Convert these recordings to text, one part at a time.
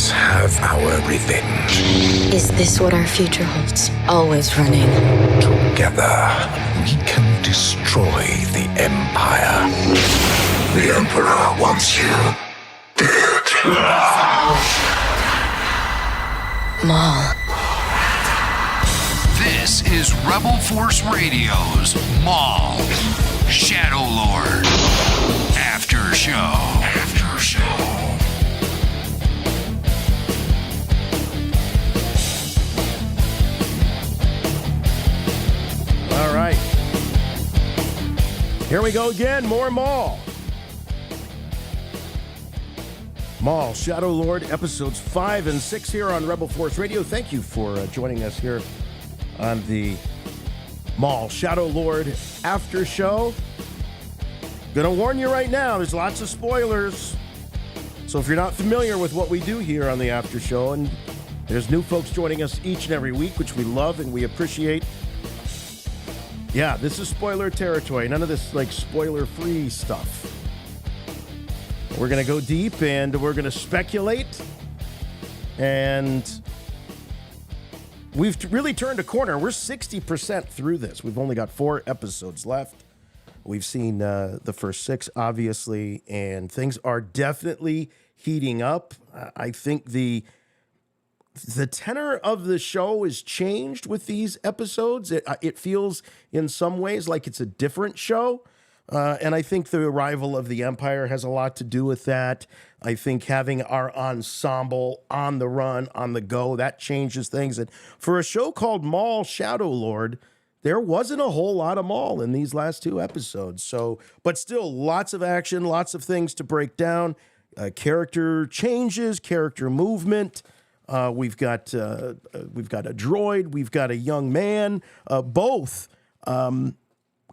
us have our revenge. Is this what our future holds? Always running. Together, we can destroy the Empire. The Emperor wants you dead. Maul. This is Rebel Force Radio's Maul, Shadow Lord, After Show. All right. Here we go again. More Maul. Maul, Shadow Lord, episodes 5 and 6 here on Rebel Force Radio. Thank you for joining us here on the Maul, Shadow Lord after show. Gonna warn you right now, there's lots of spoilers. So if you're not familiar with what we do here on the after show, and there's new folks joining us each and every week, which we love and we appreciate. Yeah, this is spoiler territory. None of this like spoiler-free stuff. We're going to go deep and we're going to speculate. And we've really turned a corner. We're 60% through this. We've only got 4 episodes left. We've seen the first 6, obviously, and things are definitely heating up. I think the tenor of the show is changed with these episodes. It feels in some ways like it's a different show. And I think the arrival of the Empire has a lot to do with that. I think having our ensemble on the run, on the go, that changes things. And for a show called Maul, Shadow Lord, there wasn't a whole lot of Maul in these last 2 episodes. So, but still lots of action, lots of things to break down. Character changes, character movement. We've got a droid. We've got a young man. Both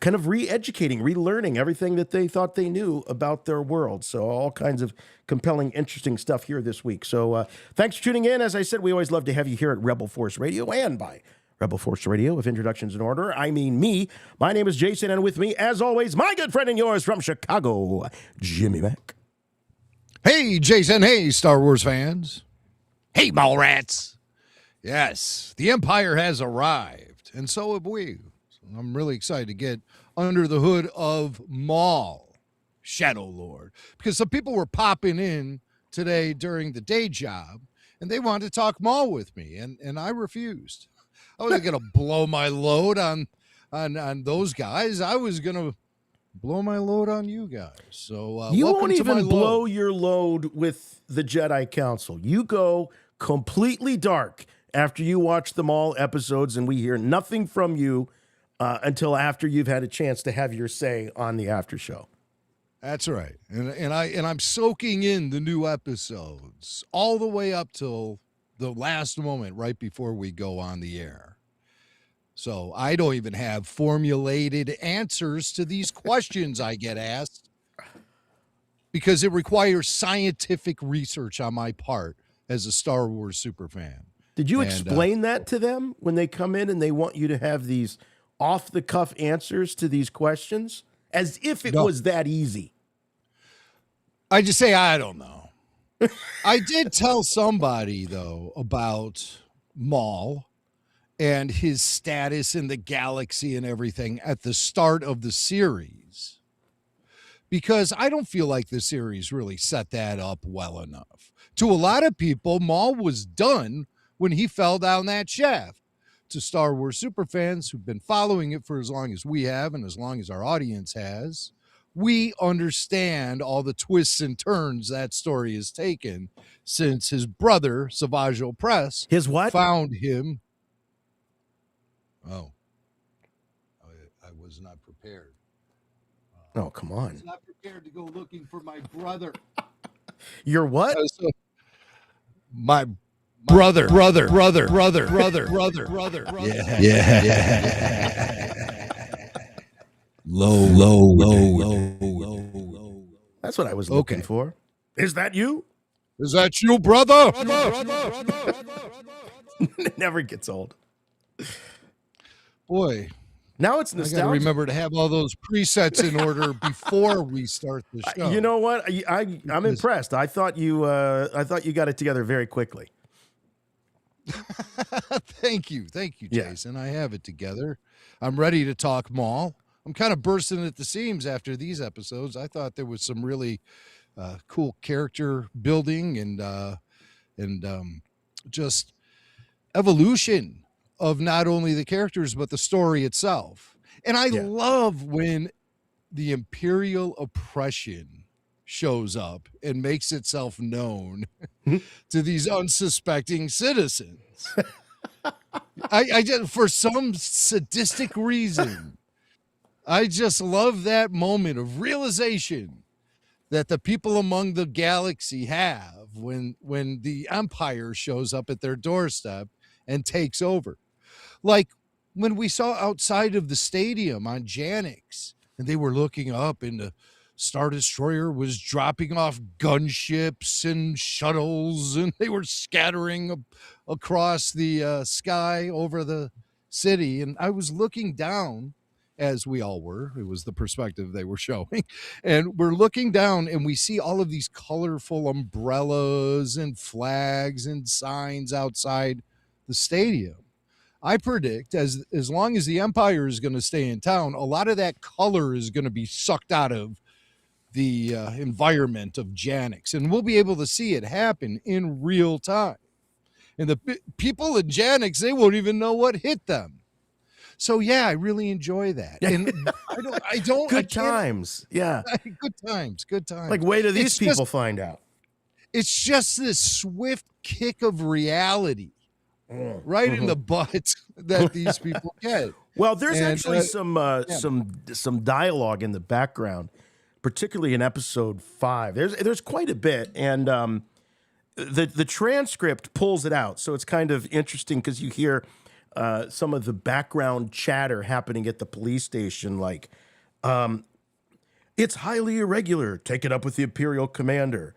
kind of re-educating, relearning everything that they thought they knew about their world. So all kinds of compelling, interesting stuff here this week. So thanks for tuning in. As I said, we always love to have you here at Rebel Force Radio and by Rebel Force Radio. If introductions in order, I mean me. My name is Jason, and with me, as always, my good friend and yours from Chicago, Jimmy Mack. Hey, Jason. Hey, Star Wars fans. Hey, Maul Rats. Yes, the Empire has arrived, and so have we. I'm really excited to get under the hood of Maul, Shadow Lord, because some people were popping in today during the day job, and they wanted to talk Maul with me, and I refused. I wasn't going to blow my load on those guys. I was going to blow my load on you guys. So you won't even blow your load with the Jedi Council. You go completely dark after you watch the Maul episodes, and we hear nothing from you until after you've had a chance to have your say on the after show. That's right. And I'm soaking in the new episodes all the way up till the last moment right before we go on the air. So I don't even have formulated answers to these questions I get asked because it requires scientific research on my part as a Star Wars superfan. Did you explain that to them when they come in and they want you to have these off-the-cuff answers to these questions? As if it was that easy. I just say, I don't know. I did tell somebody, though, about Maul and his status in the galaxy and everything at the start of the series, because I don't feel like the series really set that up well enough. To a lot of people, Maul was done when he fell down that shaft. To Star Wars superfans who've been following it for as long as we have and as long as our audience has, we understand all the twists and turns that story has taken since his brother, Savage Opress, his what? Found him. Oh, I was not prepared. Oh, come on. I was not prepared to go looking for my brother. Your what? My brother. Yeah. Low. That's what I was looking for. Is that you? Is that you, brother? It never gets old. Boy, Now it's I got to nostalgia. remember to have all those presets in order before we start the show. You know what? I'm impressed. I thought you got it together very quickly. Thank you, Jason. I have it together. I'm ready to talk Maul. I'm kind of bursting at the seams after these episodes. I thought there was some really cool character building and just evolution of not only the characters but the story itself. And I love when the Imperial oppression shows up and makes itself known to these unsuspecting citizens. I just, for some sadistic reason, I just love that moment of realization that the people among the galaxy have when the Empire shows up at their doorstep and takes over. Like when we saw outside of the stadium on Janix, and they were looking up and the Star Destroyer was dropping off gunships and shuttles, and they were scattering across the sky over the city. And I was looking down, as we all were. It was the perspective they were showing. And we're looking down and we see all of these colorful umbrellas and flags and signs outside the stadium. I predict as long as the Empire is going to stay in town, a lot of that color is going to be sucked out of the environment of Janix, and we'll be able to see it happen in real time. And the people in Janix, they won't even know what hit them. So yeah, I really enjoy that. And I don't. Good times. Yeah. Good times. Like, wait till these people find out. It's just this swift kick of reality right in the butt that these people get. Well, there's actually some dialogue in the background, particularly in episode 5. There's quite a bit, and the transcript pulls it out. So it's kind of interesting because you hear some of the background chatter happening at the police station, like, it's highly irregular. Take it up with the Imperial commander.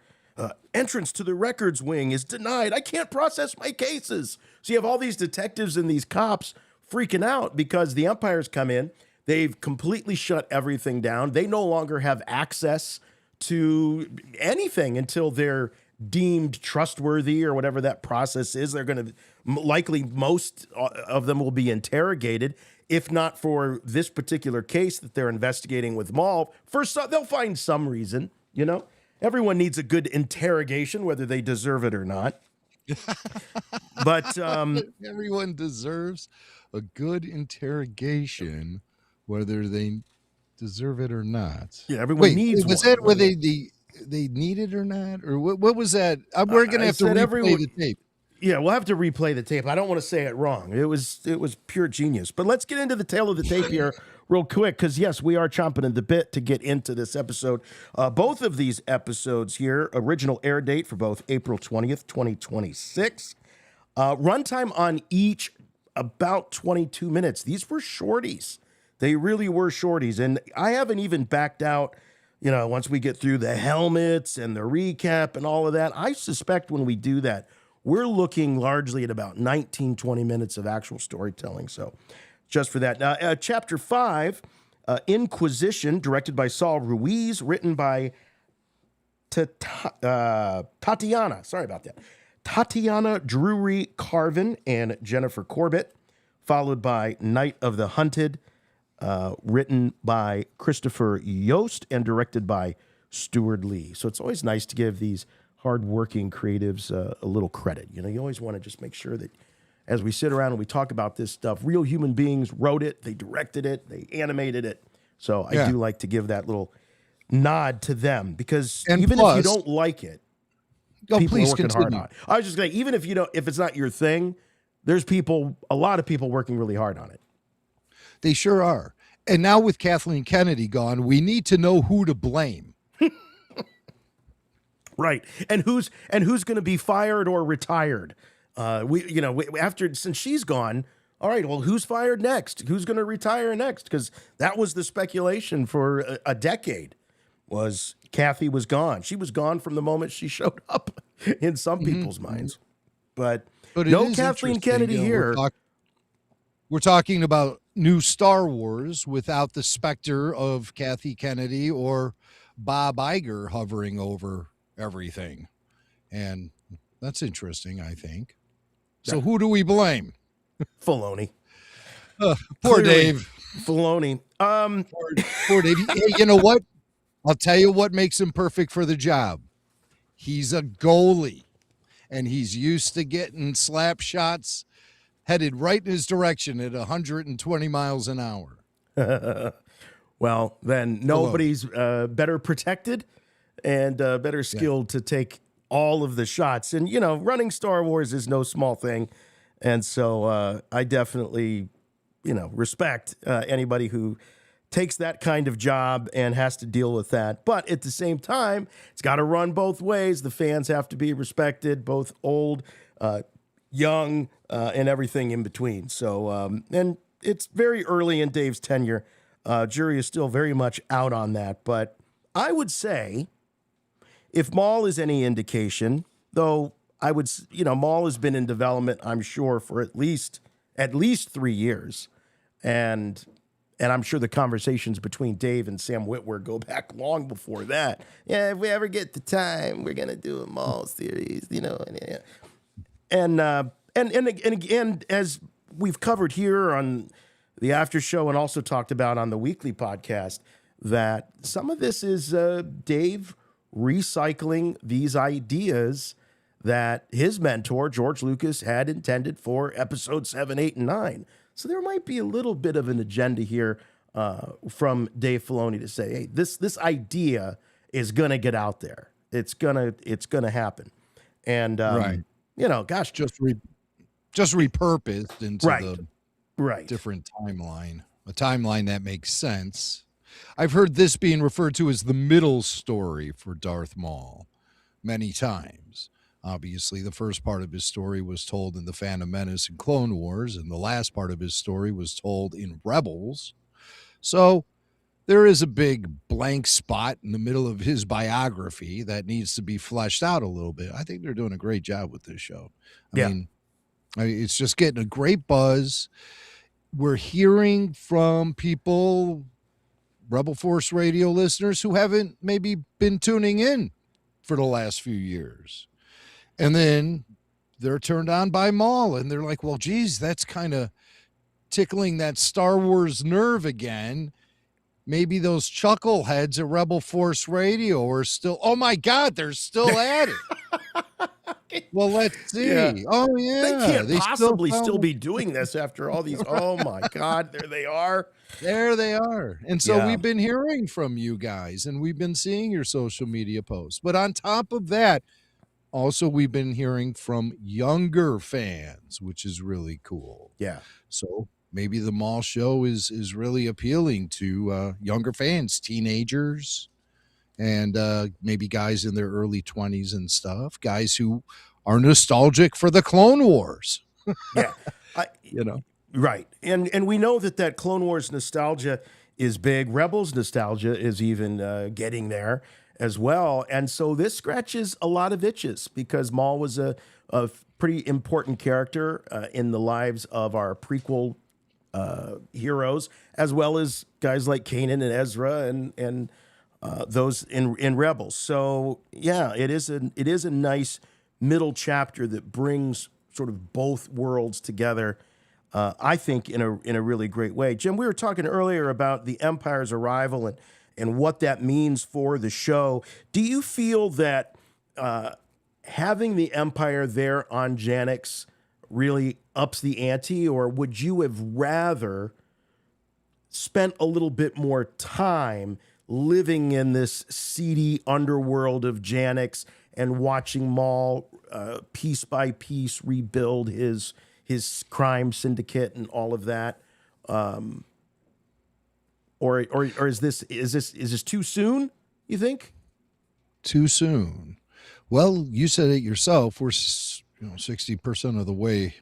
Entrance to the records wing is denied. I can't process my cases. So you have all these detectives and these cops freaking out because the Empire's come in. They've completely shut everything down. They no longer have access to anything until they're deemed trustworthy or whatever that process is. They're going to likely, most of them will be interrogated. If not for this particular case that they're investigating with Maul, they'll find some reason, you know? Everyone needs a good interrogation, whether they deserve it or not. But everyone deserves a good interrogation, whether they deserve it or not. Yeah, everyone needs. Was that whether they need it or not, or what was that? We're gonna have to replay the tape. Yeah, we'll have to replay the tape. I don't want to say it wrong. It was pure genius. But let's get into the tail of the tape here real quick, because yes, we are chomping at the bit to get into this episode. Both of these episodes here, original air date for both April 20th, 2026. Runtime on each about 22 minutes. These were shorties. They really were shorties. And I haven't even backed out, you know, once we get through the helmets and the recap and all of that. I suspect when we do that, we're looking largely at about 19, 20 minutes of actual storytelling. So just for that. Chapter 5, Inquisition, directed by Saul Ruiz, written by Tatiana. Sorry about that. Tatiana Drury Carvin and Jennifer Corbett, followed by Night of the Hunted, written by Christopher Yost and directed by Stuart Lee. So it's always nice to give these hardworking creatives a little credit. You know, you always want to just make sure that as we sit around and we talk about this stuff, real human beings wrote it, they directed it, they animated it. So I do like to give that little nod to them, because even if you don't like it, people are working hard on it. I was just going to, even if it's not your thing, there's a lot of people working really hard on it. They sure are. And now with Kathleen Kennedy gone, we need to know who to blame. Right. And who's going to be fired or retired? Since she's gone, all right, well, who's fired next? Who's going to retire next? Because that was the speculation for a decade, was Kathy was gone. She was gone from the moment she showed up in some people's minds. But no Kathleen Kennedy here. We're talking about new Star Wars without the specter of Kathy Kennedy or Bob Iger hovering over everything. And that's interesting, I think. So who do we blame? Filoni. Poor Clearly, Dave. Filoni. Poor Dave. Hey, you know what? I'll tell you what makes him perfect for the job. He's a goalie, and he's used to getting slap shots headed right in his direction at 120 miles an hour. Well, then nobody's better protected and better skilled to take all of the shots. And, you know, running Star Wars is no small thing. And so I definitely, respect anybody who takes that kind of job and has to deal with that. But at the same time, it's got to run both ways. The fans have to be respected, both old, young, and everything in between. So, and it's very early in Dave's tenure. Jury is still very much out on that. But I would say, if Maul is any indication, though Maul has been in development, I'm sure, for at least 3 years. And I'm sure the conversations between Dave and Sam Witwer go back long before that. Yeah, if we ever get the time, we're going to do a Maul series, And again, as we've covered here on the after show and also talked about on the weekly podcast, that some of this is Dave recycling these ideas that his mentor, George Lucas, had intended for episode 7, 8, and 9. So there might be a little bit of an agenda here from Dave Filoni to say, hey, this idea is going to get out there. It's gonna happen. And, right. Gosh. Just repurposed into the different timeline, a timeline that makes sense. I've heard this being referred to as the middle story for Darth Maul many times. Obviously, the first part of his story was told in The Phantom Menace and Clone Wars, and the last part of his story was told in Rebels. So there is a big blank spot in the middle of his biography that needs to be fleshed out a little bit. I think they're doing a great job with this show. I mean, it's just getting a great buzz. We're hearing from people, Rebel Force Radio listeners, who haven't maybe been tuning in for the last few years. And then they're turned on by Maul, and they're like, well, geez, that's kind of tickling that Star Wars nerve again. Maybe those chuckleheads at Rebel Force Radio are still, oh my God, they're still at it. Well, let's see. Yeah. Oh, yeah. They can't possibly still be doing this after all these. Oh, my God. There they are. There they are. And so we've been hearing from you guys, and we've been seeing your social media posts. But on top of that, also, we've been hearing from younger fans, which is really cool. Yeah. So maybe the Maul show is really appealing to younger fans, teenagers, and maybe guys in their early 20s and stuff, guys who are nostalgic for the Clone Wars. Yeah. Right. And we know that Clone Wars nostalgia is big. Rebels nostalgia is even getting there as well. And so this scratches a lot of itches because Maul was a pretty important character in the lives of our prequel heroes, as well as guys like Kanan and Ezra and those in Rebels. So yeah, it is a nice middle chapter that brings sort of both worlds together. I think in a really great way. Jim, we were talking earlier about the Empire's arrival and what that means for the show. Do you feel that having the Empire there on Janix really ups the ante, or would you have rather spent a little bit more time living in this seedy underworld of Janix and watching Maul piece by piece rebuild his crime syndicate and all of that? Or is this too soon, you think? Too soon. Well, you said it yourself. We're 60% of the way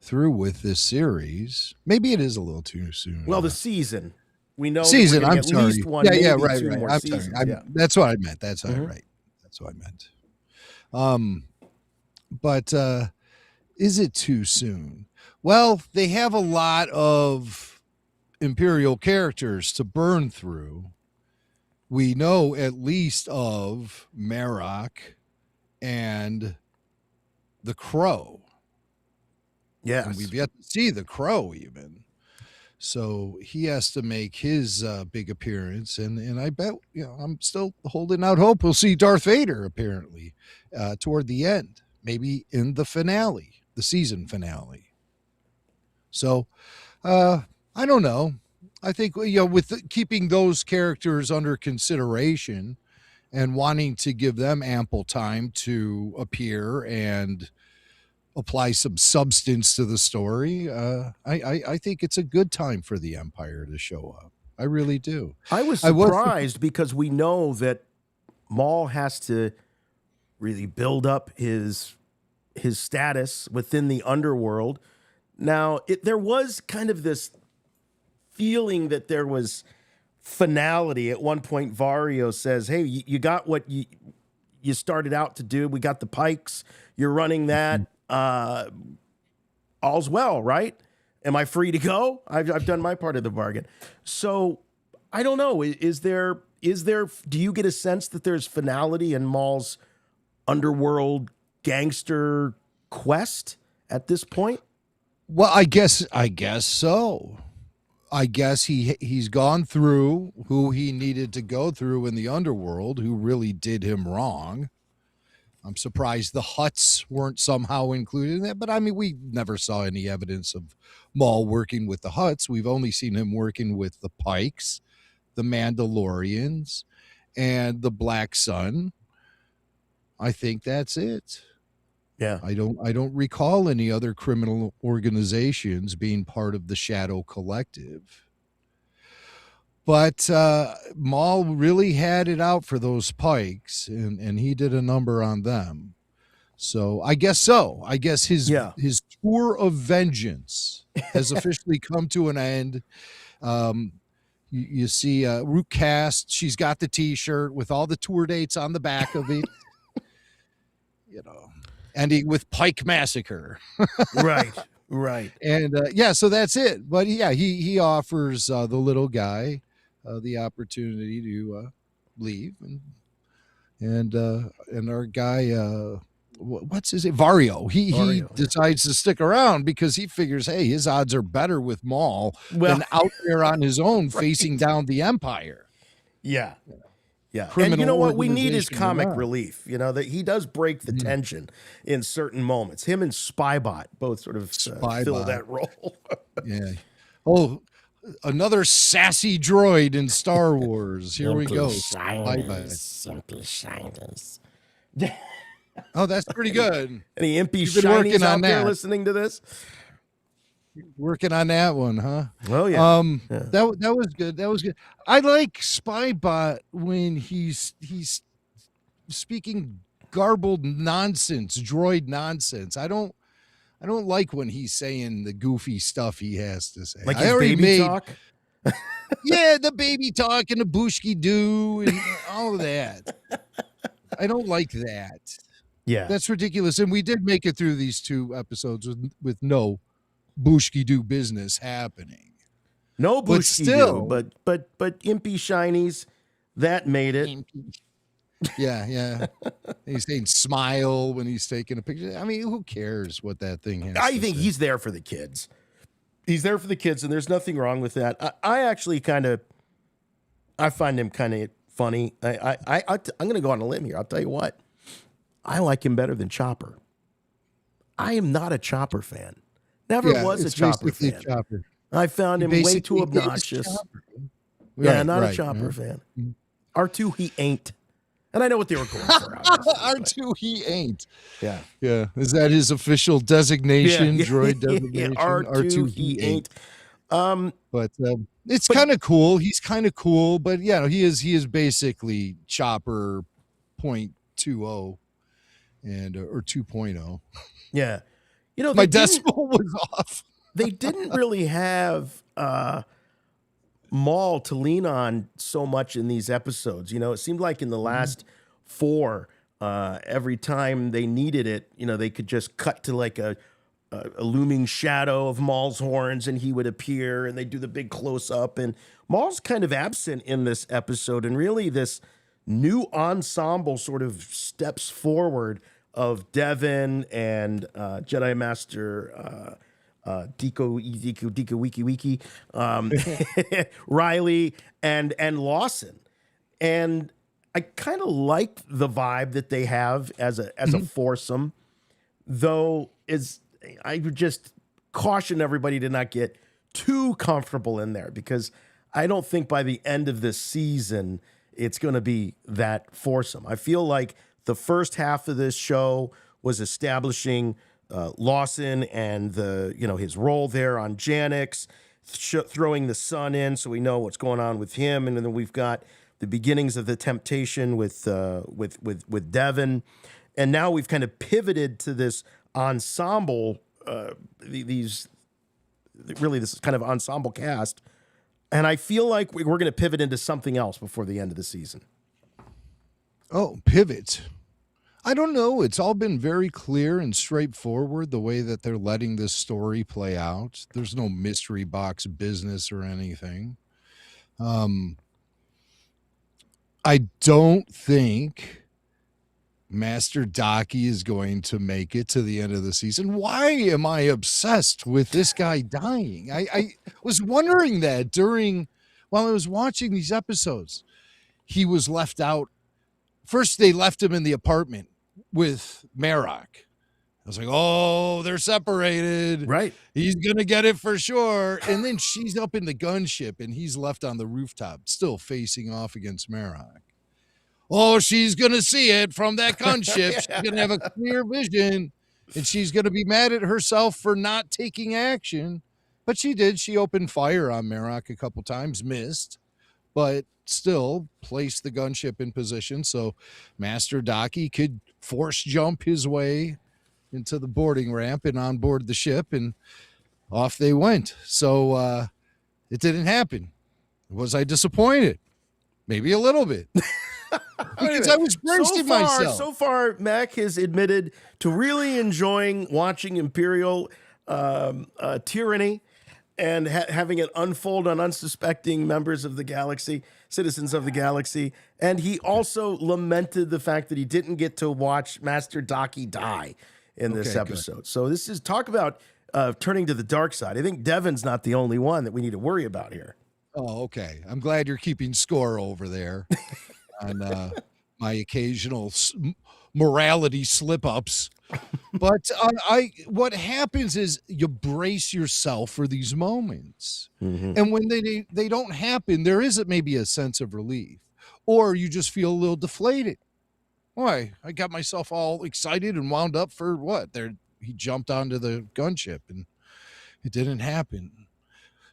through with this series. Maybe it is a little too soon. Well, the season. We know season. I'm sorry. At least one, right. More I'm seasons. sorry. That's what I meant. That's right. That's what I meant. But is it too soon? Well, they have a lot of Imperial characters to burn through. We know at least of Merrick and the Crow. Yes. And we've yet to see the Crow even. So he has to make his big appearance. And I bet, I'm still holding out hope we'll see Darth Vader apparently toward the end, maybe in the finale, the season finale. So I don't know. I think, with keeping those characters under consideration and wanting to give them ample time to appear and apply some substance to the story, I think it's a good time for the Empire to show up. I really do. I was surprised because we know that Maul has to really build up his status within the underworld. Now, there was kind of this feeling that there was finality. At one point, Vario says, hey, you got what you started out to do. We got the pikes. You're running that. All's well, right? Am I free to go? I've done my part of the bargain. So I don't know. Is there, do you get a sense that there's finality in Maul's underworld gangster quest at this point? Well, I guess so. I guess he's gone through who he needed to go through in the underworld, who really did him wrong. I'm surprised the Hutts weren't somehow included in that, but I mean, we never saw any evidence of Maul working with the Hutts. We've only seen him working with the Pikes, the Mandalorians, and the Black Sun. I think that's it. Yeah. I don't recall any other criminal organizations being part of the Shadow Collective. But Maul really had it out for those Pikes, and he did a number on them. So I guess so. I guess his tour of vengeance has officially come to an end. You see Rook Cast. She's got the T-shirt with all the tour dates on the back of it. Ending with Pike Massacre. Right. And so that's it. But yeah, he offers the little guy the opportunity to leave, and our guy, what's his name? Vario. He decides to stick around because he figures, hey, his odds are better with Maul than out there on his own facing down the Empire. Yeah. Yeah, and you know what? We need his comic relief. That he does break the tension in certain moments. Him and Spybot both sort of fill that role. Yeah. Oh, another sassy droid in Star Wars. Here we go. Simply shinies. Oh, that's pretty good. Any impy shinies out there listening to this? Working on that one, huh? Oh yeah. That was good. That was good. I like Spybot when he's speaking garbled nonsense, droid nonsense. I don't like when he's saying the goofy stuff he has to say. Like his baby talk? Yeah, the baby talk and the bushki do and all of that. I don't like that. Yeah. That's ridiculous. And we did make it through these 2 episodes with no bushki do business happening. No bushki do, but impy shinies, that made it. Yeah. He's saying smile when he's taking a picture. I mean, who cares what that thing has? I think he's there for the kids. He's there for the kids, and there's nothing wrong with that. I actually I find him kind of funny. I'm going to go on a limb here. I'll tell you what. I like him better than Chopper. I am not a Chopper fan. Never was a Chopper fan. Chopper. I found him way too obnoxious. Not a Chopper fan. R2, he ain't. And I know what they were going for. R2, he ain't. Yeah. Is that his official designation? Droid designation? R2, he ain't. But it's kind of cool. He's kind of cool, but he is basically Chopper 0.20 and or 2.0. Yeah. My decimal was off. They didn't really have Maul to lean on so much in these episodes. It seemed like in the last 4, every time they needed it, they could just cut to like a a looming shadow of Maul's horns, and he would appear, and they do the big close up. And Maul's kind of absent in this episode, and really this new ensemble sort of steps forward of Devon and Jedi Master Dika Wiki, Riley and Lawson. And I kind of like the vibe that they have as a foursome, though I would just caution everybody to not get too comfortable in there, because I don't think by the end of this season it's going to be that foursome. I feel like the first half of this show was establishing Lawson and his role there on Janix, throwing the son in so we know what's going on with him, and then we've got the beginnings of the temptation with Devon, and now we've kind of pivoted to this ensemble, this kind of ensemble cast, and I feel like we're going to pivot into something else before the end of the season. Oh, pivot. I don't know. It's all been very clear and straightforward the way that they're letting this story play out. There's no mystery box business or anything. I don't think Master Daki is going to make it to the end of the season. Why am I obsessed with this guy dying? I was wondering that while I was watching these episodes. He was left out. First, they left him in the apartment with Merrick. I was like, oh, they're separated. Right. He's going to get it for sure. And then she's up in the gunship, and he's left on the rooftop, still facing off against Merrick. Oh, she's going to see it from that gunship. She's going to have a clear vision, and she's going to be mad at herself for not taking action. But she did. She opened fire on Merrick a couple times, missed, but still placed the gunship in position so Master Daki could force jump his way into the boarding ramp and on board the ship, and off they went. So it didn't happen. Was I disappointed? Maybe a little bit. Because I was bracing myself. So far, Mac has admitted to really enjoying watching Imperial tyranny and having it unfold on unsuspecting members of the galaxy, citizens of the galaxy. And he also lamented the fact that he didn't get to watch Master Daki die in this episode. Good. So this is talk about turning to the dark side. I think Devon's not the only one that we need to worry about here. Oh, okay. I'm glad you're keeping score over there on my occasional morality slip-ups. But what happens is you brace yourself for these moments. Mm-hmm. And when they don't happen, there is maybe a sense of relief. Or you just feel a little deflated. Why? I got myself all excited and wound up for what? He jumped onto the gunship and it didn't happen.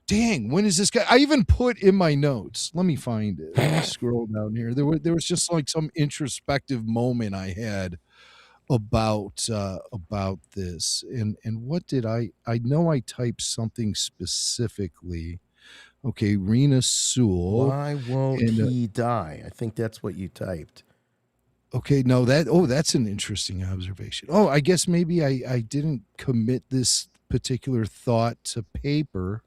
Dang, when is this guy? I even put in my notes. Let me find it. Let me scroll down here. There was just like some introspective moment I had about this. And what did I know I typed something specifically. Okay, Rena Sewell. Why won't he die? I think that's what you typed. Okay, no, that's an interesting observation. Oh, I guess maybe I didn't commit this particular thought to paper.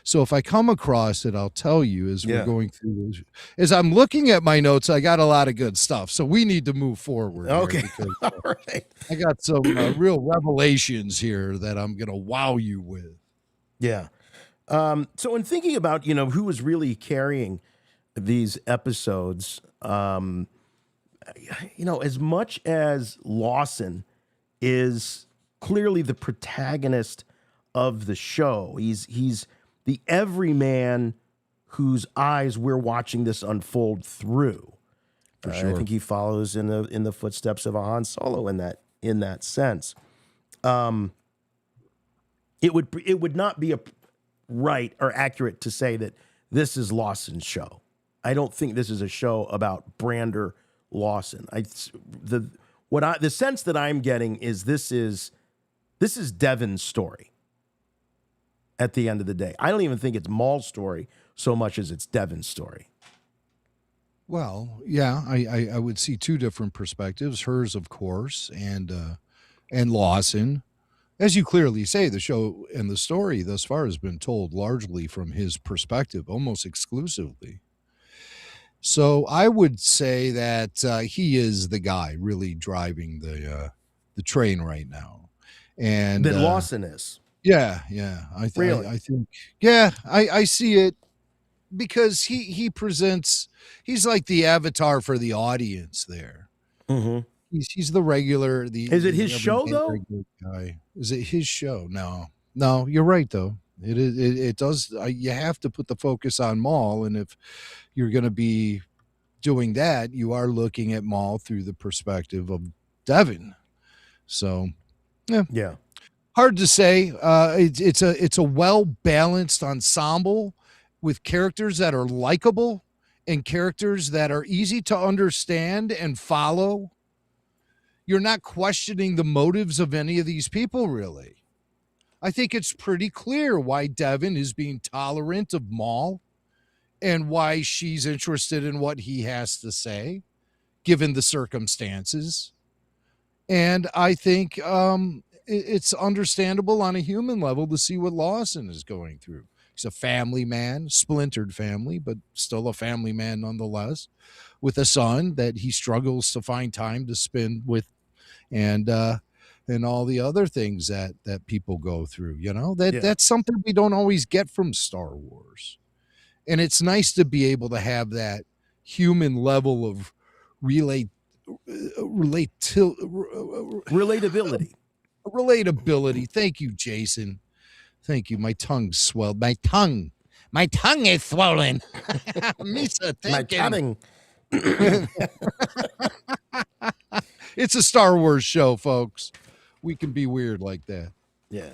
So if I come across it, I'll tell you as we're going through this. As I'm looking at my notes, I got a lot of good stuff. So we need to move forward. Okay. Because, all right. I got some real revelations here that I'm going to wow you with. Yeah. So in thinking about, who was really carrying these episodes, as much as Lawson is clearly the protagonist of the show, he's the everyman whose eyes we're watching this unfold through. For sure. I think he follows in the footsteps of a Han Solo in that sense. It would not be right or accurate to say that this is Lawson's show. I don't think this is a show about Brander Lawson. The sense that I'm getting is this is Devon's story. At the end of the day, I don't even think it's Maul's story so much as it's Devon's story. Well, yeah, I would see two different perspectives. Hers, of course, and Lawson. as you clearly say, the show and the story thus far has been told largely from his perspective, almost exclusively. So I would say that he is the guy really driving the train right now. And That Lawson is. yeah, Really? I think, yeah, I see it because he presents, he's like the avatar for the audience there. Mm-hmm. He's the regular. Is it his show though? Regular guy. Is it his show? No, you're right though. It is. It does. You have to put the focus on Maul, and if you're going to be doing that, you are looking at Maul through the perspective of Devon. So, Yeah. hard to say. It's a well balanced ensemble with characters that are likable and characters that are easy to understand and follow. You're not questioning the motives of any of these people, really. I think it's pretty clear why Devon is being tolerant of Maul and why she's interested in what he has to say, given the circumstances. And I think it's understandable on a human level to see what Lawson is going through. He's a family man, splintered family, but still a family man nonetheless, with a son that he struggles to find time to spend with, and all the other things that people go through. That's something we don't always get from Star Wars. And it's nice to be able to have that human level of relatability. Thank you, Jason. Thank you. My tongue's swelled. My tongue is swollen. Misa, My tongue. It's a Star Wars show, folks. We can be weird like that. Yeah.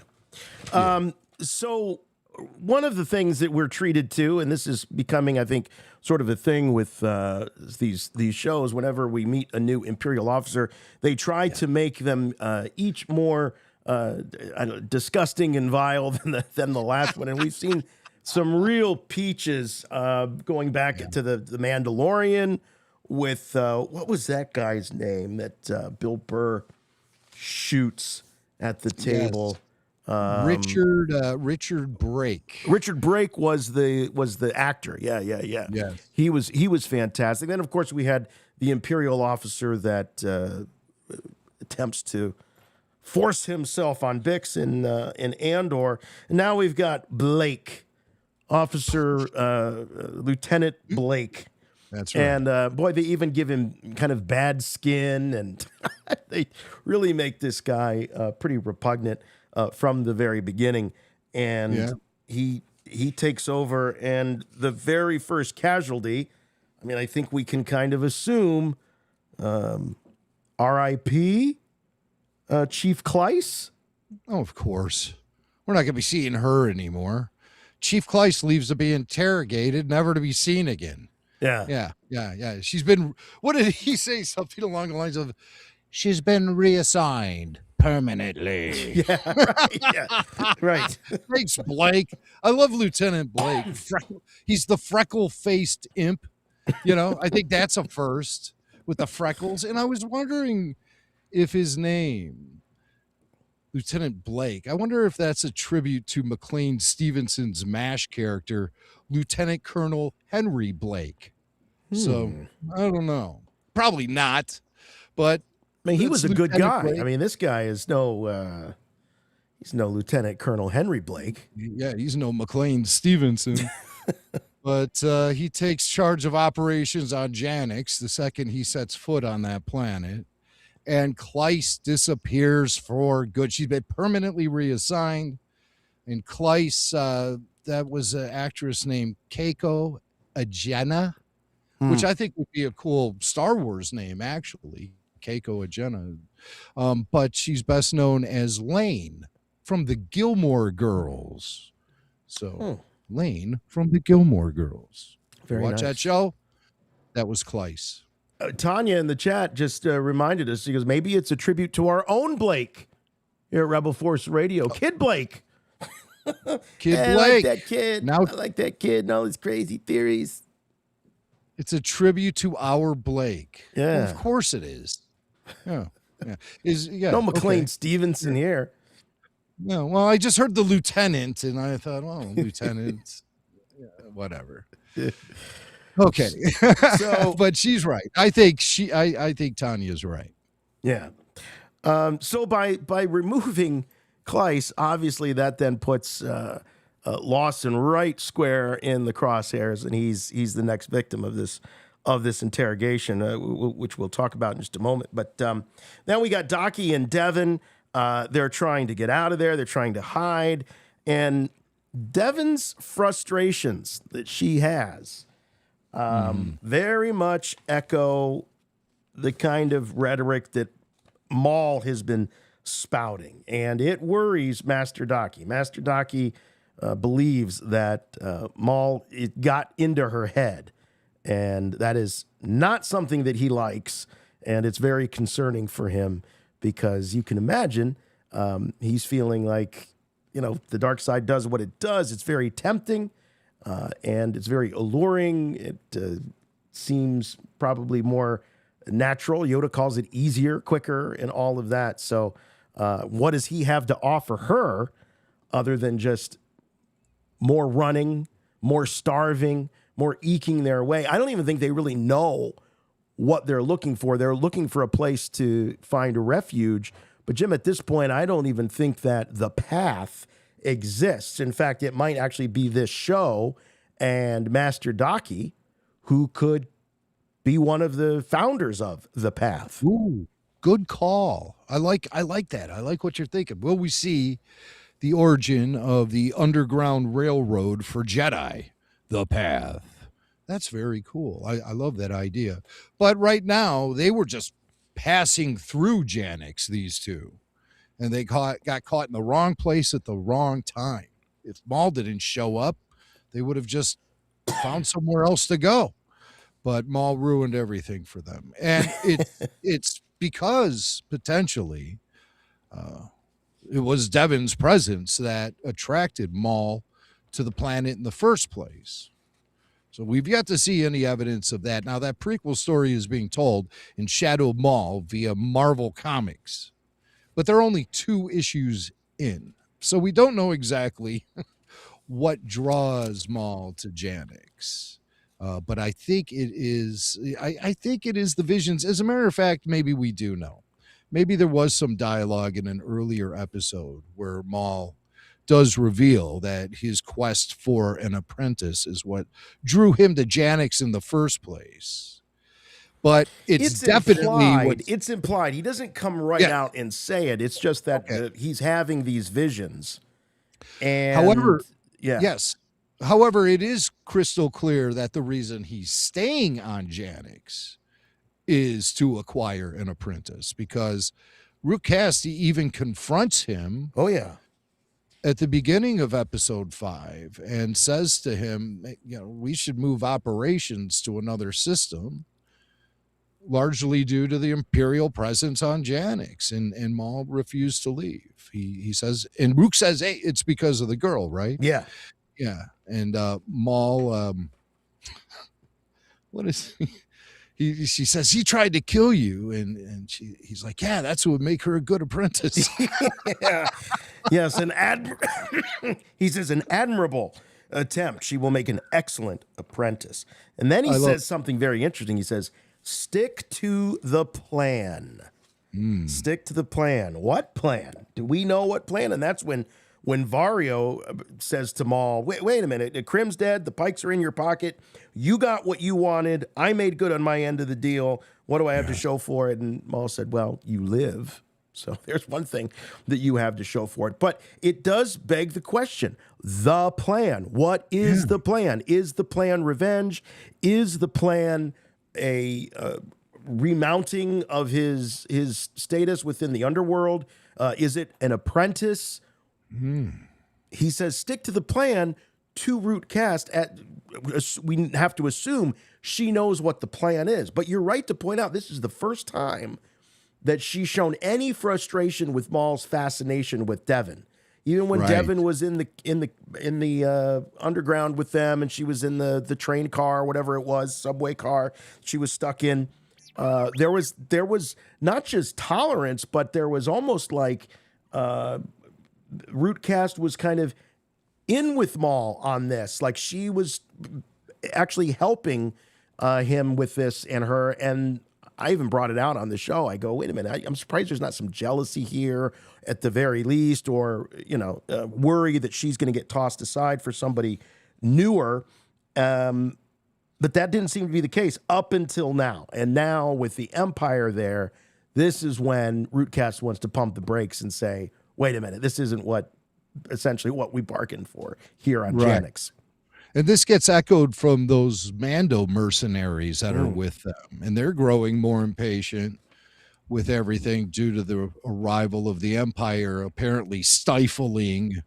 So one of the things that we're treated to, and this is becoming, I think, sort of a thing with these shows, whenever we meet a new Imperial officer, they try to make them each more disgusting and vile than the last one. And we've seen some real peaches going back to the Mandalorian with, what was that guy's name that Bill Burr shoots at the table? Yes. Richard Brake. Richard Brake was the actor. Yeah. Yes. He was fantastic. Then of course we had the Imperial officer that attempts to force himself on Bix in Andor. And now we've got Blake, Lieutenant Blake. That's right. And boy, they even give him kind of bad skin, and they really make this guy pretty repugnant from the very beginning. And he takes over, and the very first casualty, I mean, I think we can kind of assume R.I.P. Chief Kleiss. Oh, of course. We're not going to be seeing her anymore. Chief Kleiss leaves to be interrogated, never to be seen again. Yeah. She's been, what did he say? Something along the lines of, she's been reassigned permanently. Yeah, right. Yeah, right. Thanks, Blake. I love Lieutenant Blake. He's the freckle-faced imp. I think that's a first with the freckles. And I was wondering if his name, Lieutenant Blake, I wonder if that's a tribute to McLean Stevenson's MASH character, Lieutenant Colonel Henry Blake. So I don't know. Probably not. But I mean, he was a good guy. Blake. I mean, this guy is he's no Lieutenant Colonel Henry Blake. Yeah, he's no McLean Stevenson. But he takes charge of operations on Janix the second he sets foot on that planet. And Kleiss disappears for good. She's been permanently reassigned. And Kleiss, that was an actress named Keiko Agena, which I think would be a cool Star Wars name, actually. Keiko Agena. But she's best known as Lane from the Gilmore Girls. So, Lane from the Gilmore Girls. Very Watch nice. that show? That was Kleiss. Tanya in the chat just reminded us, she goes, maybe it's a tribute to our own Blake here at Rebel Force Radio. Kid Blake. Kid I Blake. like that kid. Now- I like that kid and all his crazy theories. It's a tribute to our Blake. Yeah. Well, of course it is. Yeah. No McLean okay. Stevenson here. No, well, I just heard the lieutenant, and I thought, well, lieutenant, yeah, whatever. Okay, So- but she's right. I think Tanya's right. Yeah. So by removing Kleiss, obviously that then puts Lawson right square in the crosshairs, and he's the next victim of this interrogation, which we'll talk about in just a moment. But then we got Daki and Devon. They're trying to get out of there. They're trying to hide, and Devon's frustrations that she has very much echo the kind of rhetoric that Maul has been spouting, and it worries Master Daki. Master Daki believes that Maul it got into her head, and that is not something that he likes, and it's very concerning for him because you can imagine he's feeling like, the dark side does what it does. It's very tempting, and it's very alluring. It seems probably more natural. Yoda calls it easier, quicker, and all of that. So what does he have to offer her other than just more running, more starving, more eking their way? I don't even think they really know what they're looking for. They're looking for a place to find a refuge. But Jim, at this point, I don't even think that the path exists. In fact, it might actually be this show and Master Daki who could be one of the founders of the path. Ooh, good call. I like that. I like what you're thinking. Will we see the origin of the Underground Railroad for Jedi, the path? That's very cool. I love that idea. But right now, they were just passing through Janix, these two, and they got caught in the wrong place at the wrong time. If Maul didn't show up, they would have just found somewhere else to go. But Maul ruined everything for them. And it's because potentially it was Devon's presence that attracted Maul to the planet in the first place. So we've yet to see any evidence of that. Now, that prequel story is being told in Shadow of Maul via Marvel Comics, but they're only 2 issues in. So we don't know exactly what draws Maul to Janix. But I think it is. I think it is the visions. As a matter of fact, maybe we do know. Maybe there was some dialogue in an earlier episode where Maul does reveal that his quest for an apprentice is what drew him to Janix in the first place. But it's definitely it's implied. He doesn't come right out and say it. It's just that he's having these visions. And however, yeah. Yes. However, it is crystal clear that the reason he's staying on Janix is to acquire an apprentice, because Rook Cassidy even confronts him. Oh, yeah. At the beginning of episode 5 and says to him, we should move operations to another system, largely due to the Imperial presence on Janix, and Maul refused to leave. He says, and Rook says, hey, it's because of the girl, right? Yeah. Yeah. And Maul, what is she says he tried to kill you, and he's like, yeah, that's what would make her a good apprentice. Yeah. Yes, he says an admirable attempt. She will make an excellent apprentice. And then he says something very interesting. He says, stick to the plan. Stick to the plan. What plan? Do we know what plan? And that's when Vario says to Maul, wait a minute, the Crim's dead, the pikes are in your pocket, you got what you wanted, I made good on my end of the deal, what do I have to show for it? And Maul said, well, you live, so there's one thing that you have to show for it. But it does beg the question, the plan. What is the plan? Is the plan revenge? Is the plan a remounting of his status within the underworld? Is it an apprentice? He says, stick to the plan to Root Cast. We have to assume she knows what the plan is. But you're right to point out this is the first time that she's shown any frustration with Maul's fascination with Devon. Even when Devon was in the underground with them, and she was in the train car, whatever it was, subway car she was stuck in. There was not just tolerance, but there was almost like Rootcast was kind of in with Maul on this. Like she was actually helping him with this and her. And I even brought it out on the show. I go, wait a minute, I'm surprised there's not some jealousy here at the very least, or, worry that she's going to get tossed aside for somebody newer. But that didn't seem to be the case up until now. And now with the Empire there, this is when Rootcast wants to pump the brakes and say, wait a minute, this isn't essentially what we bargained for here on Janix. And this gets echoed from those Mando mercenaries that are with them. And they're growing more impatient with everything due to the arrival of the Empire apparently stifling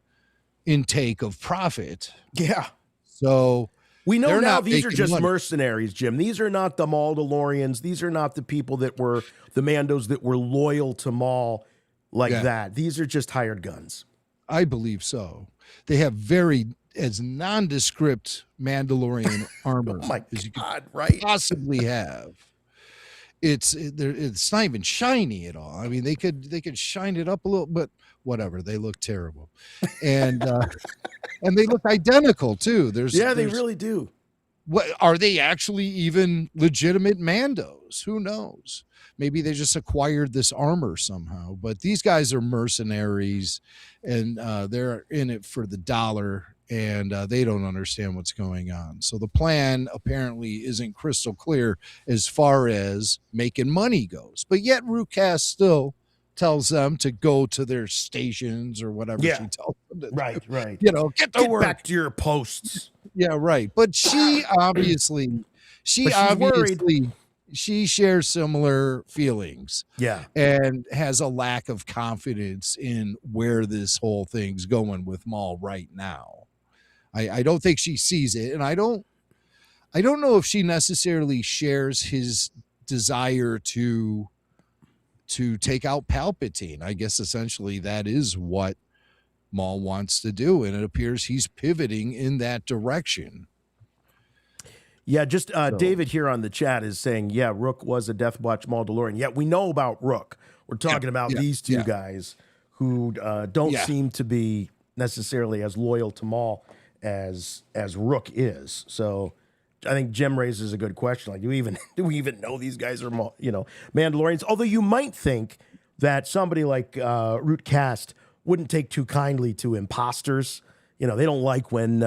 intake of profit. Yeah. So we know now these are just mercenaries, Jim. These are not the Mandalorians. These are not the people that were the Mandos that were loyal to Maul like that. These are just hired guns. I believe so. They have as nondescript Mandalorian armor as you could possibly have. It's not even shiny at all. I mean, they could shine it up a little, but whatever. They look terrible, and and they look identical too. They really do. What are they actually even legitimate Mandos? Who knows? Maybe they just acquired this armor somehow. But these guys are mercenaries, and they're in it for the dollar, and they don't understand what's going on. So the plan apparently isn't crystal clear as far as making money goes. But yet Rootcast still tells them to go to their stations or whatever she tells them to do. Right. Get to work. Back to your posts. Yeah, right. But she obviously worried. She shares similar feelings. Yeah. And has a lack of confidence in where this whole thing's going with Maul right now. I don't think she sees it. And I don't know if she necessarily shares his desire to take out Palpatine. I guess essentially that is what Maul wants to do. And it appears he's pivoting in that direction. Yeah, just David here on the chat is saying, Rook was a Death Watch Mandalorian. Yeah, we know about Rook. We're talking about these two guys who don't seem to be necessarily as loyal to Maul as Rook is. So I think Jim raises a good question. Like, do we even know these guys are Mandalorians? Although you might think that somebody like Rootcast wouldn't take too kindly to imposters. They don't like when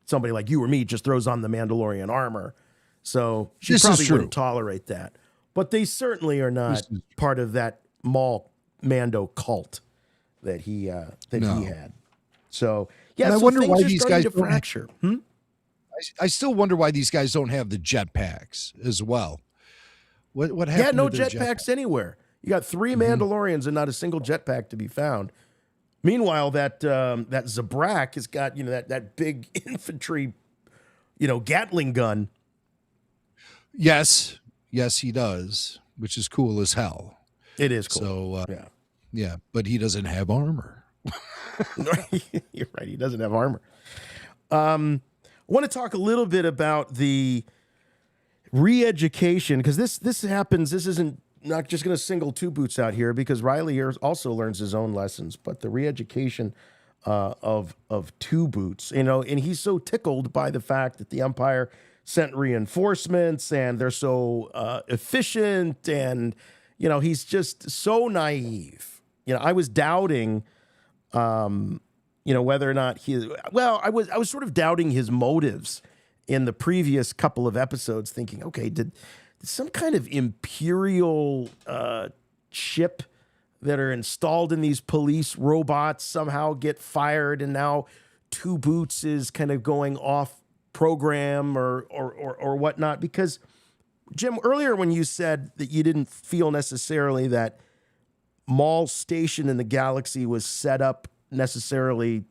somebody like you or me just throws on the Mandalorian armor. So she probably wouldn't tolerate that. But they certainly are not part of that Maul Mando cult that he had. So I wonder why these guys don't fracture. I still wonder why these guys don't have the jetpacks as well. What happened? Yeah, no jetpacks anywhere. You got 3 Mandalorians and not a single jetpack to be found. Meanwhile, that Zabrak has got that big infantry, Gatling gun. Yes, he does, which is cool as hell. It is cool. So yeah, but he doesn't have armor. You're right. He doesn't have armor. I want to talk a little bit about the re-education, because this happens. This isn't not just going to single Two Boots out here, because Riley here also learns his own lessons. But the re-education of Two Boots, and he's so tickled by the fact that the Empire sent reinforcements and they're so efficient, and he's just so naive. I was doubting. Whether or not I was sort of doubting his motives in the previous couple of episodes, thinking, okay, did some kind of Imperial chip that are installed in these police robots somehow get fired, and now Two Boots is kind of going off program or whatnot? Because Jim, earlier when you said that you didn't feel necessarily that Maul's station in the galaxy was set up necessarily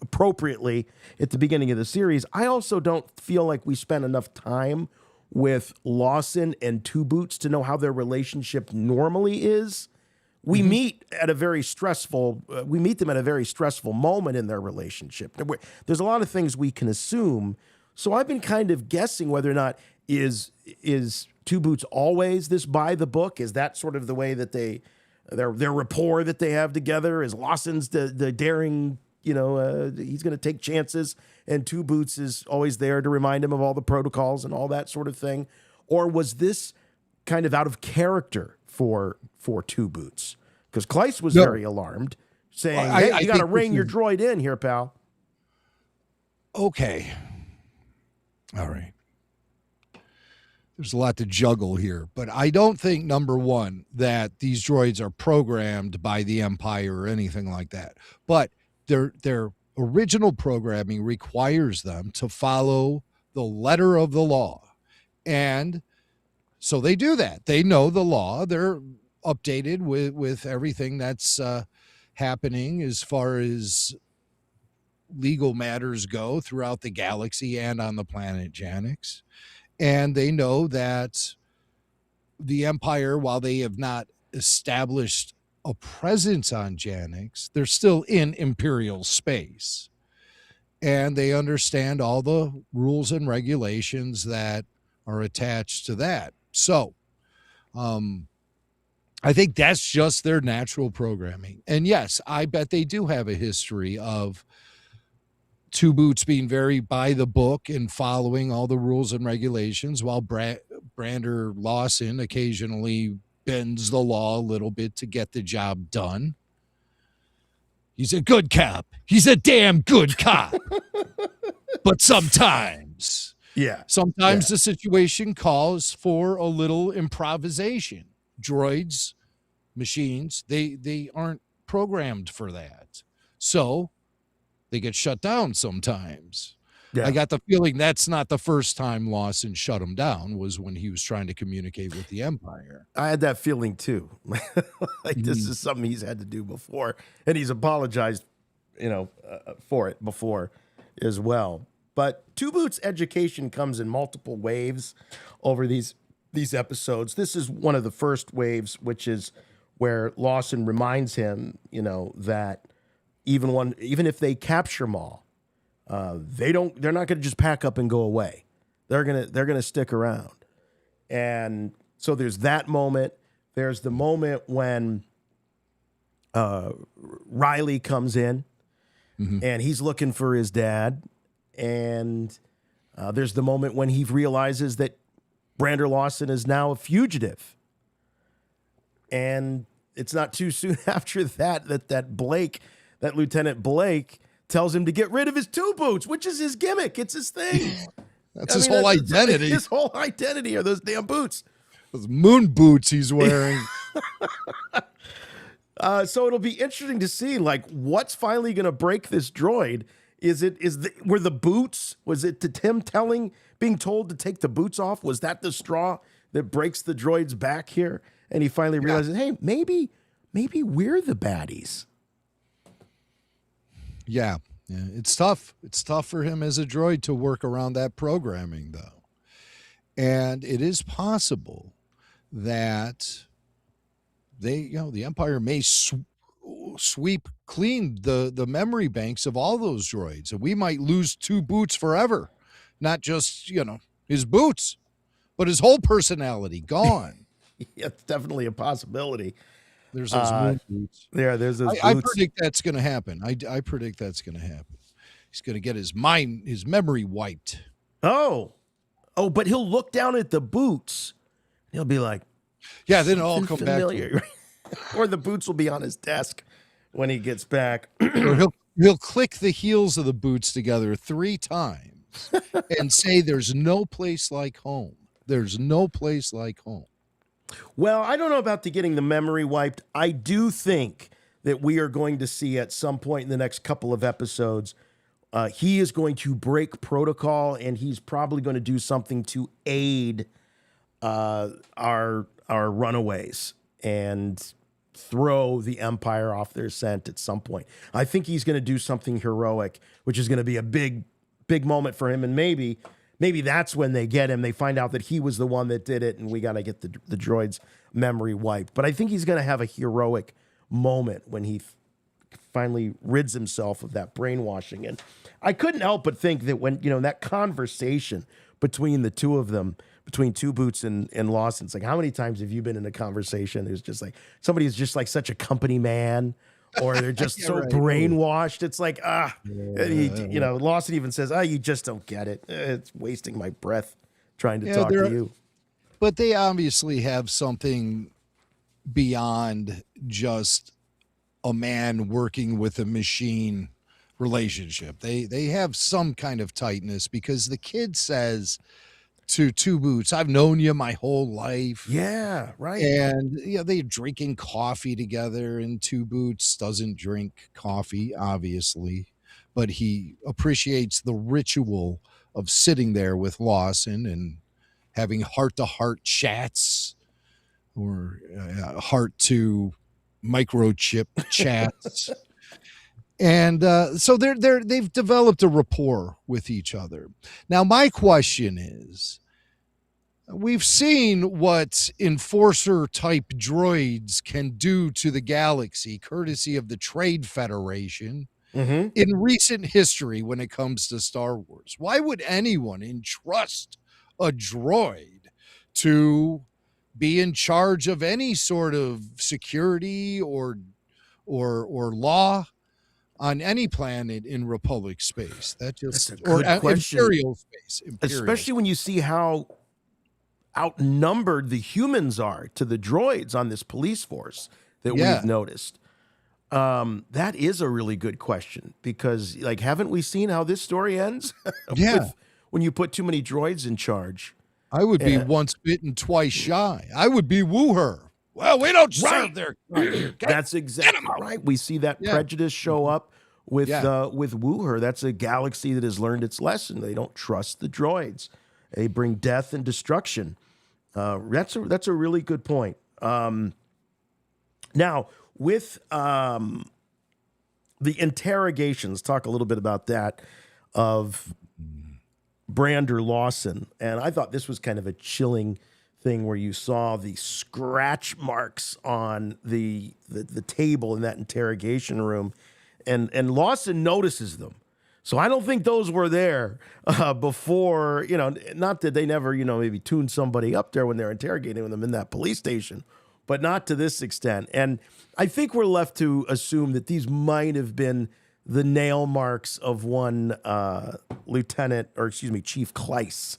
appropriately at the beginning of the series, I also don't feel like we spent enough time with Lawson and Two Boots to know how their relationship normally is. We meet at a very stressful. We meet them at a very stressful moment in their relationship. There's a lot of things we can assume. So I've been kind of guessing whether or not is Two Boots always this by the book? Is that sort of the way that they their rapport that they have together. Is Lawson's the daring, he's going to take chances, and Two Boots is always there to remind him of all the protocols and all that sort of thing? Or was this kind of out of character for Two Boots? Because Kleiss was very alarmed, saying, hey, you got to rein your droid in here, pal. Okay. All right. There's a lot to juggle here, but I don't think, number one, that these droids are programmed by the Empire or anything like that. But their original programming requires them to follow the letter of the law. And so they do that. They know the law. They're updated with everything that's happening as far as legal matters go throughout the galaxy and on the planet Janix. And they know that the Empire, while they have not established a presence on Janix, they're still in Imperial space. And they understand all the rules and regulations that are attached to that. So I think that's just their natural programming. And yes, I bet they do have a history of Two Boots being very by the book and following all the rules and regulations, while Brander Lawson occasionally bends the law a little bit to get the job done. He's a good cop. He's a damn good cop. But sometimes the situation calls for a little improvisation. Droids, machines, they aren't programmed for that. So they get shut down sometimes. Yeah. I got the feeling that's not the first time Lawson shut him down, was when he was trying to communicate with the Empire. I had that feeling too. This is something he's had to do before, and he's apologized, for it before as well. But Two Boots' education comes in multiple waves over these episodes. This is one of the first waves, which is where Lawson reminds him, that even if they capture Maul, they're not going to just pack up and go away. They're gonna stick around. And so there's that moment. There's the moment when Riley comes in, and he's looking for his dad. And there's the moment when he realizes that Brander Lawson is now a fugitive. And it's not too soon after that Lieutenant Blake tells him to get rid of his Two Boots, which is his gimmick. It's his thing. That's his whole identity. His whole identity are those damn boots. Those moon boots he's wearing. So it'll be interesting to see, what's finally going to break this droid. Were the boots? Was it to Tim being told to take the boots off? Was that the straw that breaks the droid's back here? And he finally realizes, hey, maybe we're the baddies. Yeah, it's tough. It's tough for him as a droid to work around that programming, though. And it is possible that the Empire may sweep clean the memory banks of all those droids, and we might lose Two Boots forever. Not just, his boots, but his whole personality gone. Yeah, it's definitely a possibility. There's those moon boots. Yeah, there's those I boots. predict that's going to happen. I predict that's going to happen. He's going to get his memory wiped. Oh, but he'll look down at the boots. He'll be like, yeah, then it'll all come familiar. Back. Or the boots will be on his desk when he gets back. Or he'll click the heels of the boots together 3 times and say, there's no place like home. There's no place like home. Well, I don't know about getting the memory wiped. I do think that we are going to see at some point in the next couple of episodes, he is going to break protocol, and he's probably going to do something to aid our runaways and throw the Empire off their scent at some point. I think he's going to do something heroic, which is going to be a big moment for him, and maybe that's when they get him. They find out that he was the one that did it, and we got to get the droid's memory wiped. But I think he's going to have a heroic moment when he finally rids himself of that brainwashing. And I couldn't help but think that when, that conversation between the two of them, between Two Boots and Lawson. It's like, how many times have you been in a conversation? There's just like somebody's just like such a company man, or they're just so brainwashed. It's like, you know, Lawson even says, you just don't get it. It's wasting my breath trying to talk to you. But they obviously have something beyond just a man working with a machine relationship. They have some kind of tightness, because the kid says to Two Boots, I've known you my whole life. Yeah, right. And they're drinking coffee together, and Two Boots doesn't drink coffee, obviously, but he appreciates the ritual of sitting there with Lawson and having heart-to-heart chats, or heart-to microchip chats. And so they've developed a rapport with each other. Now, my question is, we've seen what enforcer-type droids can do to the galaxy, courtesy of the Trade Federation, in recent history when it comes to Star Wars. Why would anyone entrust a droid to be in charge of any sort of security or law on any planet in Republic space? That's a good question. Imperial space. Especially when you see how outnumbered the humans are to the droids on this police force that we've noticed. That is a really good question, because like, haven't we seen how this story ends? When you put too many droids in charge. I would be once bitten, twice shy. I would be woo her. Well, we don't serve their. That's exactly right. We see that prejudice show up with woo her. That's a galaxy that has learned its lesson. They don't trust the droids. They bring death and destruction. That's a really good point. Now, with the interrogations, talk a little bit about that, of Brander Lawson. And I thought this was kind of a chilling thing, where you saw the scratch marks on the table in that interrogation room, and Lawson notices them. So I don't think those were there before, not that they never, maybe tuned somebody up there when they're interrogating them in that police station, but not to this extent. And I think we're left to assume that these might have been the nail marks of one Chief Kleiss.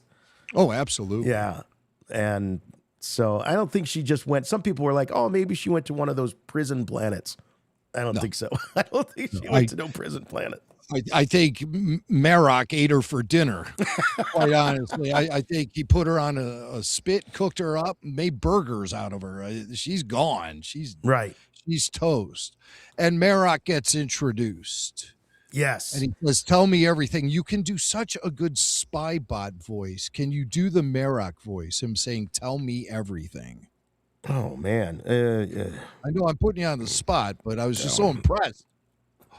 Oh, absolutely. Yeah. And so I don't think she just went. Some people were like, oh, maybe she went to one of those prison planets. I don't think so. I don't think she went to no prison planet. I think Merrick ate her for dinner, quite honestly. I think he put her on a spit, cooked her up, made burgers out of her. She's gone. She's toast. And Merrick gets introduced. Yes. And he says, tell me everything. You can do such a good spy bot voice. Can you do the Merrick voice? Him saying, tell me everything. Oh, man. I know I'm putting you on the spot, but I was just so impressed.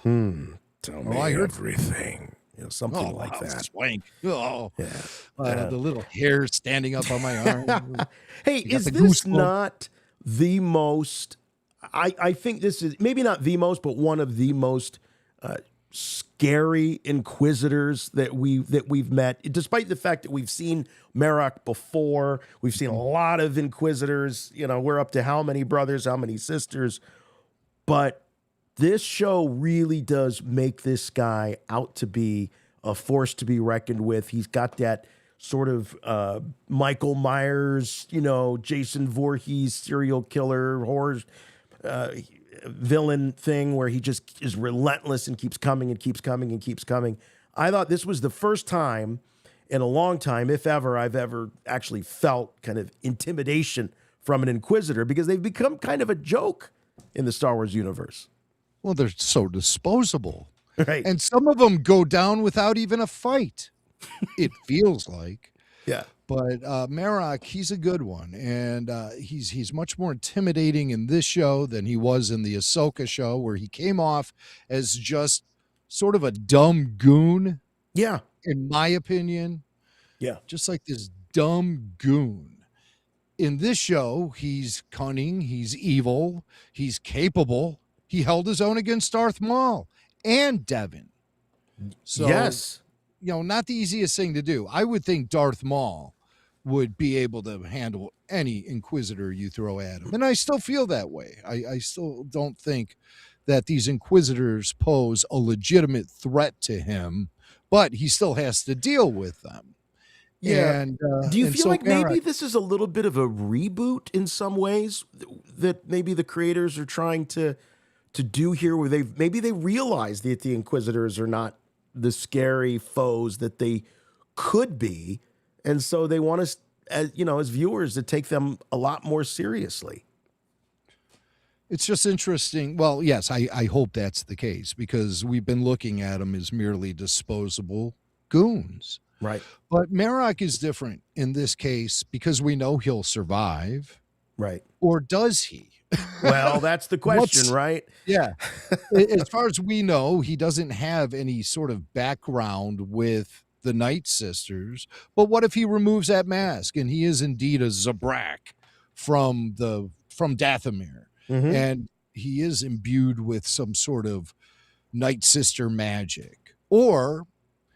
Tell me everything. Something like that. Swank. The little hair standing up on my arm. Hey, is this not the most... I think this is maybe not the most, but one of the most scary Inquisitors that we've met. Despite the fact that we've seen Merrick before, we've seen a lot of Inquisitors. We're up to how many brothers, how many sisters, but this show really does make this guy out to be a force to be reckoned with. He's got that sort of Michael Myers, Jason Voorhees serial killer horror villain thing, where he just is relentless and keeps coming and keeps coming and keeps coming. I thought this was the first time in a long time, if ever, I've ever actually felt kind of intimidation from an Inquisitor, because they've become kind of a joke in the Star Wars universe. Well, they're so disposable. Right. And some of them go down without even a fight. It feels like. Yeah. But Merrick, he's a good one. And he's much more intimidating in this show than he was in the Ahsoka show, where he came off as just sort of a dumb goon. Yeah. In my opinion. Yeah. Just like this dumb goon. In this show, he's cunning, he's evil, he's capable. He held his own against Darth Maul and Devon. So, yes. Not the easiest thing to do. I would think Darth Maul would be able to handle any Inquisitor you throw at him. And I still feel that way. I still don't think that these Inquisitors pose a legitimate threat to him, but he still has to deal with them. Yeah. And do you and feel so like maybe Merrick- this is a little bit of a reboot in some ways that maybe the creators are trying to do here, where they realize that the Inquisitors are not the scary foes that they could be, and so they want us, as viewers, to take them a lot more seriously. It's just interesting. Well, yes, I hope that's the case, because we've been looking at them as merely disposable goons. Right. But Merrick is different in this case because we know he'll survive. Right. Or does he? Well, that's the question, right? Yeah. As far as we know, he doesn't have any sort of background with the Night Sisters. But what if he removes that mask and he is indeed a Zabrak from Dathomir? Mhm. And he is imbued with some sort of Night Sister magic. Or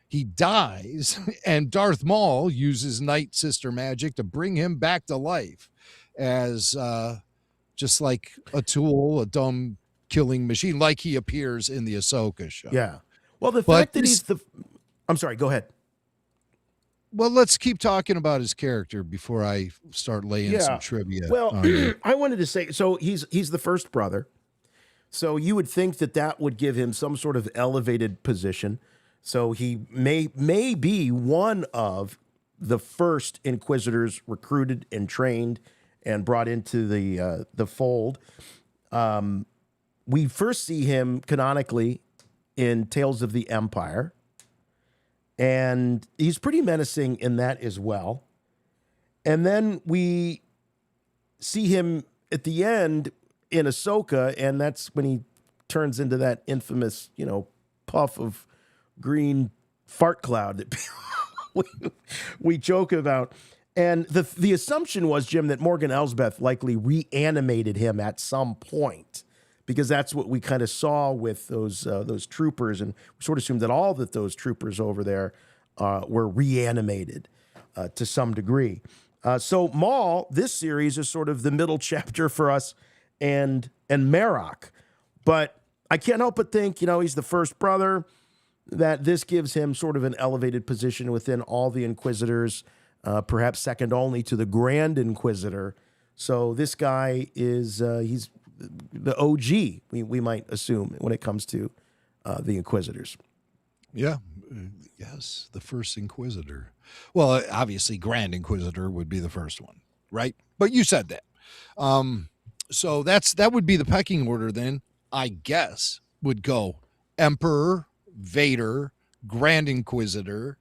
he dies and Darth Maul uses Night Sister magic to bring him back to life as just like a tool, a dumb killing machine, like he appears in the Ahsoka show. Yeah. Well, the But fact that he's I'm sorry, go ahead. Well, let's keep talking about his character before I start laying some trivia. Well, on you. I wanted to say, so he's the first brother. So you would think that would give him some sort of elevated position. So he may be one of the first Inquisitors recruited and trained and brought into the fold. We first see him canonically in Tales of the Empire, and he's pretty menacing in that as well. And then we see him at the end in Ahsoka, and that's when he turns into that infamous, puff of green fart cloud that we joke about. And the assumption was, Jim, that Morgan Elsbeth likely reanimated him at some point, because that's what we kind of saw with those troopers, and we sort of assumed that all those troopers over there were reanimated to some degree. So Maul, this series is sort of the middle chapter for us, and Merrick. But I can't help but think, he's the first brother, that this gives him sort of an elevated position within all the Inquisitors, perhaps second only to the Grand Inquisitor. So this guy is he's the OG, we might assume, when it comes to the Inquisitors. Yeah. Yes, the first Inquisitor. Well, obviously, Grand Inquisitor would be the first one, right? But you said that. So that would be the pecking order then, I guess, would go Emperor, Vader, Grand Inquisitor,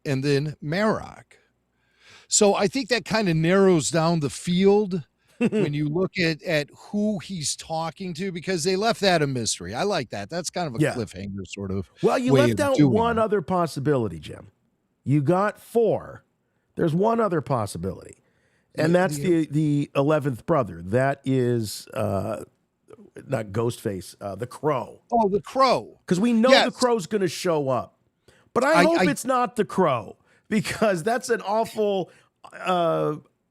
and then Merrick. So I think that kind of narrows down the field when you look at who he's talking to, because they left that a mystery. I like that. That's kind of a cliffhanger sort of. Well, you way left of out doing one it. other possibility, Jim. You got 4. There's one other possibility, and that's the 11th brother. That is not Ghostface, the Crow. Oh, the Crow. Because we know Yes. the Crow's going to show up. But I hope it's not the Crow, because that's an awful,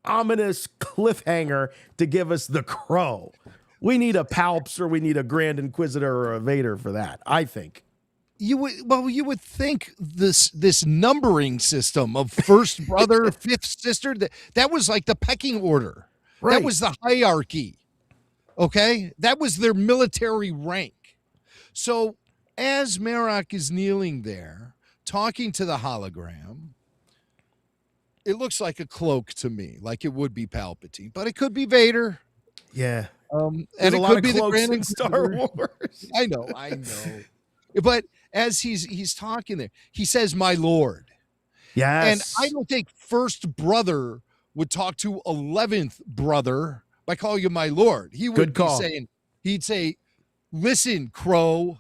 ominous cliffhanger to give us the Crow. We need a Palps, or we need a Grand Inquisitor, or a Vader for that, I think. You would think this numbering system of first brother, fifth sister, that was like the pecking order. Right. That was the hierarchy. Okay? That was their military rank. So as Merrick is kneeling there, talking to the hologram, it looks like a cloak to me, like it would be Palpatine, but it could be Vader. Yeah. And There's it a lot could of be the cloaks Grand in Star Inquisitor. Wars. I know. But as he's talking there, he says, "My Lord." Yes. And I don't think first brother would talk to 11th brother by calling him my Lord. He would Good call. He'd say, "Listen, Crow,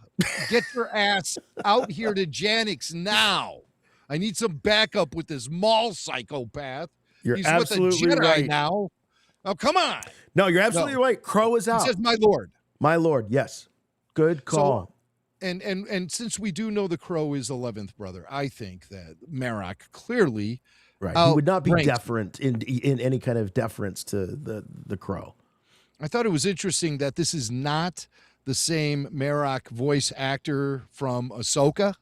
get your ass out here to Janix now. I need some backup with this Maul psychopath. You're He's absolutely with a Jedi right. now. Oh, come on." No, you're absolutely right. Crow is He out. says, "My Lord." My Lord, yes. Good call. And since we do know the Crow is 11th brother, I think that Merrick clearly Right. He would not be outranked. deferent in any kind of deference to the crow. I thought it was interesting that this is not the same Merrick voice actor from Ahsoka.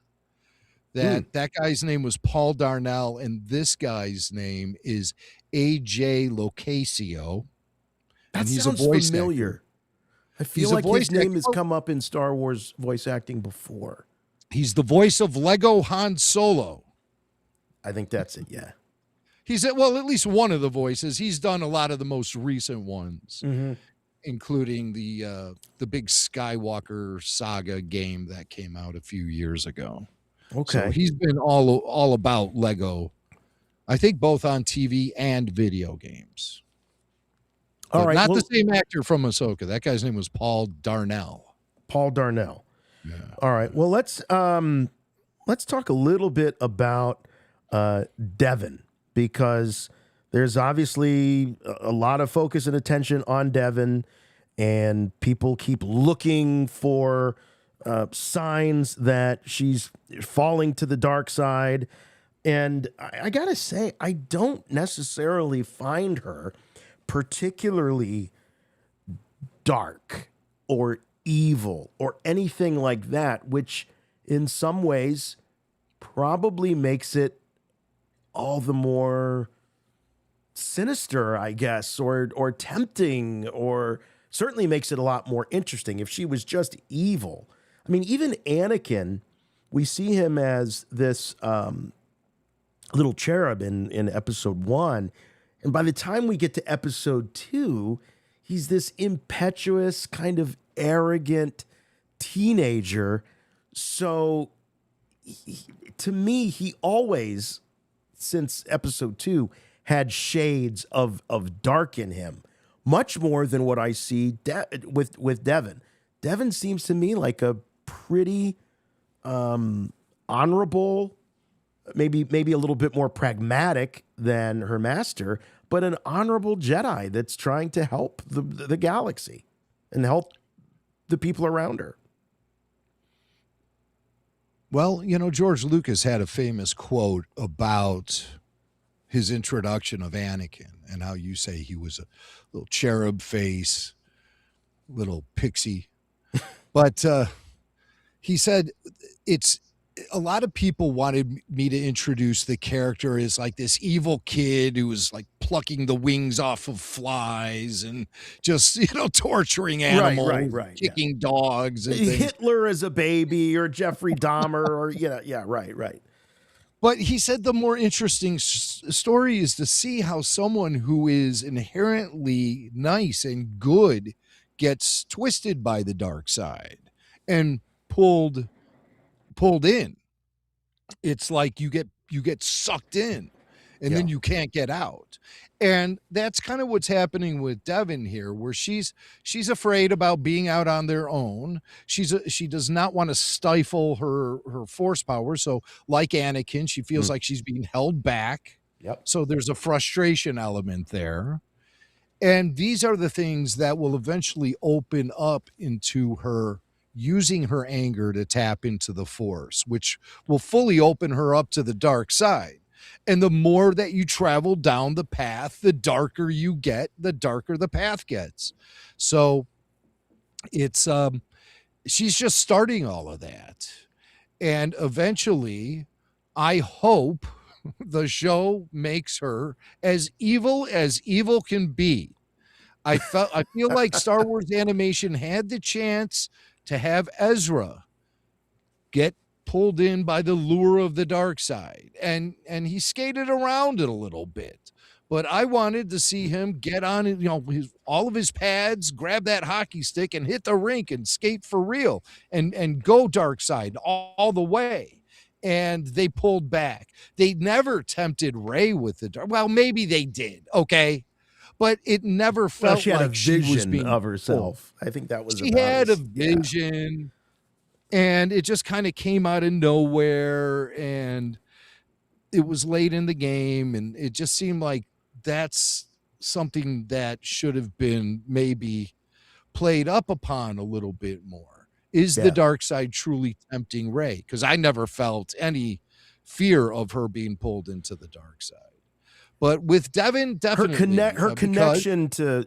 That guy's name was Paul Darnell, and this guy's name is AJ Locasio. That and he's sounds a voice familiar. actor. I feel He's a like his voice name actor. has come up in Star Wars voice acting before. He's the voice of Lego Han Solo. I think that's it. Yeah. He's at least one of the voices. He's done a lot of the most recent ones, including the big Skywalker saga game that came out a few years ago. Okay. So he's been all about Lego, I think both on TV and video games. All But right. not well, the same actor from Ahsoka. That guy's name was Paul Darnell. Paul Darnell. Yeah. All right. Well, let's talk a little bit about Devon, because there's obviously a lot of focus and attention on Devon, and people keep looking for signs that she's falling to the dark side. And I gotta say, I don't necessarily find her particularly dark or evil or anything like that, which in some ways probably makes it all the more sinister, I guess, or tempting, or certainly makes it a lot more interesting. If she was just evil, I mean, even Anakin, we see him as this little cherub in episode 1. And by the time we get to episode 2, he's this impetuous, kind of arrogant teenager. So to me, he always, since episode 2, had shades of dark in him, much more than what I see with Devon. Devon seems to me like a pretty honorable, maybe a little bit more pragmatic than her master, but an honorable Jedi that's trying to help the galaxy and help the people around her. Well, George Lucas had a famous quote about his introduction of Anakin and how you say he was a little cherub face, little pixie. But he said it's a lot of people wanted me to introduce the character as like this evil kid who was like plucking the wings off of flies and just, torturing animals, right, kicking dogs. And things. Hitler as a baby, or Jeffrey Dahmer, or, right. But he said the more interesting story is to see how someone who is inherently nice and good gets twisted by the dark side and pulled in. It's like you get sucked in and then you can't get out. And that's kind of what's happening with Devon here, where she's afraid about being out on their own. She does not want to stifle her force power. So like Anakin, she feels like she's being held back. Yep. So there's a frustration element there. And these are the things that will eventually open up into her using her anger to tap into the force, which will fully open her up to the dark side. And the more that you travel down the path, the darker you get, the darker the path gets. So it's she's just starting all of that. And eventually, I hope the show makes her as evil can be. I feel like Star Wars animation had the chance to have Ezra get pulled in by the lure of the dark side, and he skated around it a little bit, but I wanted to see him get on, all of his pads, grab that hockey stick and hit the rink and skate for real and go dark side all the way. And they pulled back. They never tempted Rey with the dark. Well, maybe they did. Okay. But it never felt she had like a she was vision being of herself. pulled. I think that was She about had a as- yeah. vision, and it just kind of came out of nowhere, and it was late in the game, and it just seemed like that's something that should have been maybe played up upon a little bit more. Is the dark side truly tempting Rey? Because I never felt any fear of her being pulled into the dark side. But with Devon, definitely her connection to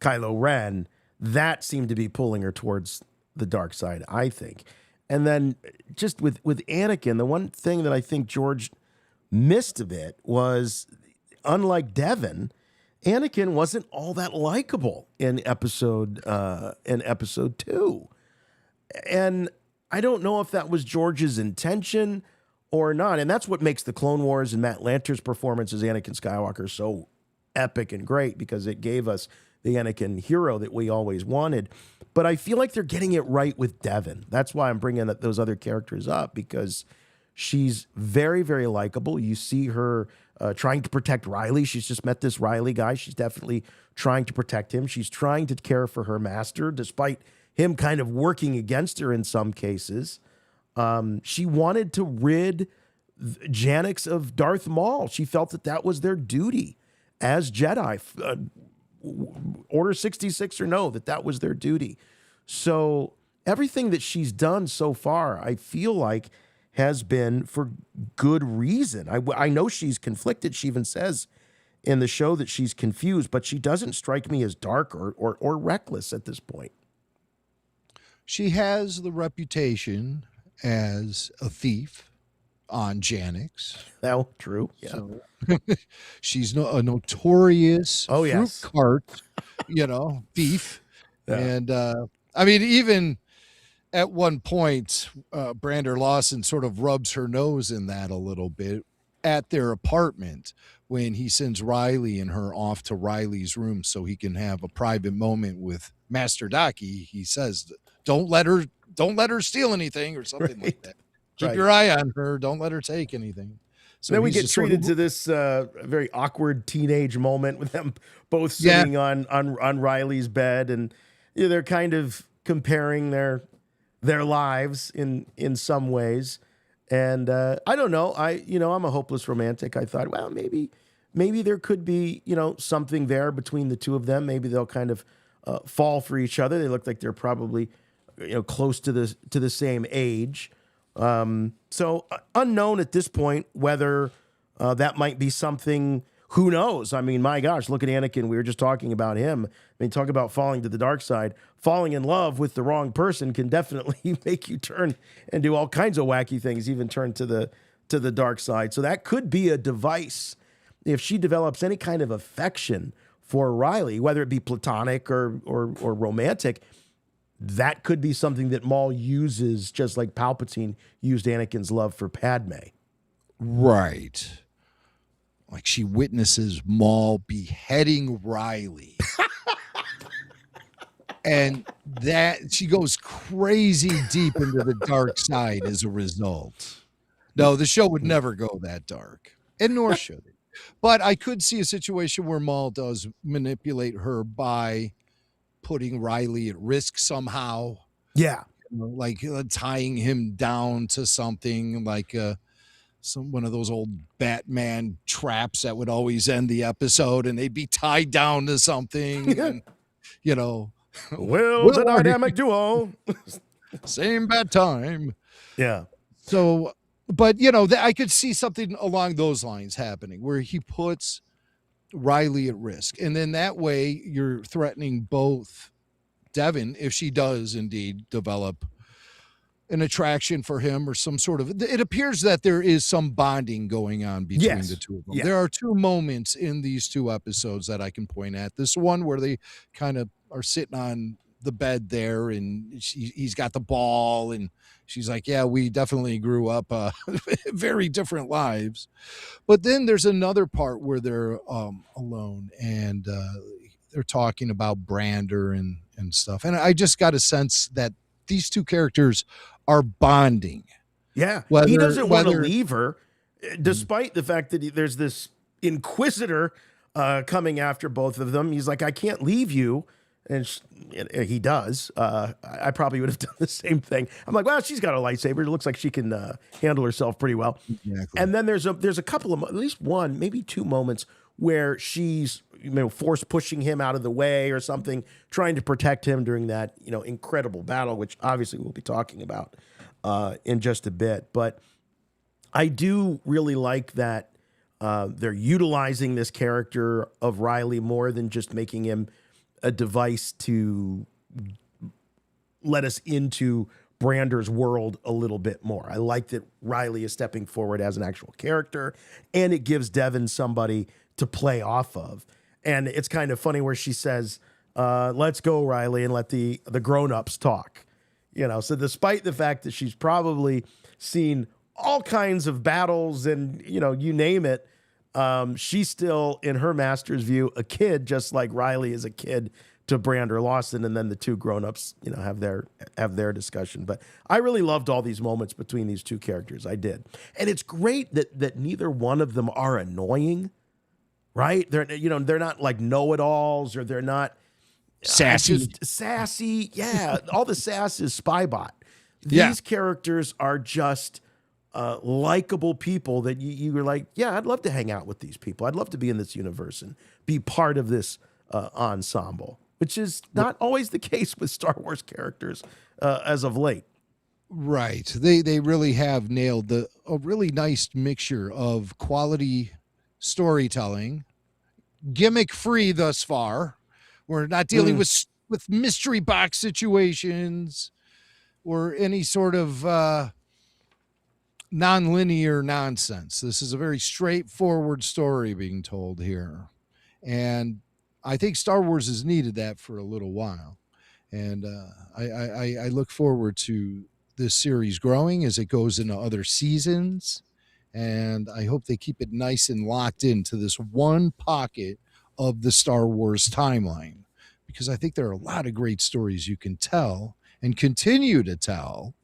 Kylo Ren, that seemed to be pulling her towards the dark side, I think. And then just with Anakin, the one thing that I think George missed a bit was, unlike Devon, Anakin wasn't all that likable in episode 2. And I don't know if that was George's intention or not. And that's what makes the Clone Wars and Matt Lanter's performance as Anakin Skywalker so epic and great, because it gave us the Anakin hero that we always wanted. But I feel like they're getting it right with Devon. That's why I'm bringing those other characters up, because she's very, very likable. You see her trying to protect Riley. She's just met this Riley guy. She's definitely trying to protect him. She's trying to care for her master, despite him kind of working against her in some cases. She wanted to rid Janix of Darth Maul. She felt that was their duty as Jedi. Order 66 or no, that was their duty. So everything that she's done so far, I feel like, has been for good reason. I know she's conflicted. She even says in the show that she's confused, but she doesn't strike me as dark or reckless at this point. She has the reputation as a thief on Janix. That true. Yeah. So, she's a notorious fruit cart, thief. Yeah. And I mean, even at one point, Brander Lawson sort of rubs her nose in that a little bit at their apartment when he sends Riley and her off to Riley's room so he can have a private moment with Master Daki. He says, don't let her steal anything or something like that. Keep your eye on her. Don't let her take anything. So then we get treated to this very awkward teenage moment with them both sitting on Riley's bed, and they're kind of comparing their lives in some ways. And I don't know. I'm a hopeless romantic. I thought, well, maybe there could be, something there between the two of them. Maybe they'll kind of fall for each other. They look like they're probably, close to the same age. So unknown at this point whether that might be something. Who knows? I mean, my gosh, look at Anakin. We were just talking about him. I mean, talk about falling to the dark side. Falling in love with the wrong person can definitely make you turn and do all kinds of wacky things, even turn to the dark side. So that could be a device if she develops any kind of affection for Riley, whether it be platonic or romantic. That could be something that Maul uses, just like Palpatine used Anakin's love for Padme. Right. Like she witnesses Maul beheading Riley. And that she goes crazy deep into the dark side as a result. No, the show would never go that dark, and nor should it. But I could see a situation where Maul does manipulate her by putting Riley at risk somehow. Yeah. Like tying him down to something like one of those old Batman traps that would always end the episode, and they'd be tied down to something. And, the dynamic duo. Same bad time. Yeah. So, but I could see something along those lines happening where he puts Riley at risk, and then that way you're threatening both Devon, if she does indeed develop an attraction for him or some sort of, it appears that there is some bonding going on between the two of them. Yeah. There are two moments in these two episodes that I can point at. This one where they kind of are sitting on the bed there, and he's got the ball, and she's like, yeah, we definitely grew up very different lives. But then there's another part where they're alone, and they're talking about Brander and stuff. And I just got a sense that these two characters are bonding. Yeah. He doesn't want to leave her, despite the fact that there's this Inquisitor coming after both of them. He's like, I can't leave you. And he does. I probably would have done the same thing. I'm like, well, she's got a lightsaber. It looks like she can handle herself pretty well. Exactly. And then there's a couple of, at least one, maybe two moments where she's force pushing him out of the way or something, trying to protect him during that incredible battle, which obviously we'll be talking about in just a bit. But I do really like that They're utilizing this character of Riley more than just making him a device to let us into Brander's world a little bit more. I like that Riley is stepping forward as an actual character, and it gives Devon somebody to play off of. And it's kind of funny where she says, let's go, Riley, and let the grown-ups talk. You know, so despite the fact that she's probably seen all kinds of battles and, you know, you name it, she's still, in her master's view, a kid, just like Riley is a kid to Brander Lawson, and then the two grown-ups, you know, have their discussion. But I really loved all these moments between these two characters. I did. And it's great that neither one of them are annoying, right? They're not like know-it-alls, or they're not sassy. Yeah, all the sass is Spybot. These characters are just likable people that you were like, yeah, I'd love to hang out with these people. I'd love to be in this universe and be part of this ensemble, which is not always the case with Star Wars characters as of late. Right. They really have nailed a really nice mixture of quality storytelling, gimmick-free thus far. We're not dealing with mystery box situations or any sort of non-linear nonsense. This is a very straightforward story being told here. And I think Star Wars has needed that for a little while. And I look forward to this series growing as it goes into other seasons. And I hope they keep it nice and locked into this one pocket of the Star Wars timeline, because I think there are a lot of great stories you can tell and continue to tell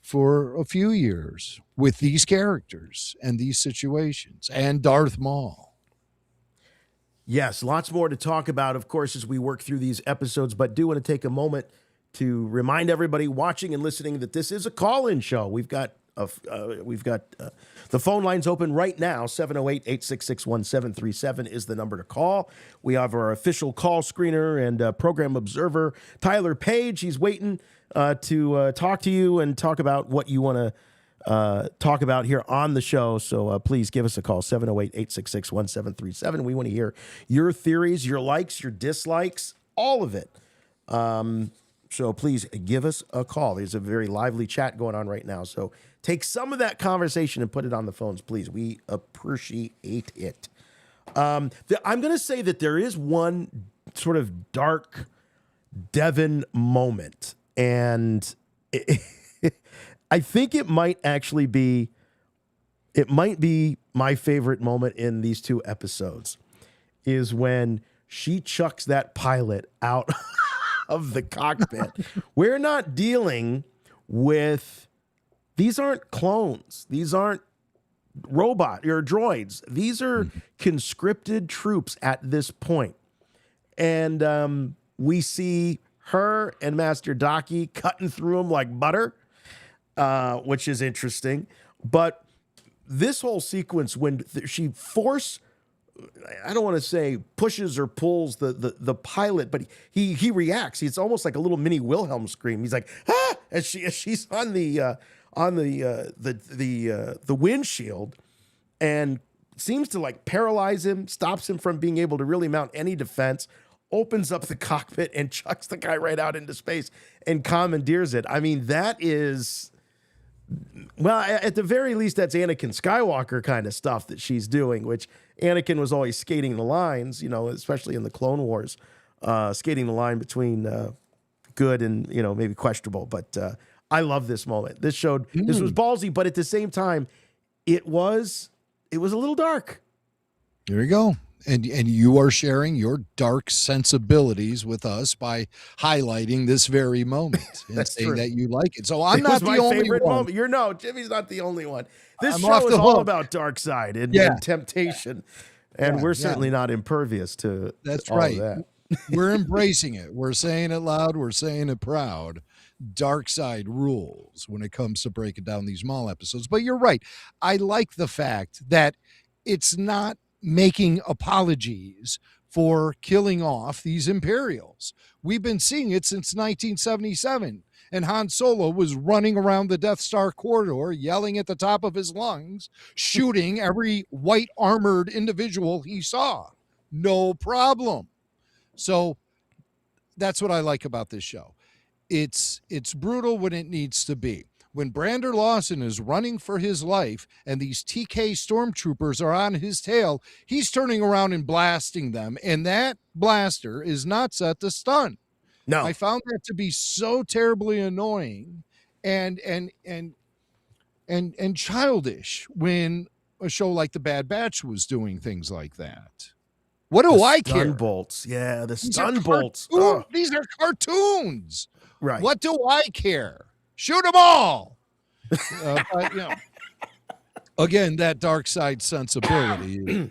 for a few years with these characters and these situations and Darth Maul. Yes, lots more to talk about, of course, as we work through these episodes, but do want to take a moment to remind everybody watching and listening that this is a call-in show. We've got the phone lines open right now. 708-866-1737 is the number to call. We have our official call screener and program observer, Tyler Page. He's waiting to talk to you and talk about what you want to talk about here on the show. So please give us a call, 708-866-1737. We want to hear your theories, your likes, your dislikes, all of it. So please give us a call. There's a very lively chat going on right now. So take some of that conversation and put it on the phones, please. We appreciate it. I'm going to say that there is one sort of dark Devon moment, and I think it might be my favorite moment in these two episodes, is when she chucks that pilot out of the cockpit. We're not dealing with, these aren't clones. These aren't robot or droids. These are conscripted troops at this point. And we see her and Master Daki cutting through them like butter, which is interesting. But this whole sequence, when she I don't want to say pushes or pulls the pilot, but he reacts. It's almost like a little mini Wilhelm scream. He's like, ah, as she's on the windshield, and seems to like paralyze him, stops him from being able to really mount any defense, opens up the cockpit and chucks the guy right out into space and commandeers it. I mean, that is, well, at the very least, that's Anakin Skywalker kind of stuff that she's doing, which Anakin was always skating the lines, you know, especially in the Clone Wars, skating the line between good and, you know, maybe questionable. But I love this moment. This was ballsy, but at the same time, it was a little dark. There you go. And you are sharing your dark sensibilities with us by highlighting this very moment and saying that you like it. So I'm not the only one. Jimmy's not the only one. This show is all about dark side and temptation. And we're certainly not impervious to all of that. We're embracing it. We're saying it loud. We're saying it proud. Dark side rules when it comes to breaking down these Maul episodes. But you're right. I like the fact that it's not making apologies for killing off these Imperials. We've been seeing it since 1977. and Han Solo was running around the Death Star corridor, yelling at the top of his lungs, shooting every white armored individual he saw. No problem. So that's what I like about this show. It's brutal when it needs to be. When Brander Lawson is running for his life and these TK stormtroopers are on his tail, he's turning around and blasting them. And that blaster is not set to stun. No. I found that to be so terribly annoying and childish when a show like The Bad Batch was doing things like that. What do I care? Stun bolts. Yeah, the These stun are bolts. cartoons. These are cartoons. Right. What do I care? Shoot them all. But, you know, again, that dark side sensibility is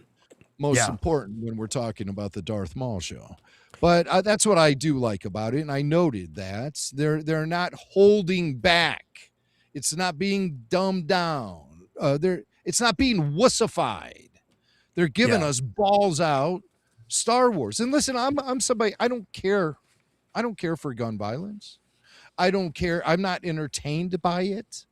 most important when we're talking about the Darth Maul show. But that's what I do like about it, and I noted that they're not holding back. It's not being dumbed down. It's not being wussified. They're giving us balls out Star Wars. And listen, I'm somebody, I don't care for gun violence. I don't care. I'm not entertained by it.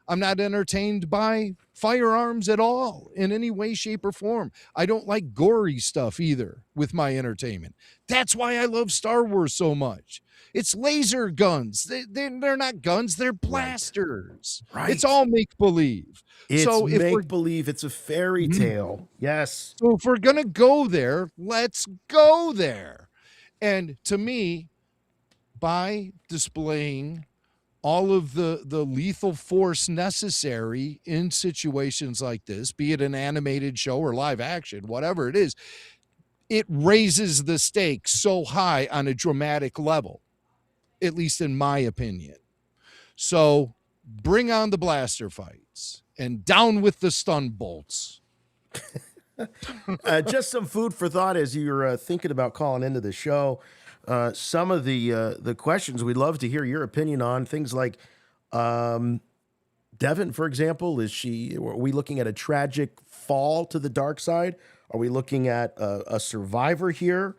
I'm not entertained by firearms at all in any way, shape, or form. I don't like gory stuff either with my entertainment. That's why I love Star Wars so much. It's laser guns. They're not guns. They're blasters. Right. It's all make-believe. It's So if we're make-believe. It's a fairy tale. Yes. So if we're going to go there, let's go there. And to me, by displaying all of the lethal force necessary in situations like this, be it an animated show or live action, whatever it is, it raises the stakes so high on a dramatic level, at least in my opinion. So bring on the blaster fights and down with the stun bolts. Just some food for thought as you're thinking about calling into the show. Some of the questions we'd love to hear your opinion on things like Devon, for example. Are we looking at a tragic fall to the dark side? Are we looking at a survivor here?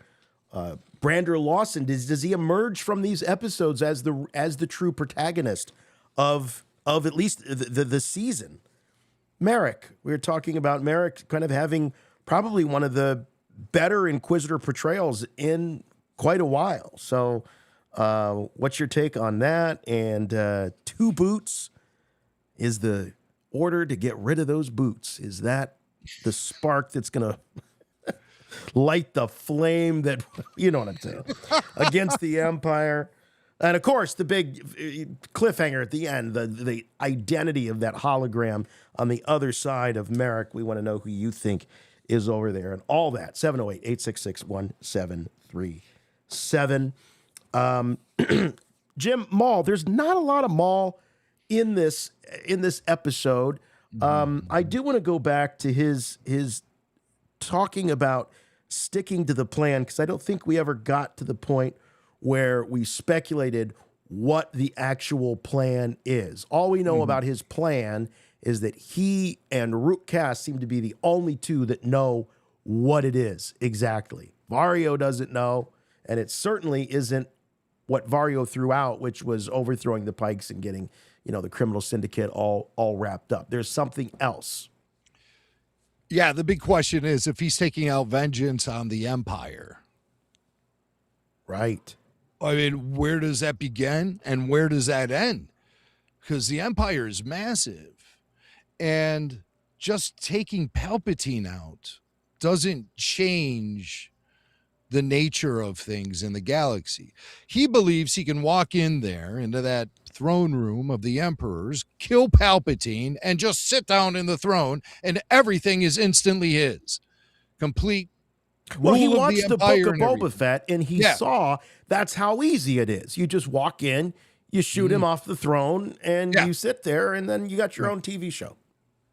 Brander Lawson, does he emerge from these episodes as the true protagonist of at least the season? Merrick, we were talking about Merrick kind of having probably one of the better Inquisitor portrayals in quite a while. So what's your take on that? And 2 boots is the order to get rid of those boots. Is that the spark that's going to light the flame that, you know what I'm saying, against the Empire? And of course, the big cliffhanger at the end, the identity of that hologram on the other side of Merrick. We want to know who you think is over there and all that. 708-866-1737. Jim, Maul, there's not a lot of Maul in this episode. I do want to go back to his talking about sticking to the plan, because I don't think we ever got to the point where we speculated what the actual plan is. All we know about his plan is that he and Rook Cass seem to be the only two that know what it is exactly. Vario doesn't know, and it certainly isn't what Vario threw out, which was overthrowing the Pikes and getting, the criminal syndicate all wrapped up. There's something else. Yeah, the big question is if he's taking out vengeance on the Empire. Right. I mean, where does that begin and where does that end? Because the Empire is massive. And just taking Palpatine out doesn't change the nature of things in the galaxy. He believes he can walk in there into that throne room of the emperors, kill Palpatine, and just sit down in the throne, and everything is instantly his. Complete. Well, he rule of watched the Empire Book of and Boba everything. Fett, and he saw that's how easy it is. You just walk in, you shoot him off the throne, and you sit there, and then you got your own TV show.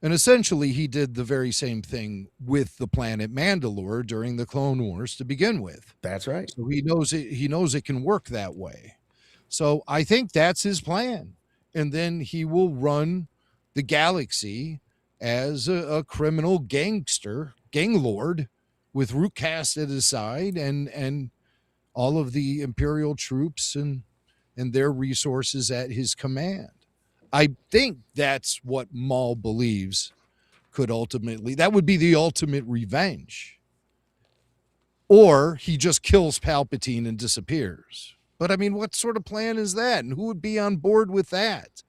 And essentially, he did the very same thing with the planet Mandalore during the Clone Wars to begin with. That's right. So he knows it. He knows it can work that way. So I think that's his plan. And then he will run the galaxy as a criminal gang lord, with Rook Cass at his side and all of the Imperial troops and and their resources at his command. I think that's what Maul believes could ultimately, that would be the ultimate revenge. Or he just kills Palpatine and disappears. But I mean, what sort of plan is that? And who would be on board with that?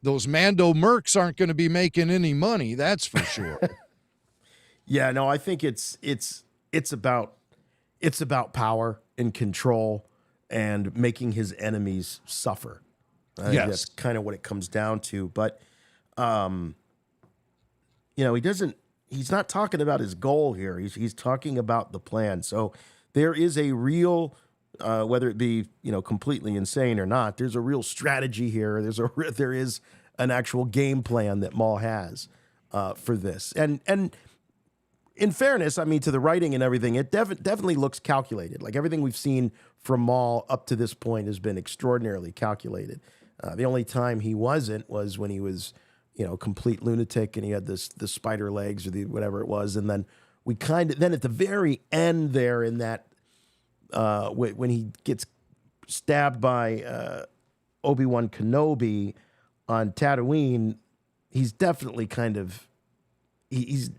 Those Mando mercs aren't going to be making any money, that's for sure. Yeah, no, I think it's about power and control and making his enemies suffer. I think that's kind of what it comes down to. But he's not talking about his goal here. He's talking about the plan. So there is a real, whether it be, completely insane or not, there's a real strategy here. There is an actual game plan that Maul has for this. And in fairness, I mean, to the writing and everything, it definitely looks calculated. Like everything we've seen from Maul up to this point has been extraordinarily calculated. The only time he wasn't was when he was, complete lunatic and he had the spider legs or the whatever it was. And then then at the very end there in that, when he gets stabbed by Obi-Wan Kenobi on Tatooine, he's definitely he's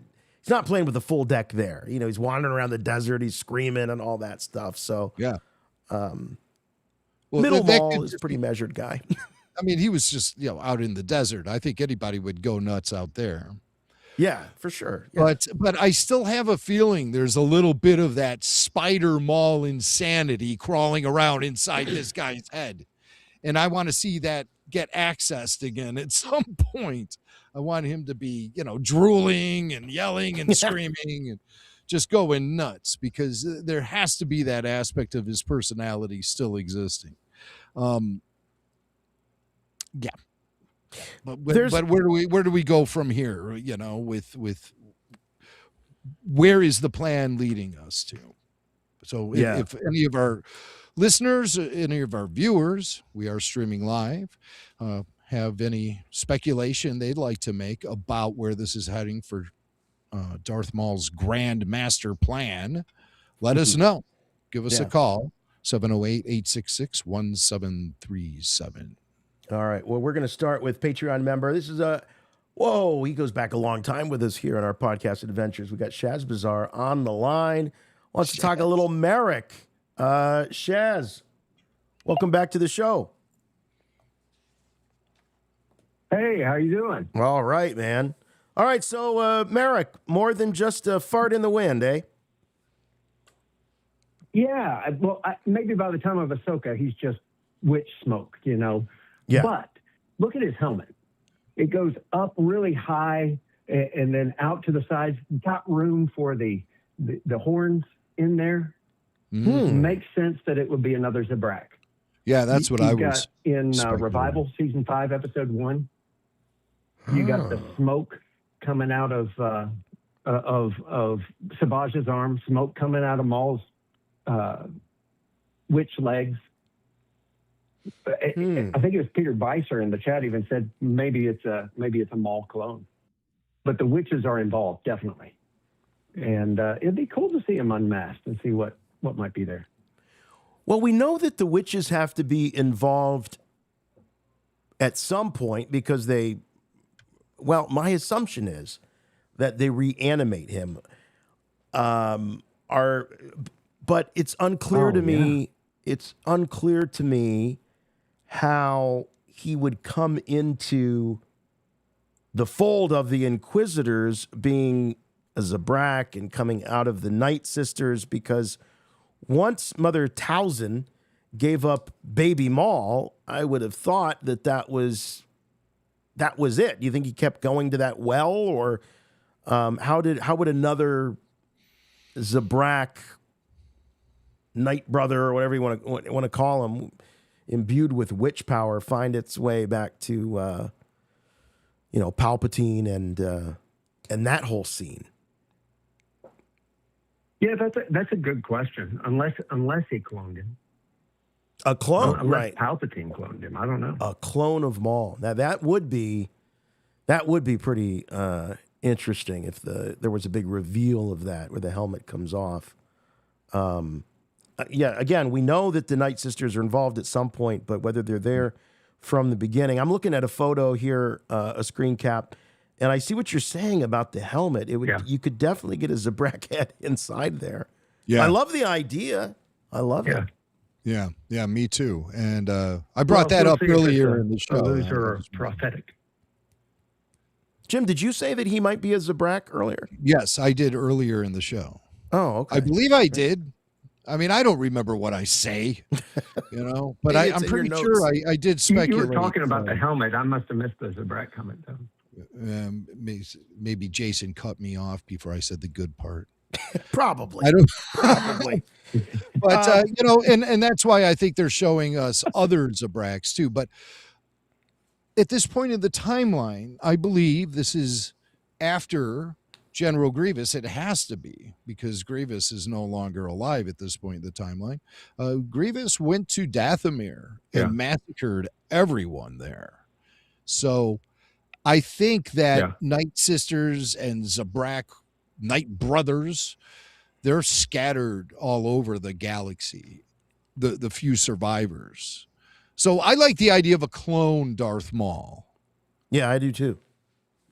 not playing with the full deck there. He's wandering around the desert, he's screaming and all that stuff. So yeah. Middle Maul is a pretty measured guy. I mean, he was just, out in the desert. I think anybody would go nuts out there. Yeah, for sure. Yeah. But I still have a feeling there's a little bit of that Spider Maul insanity crawling around inside this guy's head. And I want to see that get accessed again at some point. I want him to be, drooling and yelling and screaming and just going nuts, because there has to be that aspect of his personality still existing. Yeah. But where do we go from here? With where is the plan leading us to? So if any of our listeners, any of our viewers, we are streaming live, have any speculation they'd like to make about where this is heading for Darth Maul's grand master plan, let us know. Give us a call, 708-866-1737. All right. Well, we're going to start with Patreon member. This is he goes back a long time with us here on our podcast adventures. We got Shaz Bazaar on the line. Wants to talk a little Merrick. Shaz, welcome back to the show. Hey, how you doing? All right, man. All right. So, Merrick, more than just a fart in the wind, eh? Yeah. Well, maybe by the time of Ahsoka, he's just witch smoke, Yeah. But look at his helmet. It goes up really high and then out to the sides. Got room for the horns in there. Makes sense that it would be another Zabrak. Yeah, that's what I was in Revival Season 5, Episode 1. You got the smoke coming out of Sabaj's arm, smoke coming out of Maul's witch legs. I think it was Peter Beiser in the chat even said maybe it's a Maul clone, but the witches are involved definitely, and it'd be cool to see him unmasked and see what might be there. Well, we know that the witches have to be involved at some point because my assumption is that they reanimate him. But it's unclear to me. Yeah. It's unclear to me how he would come into the fold of the Inquisitors, being a Zabrak and coming out of the Night Sisters, because once Mother Talzin gave up baby Maul, I would have thought that was it. Do you think he kept going to that well, or how would another Zabrak Night Brother, or whatever you want to call him, imbued with witch power, find its way back to Palpatine and that whole scene? Yeah, that's a good question. Unless he cloned him. A clone, unless right? Palpatine cloned him. I don't know. A clone of Maul. Now that would be pretty interesting if there was a big reveal of that where the helmet comes off. yeah, again, we know that the Night Sisters are involved at some point, but whether they're there from the beginning. I'm looking at a photo here, a screen cap, and I see what you're saying about the helmet. You could definitely get a Zabrak head inside there. Yeah. I love the idea. I love it. Yeah, me too. And I brought that up earlier in the show. Those are prophetic. Jim, did you say that he might be a Zabrak earlier? Yes, I did earlier in the show. Oh, okay. I believe I did. I mean, I don't remember what I say, but I'm pretty sure I did speculate. You were talking about the helmet. I must have missed the Zabrak helmet, though. Maybe Jason cut me off before I said the good part. Probably. I don't Probably. But and that's why I think they're showing us other Zabraks too. But at this point in the timeline, I believe this is after General Grievous. It has to be, because Grievous is no longer alive at this point in the timeline. Grievous went to Dathomir and massacred everyone there. So I think that Night Sisters and Zabrak Night Brothers, they're scattered all over the galaxy, the few survivors. So I like the idea of a clone Darth Maul. Yeah, I do too.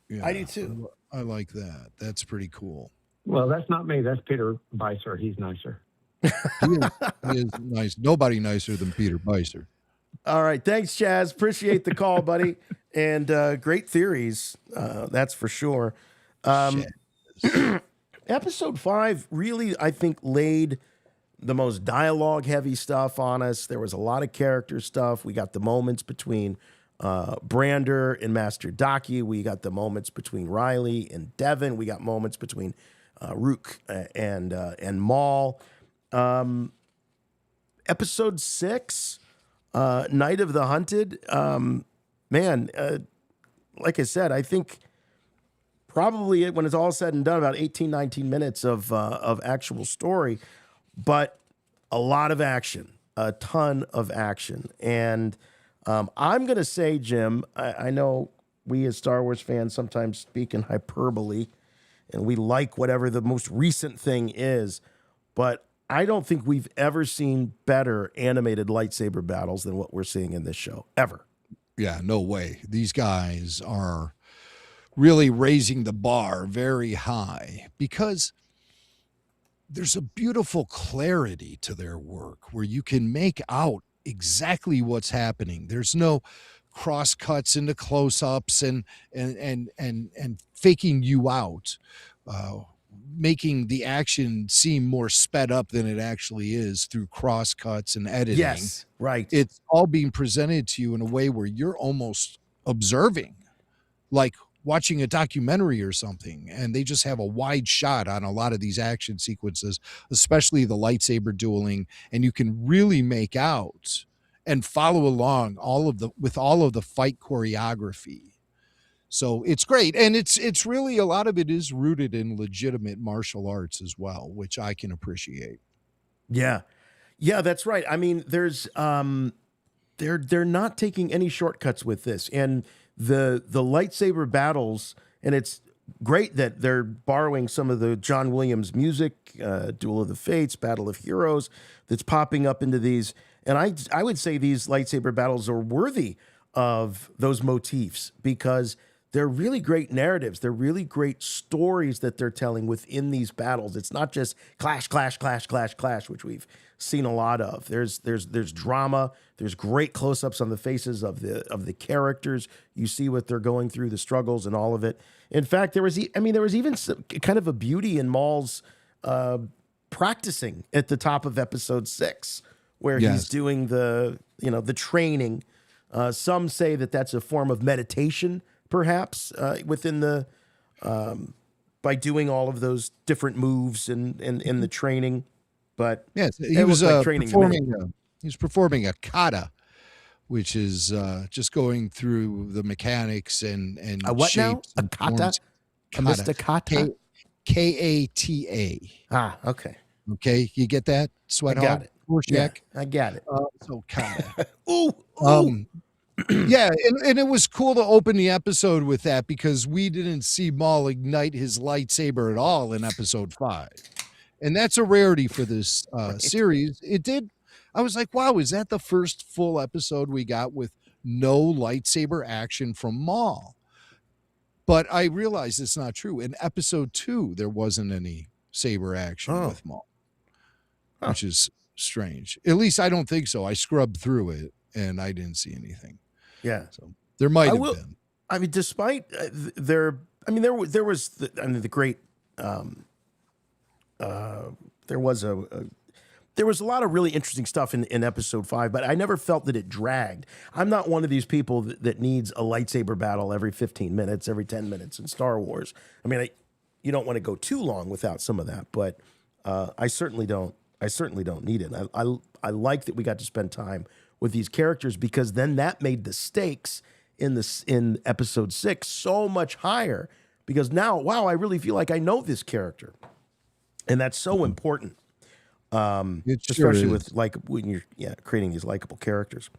Yeah, I do too. I like that. That's pretty cool. Well, that's not me. That's Peter Beiser. He's nicer. He is nice. Nobody nicer than Peter Beiser. All right. Thanks, Chaz. Appreciate the call, buddy. And great theories. That's for sure. Episode 5 really, I think, laid the most dialogue-heavy stuff on us. There was a lot of character stuff. We got the moments between Brander and Master Daki. We got the moments between Riley and Devon. We got moments between Rook and Maul. Episode 6, Night of the Hunted. Like I said, I think probably when it's all said and done, about 18, 19 minutes of actual story, but a lot of action, a ton of action. And I'm going to say, Jim, I know we as Star Wars fans sometimes speak in hyperbole, and we like whatever the most recent thing is, but I don't think we've ever seen better animated lightsaber battles than what we're seeing in this show, ever. Yeah, no way. These guys are really raising the bar very high, because there's a beautiful clarity to their work where you can make out exactly what's happening. There's no cross cuts into close-ups and faking you out, making the action seem more sped up than it actually is through cross cuts and editing. Yes, right. It's all being presented to you in a way where you're almost observing, like watching a documentary or something, and they just have a wide shot on a lot of these action sequences, especially the lightsaber dueling, and you can really make out and follow along with all of the fight choreography. So it's great, and it's really, a lot of it is rooted in legitimate martial arts as well, which I can appreciate. Yeah, that's right. I mean, there's they're not taking any shortcuts with this, and the lightsaber battles, and it's great that they're borrowing some of the John Williams music, Duel of the Fates, Battle of Heroes, that's popping up into these. And I would say these lightsaber battles are worthy of those motifs, because they're really great narratives. They're really great stories that they're telling within these battles. It's not just clash, clash, clash, clash, clash, which we've seen a lot of. There's drama. There's great close-ups on the faces of the characters. You see what they're going through, the struggles and all of it. In fact, there was even some, kind of a beauty in Maul's practicing at the top of episode 6, where he's doing the training. Some say that that's a form of meditation, perhaps, within the by doing all of those different moves and in the training. But yes, he was performing a kata, which is just going through the mechanics and a what shapes. Now? A kata? Mr. Kata? K-A-T-A. Ah, okay. Okay, you get that, Sweat I got it. Yeah, I got it. So kata. Ooh. Yeah, and it was cool to open the episode with that, because we didn't see Maul ignite his lightsaber at all in episode 5. And that's a rarity for this series. I was like, wow, is that the first full episode we got with no lightsaber action from Maul? But I realized it's not true. In episode 2, there wasn't any saber action with Maul, which is strange. At least I don't think so. I scrubbed through it and I didn't see anything. Yeah. So there might have been. I mean, despite there was the great, there was a lot of really interesting stuff in episode 5, but I never felt that it dragged. I'm not one of these people that needs a lightsaber battle every 15 minutes, every 10 minutes in Star Wars. I mean, you don't want to go too long without some of that, but I certainly don't need it. I like that we got to spend time with these characters, because then that made the stakes in episode 6 so much higher, because now, wow, I really feel like I know this character, and that's so important. Especially with when you're creating these likable characters.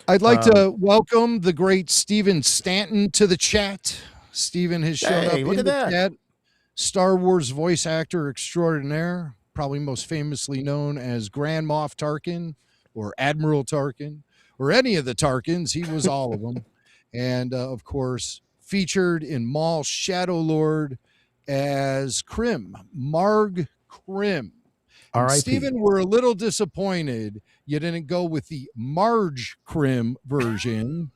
I'd like to welcome the great Steven Stanton to the chat. Steven has shown up in the chat. Star Wars voice actor extraordinaire, probably most famously known as Grand Moff Tarkin or Admiral Tarkin or any of the Tarkins. He was all of them. And of course, featured in Maul Shadow Lord as Krim, Marg Krim. Stephen, we're a little disappointed you didn't go with the Marge Krim version,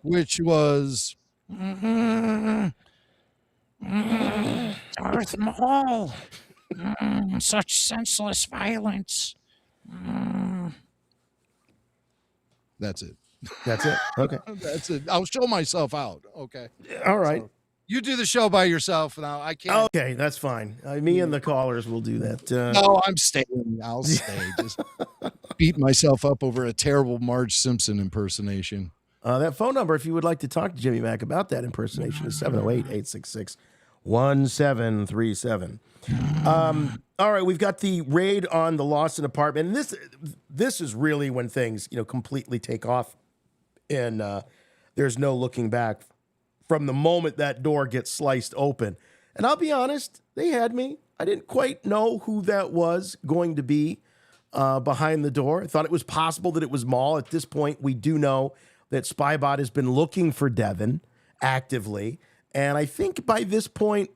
which was Darth Maul. Such senseless violence. That's it. That's it. Okay. That's it. I'll show myself out. Okay. All right. So you do the show by yourself now. I can't. Okay, that's fine. Me and the callers will do that. No, I'm staying. I'll stay. Just beat myself up over a terrible Marge Simpson impersonation. That phone number, if you would like to talk to Jimmy Mack about that impersonation, is 708-866-1737. All right, we've got the raid on the Lawson apartment. And this is really when things, completely take off, and there's no looking back from the moment that door gets sliced open. And I'll be honest, they had me. I didn't quite know who that was going to be behind the door. I thought it was possible that it was Maul. At this point, we do know that Spybot has been looking for Devon actively. And I think by this point,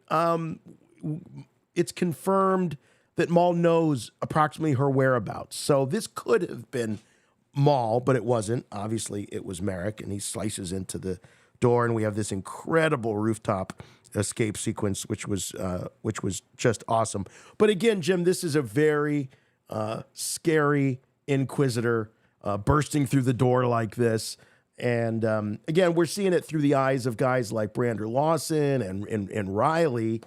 it's confirmed that Maul knows approximately her whereabouts. So this could have been Maul, but it wasn't. Obviously, it was Merrick, and he slices into the door, and we have this incredible rooftop escape sequence, which was just awesome. But again, Jim, this is a very scary Inquisitor bursting through the door like this. And again, we're seeing it through the eyes of guys like Brander Lawson and Riley,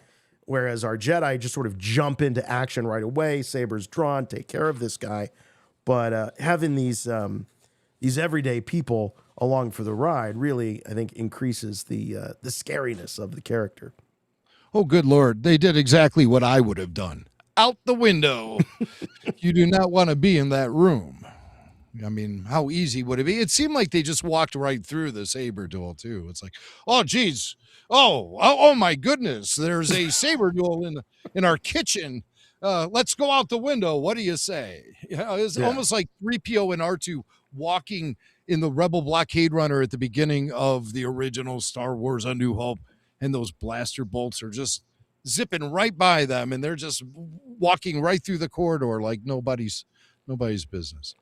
whereas our Jedi just sort of jump into action right away, sabers drawn, take care of this guy. But having these everyday people along for the ride really, I think, increases the scariness of the character. Oh, good Lord. They did exactly what I would have done. Out the window. You do not want to be in that room. I mean, how easy would it be? It seemed like they just walked right through the saber duel, too. It's like, oh, geez. Oh my goodness. There's a saber duel in our kitchen. Let's go out the window. What do you say? It's almost like 3PO and R2 walking in the Rebel blockade runner at the beginning of the original Star Wars A New Hope, and those blaster bolts are just zipping right by them, and they're just walking right through the corridor like nobody's business.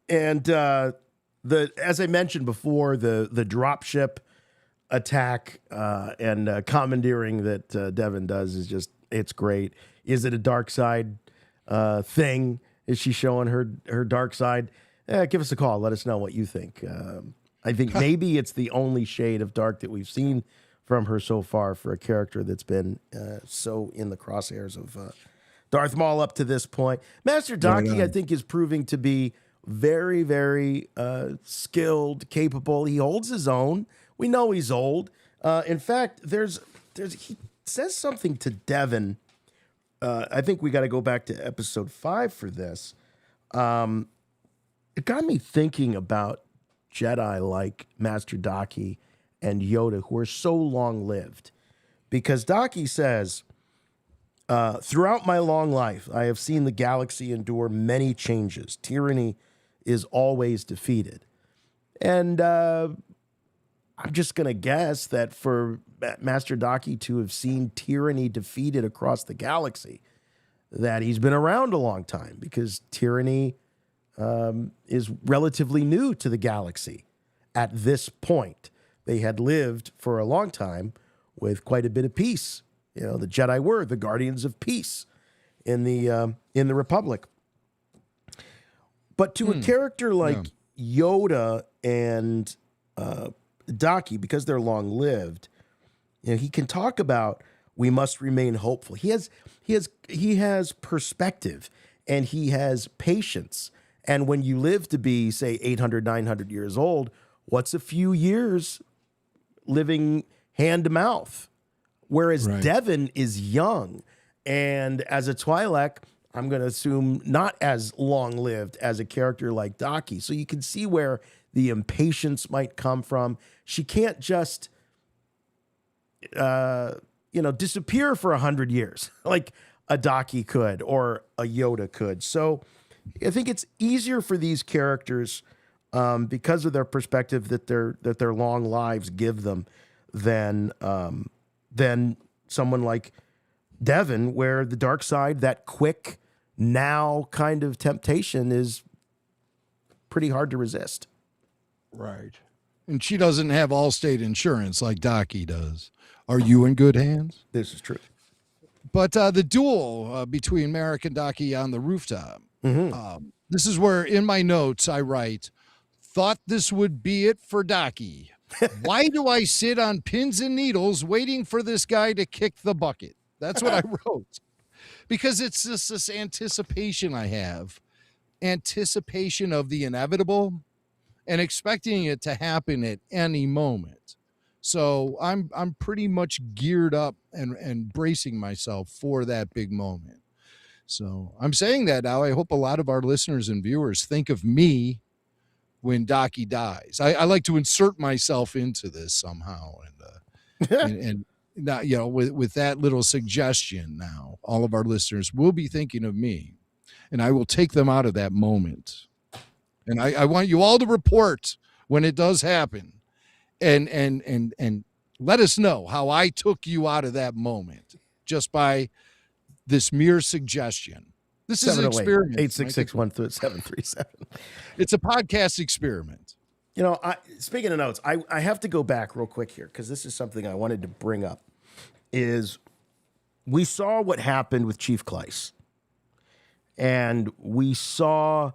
And as I mentioned before, the dropship attack and commandeering that Devon does is just, it's great. Is it a dark side thing? Is she showing her dark side? Give us a call. Let us know what you think. I think maybe it's the only shade of dark that we've seen from her so far for a character that's been so in the crosshairs of Darth Maul up to this point. Master Daki, I think, is proving to be very, very skilled, capable. He holds his own. We know he's old. In fact, he says something to Devon. I think we got to go back to episode 5 for this. It got me thinking about Jedi like Master Daki and Yoda, who are so long-lived. Because Daki says, Throughout my long life, I have seen the galaxy endure many changes. Tyranny is always defeated. And I'm just going to guess that for Master Daki to have seen tyranny defeated across the galaxy, that he's been around a long time, because tyranny is relatively new to the galaxy at this point. They had lived for a long time with quite a bit of peace. You know, the Jedi were the guardians of peace in the Republic. But to a character like Yoda and Daki, because they're long-lived, you know, he can talk about, we must remain hopeful. He has perspective, and he has patience. And when you live to be, say, 800, 900 years old, what's a few years living hand to mouth? Whereas Devon is young, and as a Twi'lek, I'm going to assume not as long-lived as a character like Daki. So you can see where the impatience might come from. She can't just, disappear for 100 years like a Daki could or a Yoda could. So I think it's easier for these characters because of their perspective that their long lives give them than someone like Devon, where the dark side, that quick now kind of temptation, is pretty hard to resist. Right. And she doesn't have Allstate insurance like Daki does. Are you in good hands? This is true. But the duel between Merrick and Daki on the rooftop. This is where in my notes I write, thought this would be it for Daki. Why do I sit on pins and needles waiting for this guy to kick the bucket? That's what I wrote. Because it's just this anticipation I have. Anticipation of the inevitable and expecting it to happen at any moment. So I'm pretty much geared up and bracing myself for that big moment. So I'm saying that now. I hope a lot of our listeners and viewers think of me when Daki dies. I like to insert myself into this somehow, and not, you know, with that little suggestion. Now all of our listeners will be thinking of me, and I will take them out of that moment. And I want you all to report when it does happen, and let us know how I took you out of that moment just by this mere suggestion. This is an experiment. 866-13737. It's a podcast experiment. You know, speaking of notes, I have to go back real quick here because this is something I wanted to bring up. Is we saw what happened with Chief Kleiss, and we saw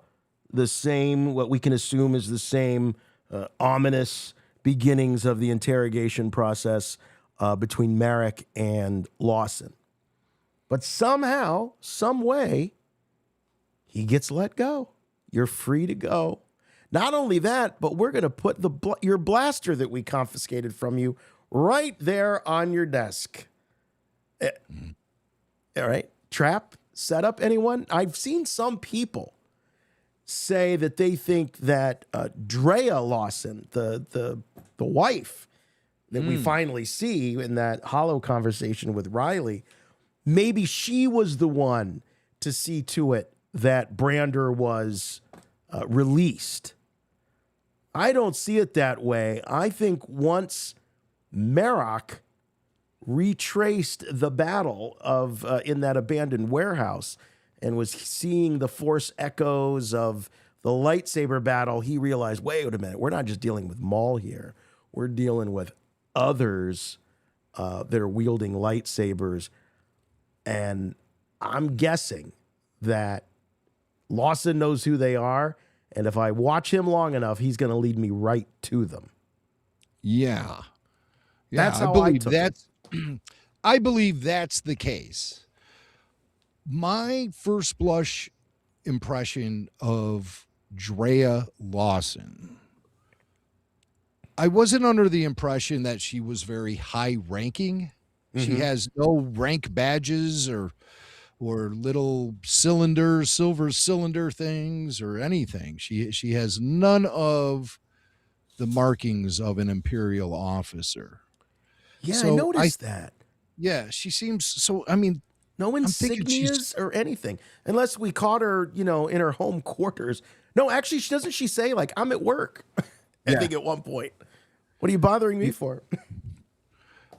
the same, what we can assume is the same ominous beginnings of the interrogation process between Merrick and Lawson. But somehow, some way, he gets let go. You're free to go. Not only that, but we're going to put your blaster that we confiscated from you right there on your desk. All right. Trap, setup, anyone? I've seen some people say that they think that Drea Lawson, the wife that we finally see in that hollow conversation with Riley, maybe she was the one to see to it that Brander was released. I don't see it that way. I think once Merrick retraced the battle of in that abandoned warehouse and was seeing the force echoes of the lightsaber battle, he realized, wait a minute, we're not just dealing with Maul here. We're dealing with others that are wielding lightsabers. And I'm guessing that Lawson knows who they are, and if I watch him long enough, he's going to lead me right to them. Yeah. That's how I believe I believe that's the case. My first blush impression of Drea Lawson, I wasn't under the impression that she was very high ranking. She has no rank badges or little silver cylinder things or anything. She has none of the markings of an Imperial officer. Yeah, So I noticed that. Yeah, she seems so. I mean, No insignias or anything, unless we caught her, in her home quarters. No, actually, doesn't she say, like, I'm at work? I think at one point. What are you bothering me for?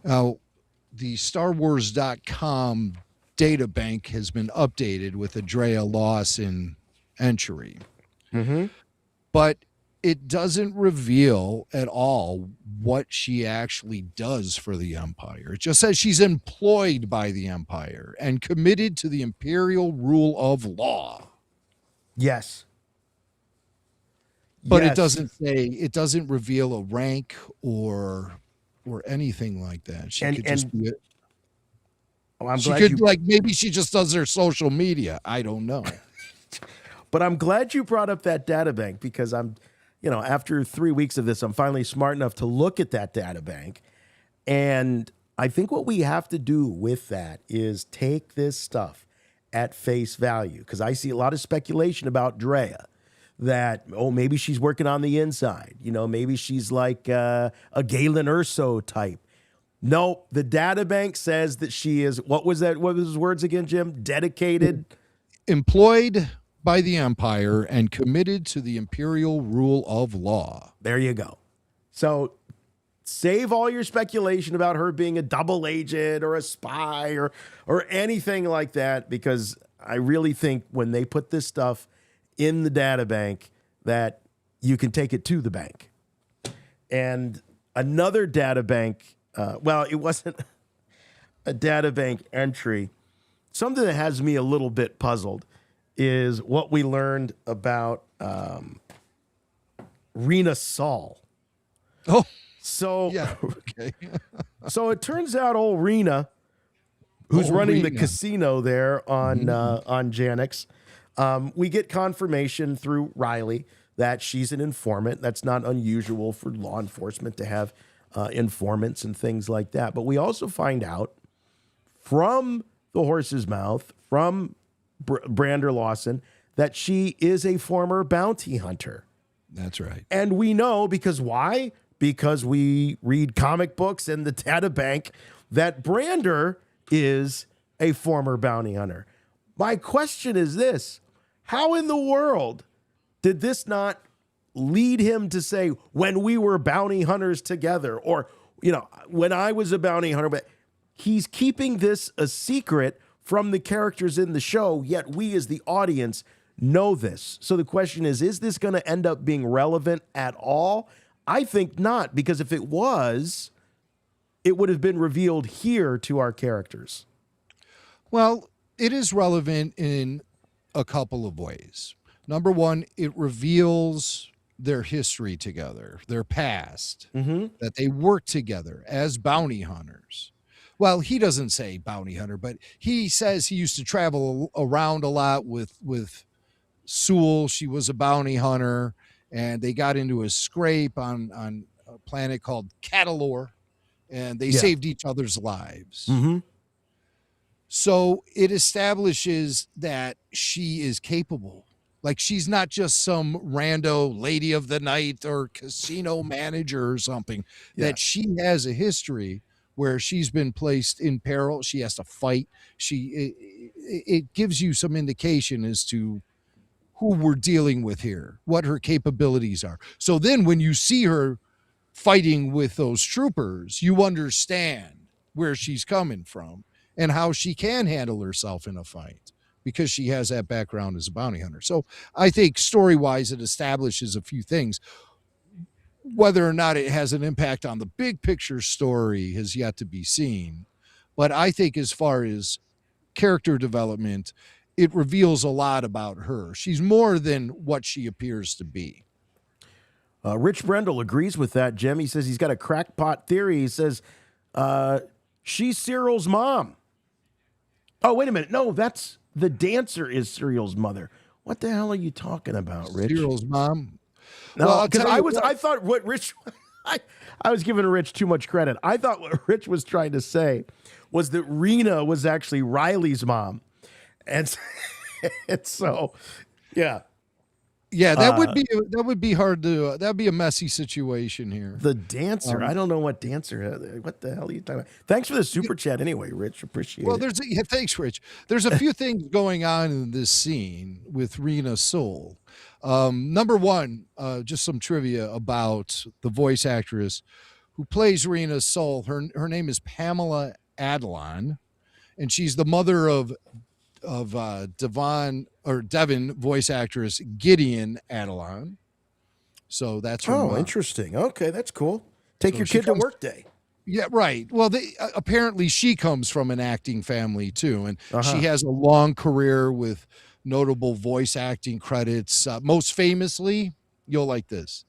Now, the StarWars.com data bank has been updated with a Drea Lawson entry. But it doesn't reveal at all what she actually does for the Empire. It just says she's employed by the Empire and committed to the Imperial rule of law. Yes. But it doesn't reveal a rank or anything like that. She could just be maybe she just does her social media. I don't know. But I'm glad you brought up that data bank, because I'm, after 3 weeks of this, I'm finally smart enough to look at that data bank. And I think what we have to do with that is take this stuff at face value, because I see a lot of speculation about Drea that, maybe she's working on the inside. Maybe she's like a Galen Urso type. No, the data bank says that she is, what was his words again, Jim? Dedicated. Employed by the Empire and committed to the Imperial rule of law. There you go. So save all your speculation about her being a double agent or a spy or anything like that, because I really think when they put this stuff in the data bank that you can take it to the bank. And another data bank, it wasn't a data bank entry. Something that has me a little bit puzzled is what we learned about Rena Saul. Oh, so yeah. Okay. So it turns out old Rena, who's running the casino there on Janix, we get confirmation through Riley that she's an informant. That's not unusual for law enforcement to have informants and things like that. But we also find out from the horse's mouth, from Brander Lawson, that she is a former bounty hunter. That's right. And we know, because why? Because we read comic books and the data bank, that Brander is a former bounty hunter. My question is this: how in the world did this not lead him to say, when we were bounty hunters together, or, when I was a bounty hunter? But he's keeping this a secret from the characters in the show, yet we as the audience know this. So the question is this going to end up being relevant at all? I think not, because if it was, it would have been revealed here to our characters. Well, it is relevant in a couple of ways. Number one, it reveals their history together, their past, that they worked together as bounty hunters. Well, he doesn't say bounty hunter, but he says he used to travel around a lot with Sewell. She was a bounty hunter, and they got into a scrape on a planet called Catalor, and they saved each other's lives. So it establishes that she is capable. Like, she's not just some rando lady of the night or casino manager or something, that she has a history where she's been placed in peril. She has to fight. It gives you some indication as to who we're dealing with here, what her capabilities are. So then when you see her fighting with those troopers, you understand where she's coming from and how she can handle herself in a fight, because she has that background as a bounty hunter. So I think story-wise, it establishes a few things. Whether or not it has an impact on the big picture story has yet to be seen. But I think as far as character development, it reveals a lot about her. She's more than what she appears to be. Rich Brendel agrees with that, Jim. He says he's got a crackpot theory. He says she's Cyril's mom. Oh, wait a minute. No, that's the dancer is Cyril's mother. What the hell are you talking about, Rich? Cyril's mom? No, because I thought what Rich, I was giving Rich too much credit. I thought what Rich was trying to say was that Rena was actually Riley's mom. And so, yeah. Yeah, that would be hard to. That'd be a messy situation here. The dancer. I don't know what dancer. What the hell are you talking about? Thanks for the super chat anyway, Rich. Appreciate it. Thanks, Rich. There's a few things going on in this scene with Rena Soul. Number one, just some trivia about the voice actress who plays Rena Soul. Her name is Pamela Adlon, and she's the mother of Devon voice actress Gideon Adlon. So that's from, interesting. Okay, that's cool. Take your kid to work day. Yeah, right. Well, apparently she comes from an acting family too, and she has a long career with notable voice acting credits. Most famously, you'll like this.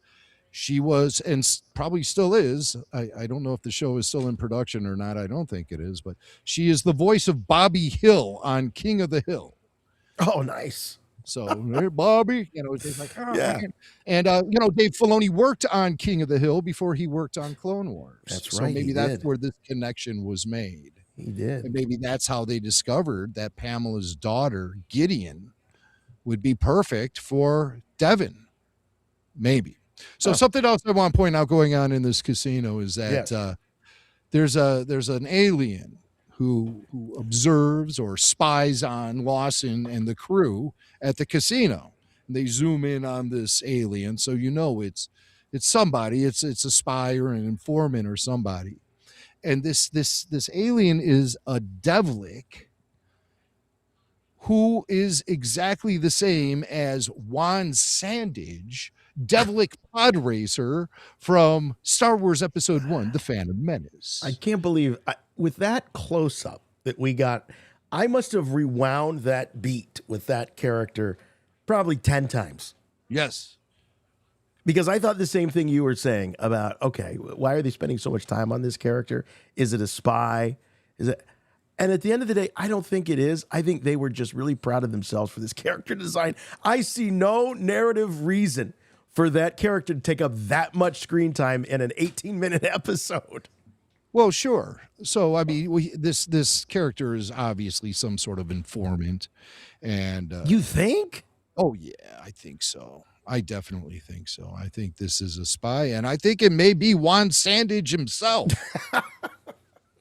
She was, and probably still is, I don't know if the show is still in production or not. I don't think it is, but she is the voice of Bobby Hill on King of the Hill. Oh, nice. So, hey, Bobby, it's like, oh, yeah. Man. And, Dave Filoni worked on King of the Hill before he worked on Clone Wars. That's so right. Maybe that's where this connection was made. He did. And maybe that's how they discovered that Pamela's daughter, Gideon, would be perfect for Devon. Maybe. So something else I want to point out going on in this casino is that there's an alien who observes or spies on Lawson and the crew at the casino. And they zoom in on this alien, so it's somebody. It's a spy or an informant or somebody. And this alien is a Devlik who is exactly the same as Juan Sandage, Devlik pod racer from Star Wars Episode 1, The Phantom Menace. I can't believe, with that close-up that we got, I must have rewound that beat with that character probably 10 times. Yes. Because I thought the same thing you were saying about, okay, why are they spending so much time on this character? Is it a spy? Is it... And at the end of the day, I don't think it is. I think they were just really proud of themselves for this character design. I see no narrative reason for that character to take up that much screen time in an 18-minute episode. Well, sure. So, I mean, this character is obviously some sort of informant. And you think? Oh, yeah, I think so. I definitely think so. I think this is a spy, and I think it may be Juan Sandage himself.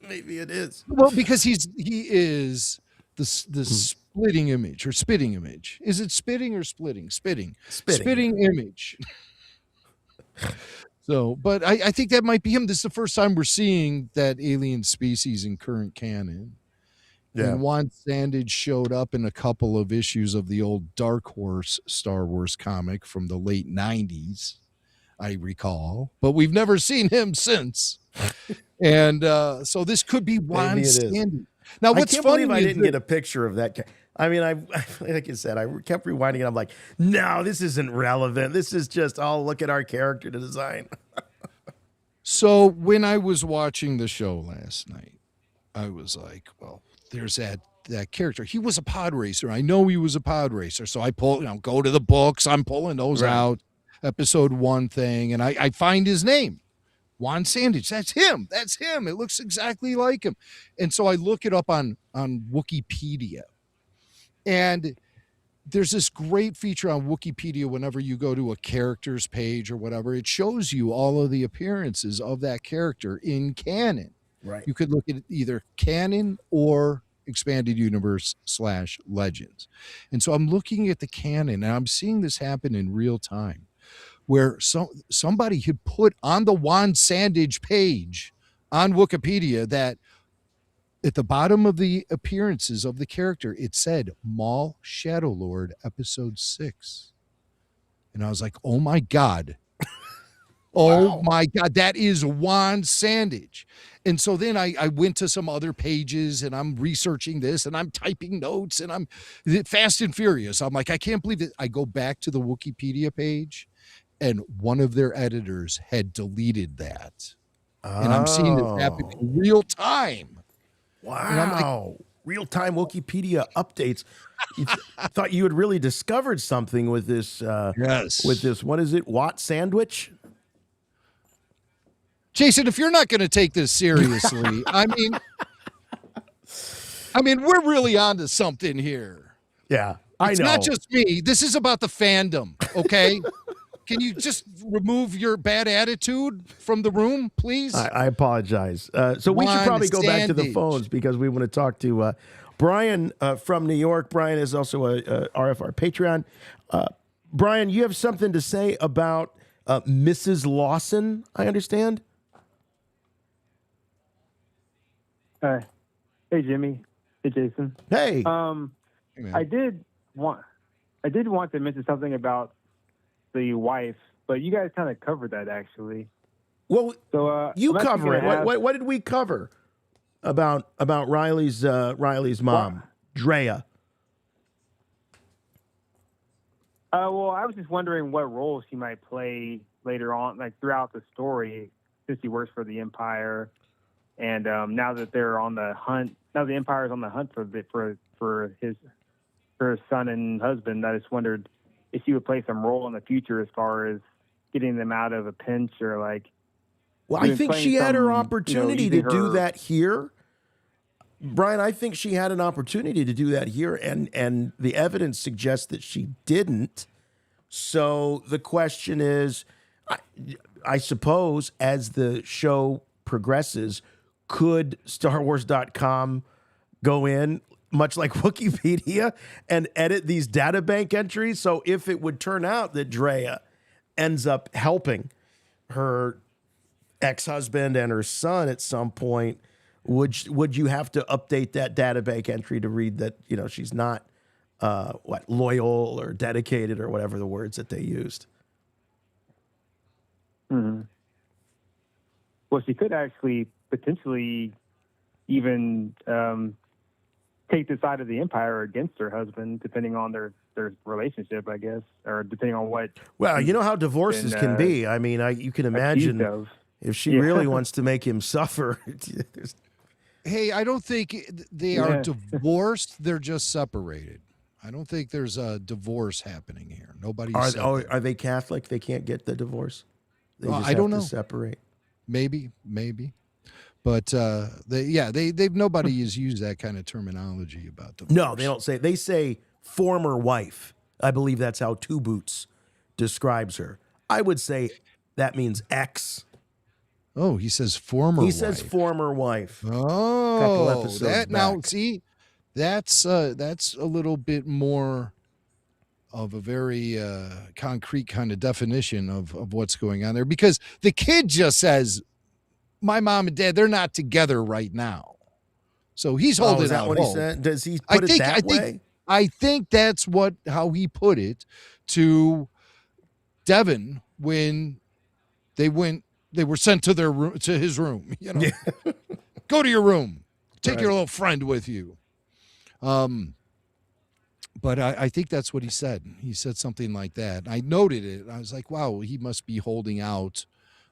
Maybe it is. Well, because he is the splitting image or spitting image. Is it spitting or splitting? Spitting image. So, but I think that might be him. This is the first time we're seeing that alien species in current canon. Yeah. And Juan Sandage showed up in a couple of issues of the old Dark Horse Star Wars comic from the late 90s, I recall. But we've never seen him since. And so this could be Juan Sandage. Now, what's I can't funny believe I didn't get a picture of that. I mean, like I said, I kept rewinding it. I'm like, no, this isn't relevant. This is just, look at our character design. So when I was watching the show last night, I was like, well, there's that character. He was a pod racer. I know he was a pod racer. So I go to the books. I'm pulling those out. Episode 1 thing. And I find his name. Juan Sandage. That's him. It looks exactly like him. And so I look it up on Wikipedia. And there's this great feature on Wikipedia whenever you go to a characters page or whatever. It shows you all of the appearances of that character in canon. Right. You could look at either canon or expanded universe / legends. And so I'm looking at the canon and I'm seeing this happen in real time, where somebody had put on the Juan Sandage page on Wikipedia that at the bottom of the appearances of the character, it said Maul Shadow Lord Episode 6. And I was like, oh my God. Oh my God, that is Juan Sandage. And so then I went to some other pages and I'm researching this and I'm typing notes and I'm fast and furious. I'm like, I can't believe it. I go back to the Wikipedia page and one of their editors had deleted that. And I'm seeing this happen in real time. Wow. And I'm like, real-time Wikipedia updates. I thought you had really discovered something with this. Yes. With this, what is it? Watt sandwich? Jason, if you're not going to take this seriously, I mean, we're really onto something here. Yeah. It's not just me. This is about the fandom, okay? Can you just remove your bad attitude from the room, please? I apologize. So we should probably go back to the phones because we want to talk to Brian from New York. Brian is also a RFR Patreon. Brian, you have something to say about Mrs. Lawson, I understand? Hey, Jimmy. Hey, Jason. Hey. I did want to mention something about the wife, but you guys kind of covered that actually. Well, so you cover it. What did we cover about Riley's mom, Drea? Well, I was just wondering what role she might play later on, like throughout the story, since she works for the Empire, and now that they're on the hunt, now the Empire's on the hunt for her son and husband. I just wondered if she would play some role in the future as far as getting them out of a pinch or like. Well, I think she had her opportunity to do that here. Brian, I think she had an opportunity to do that here, and the evidence suggests that she didn't. So the question is, I suppose, as the show progresses, could StarWars.com go in, much like Wikipedia, and edit these databank entries? So if it would turn out that Drea ends up helping her ex-husband and her son at some point, would you have to update that databank entry to read that, she's not loyal or dedicated or whatever the words that they used? Mm-hmm. Well, she could actually potentially even take the side of the Empire against her husband, depending on their relationship, I guess, or depending on what. Well, you know how divorces can be. I mean, you can imagine if she really wants to make him suffer. Hey, I don't think they are divorced. They're just separated. I don't think there's a divorce happening here. Nobody's. Are they Catholic? They can't get the divorce. They just I don't know. Separate. Maybe. But they've nobody has used that kind of terminology about divorce. No, they don't say. They say former wife. I believe that's how Two Boots describes her. I would say that means ex. Oh, he says former wife. He says former wife. Oh, couple episodes back. Now see, that's a little bit more of a very concrete kind of definition of what's going on there, because the kid just says, my mom and dad, they're not together right now. So he's holding is that out what hope. He said? Does he put it that way? I think that's how he put it to Devon when they were sent to their room, to his room. Go to your room. Take your little friend with you. But I think that's what he said. He said something like that. I noted it. I was like, wow, he must be holding out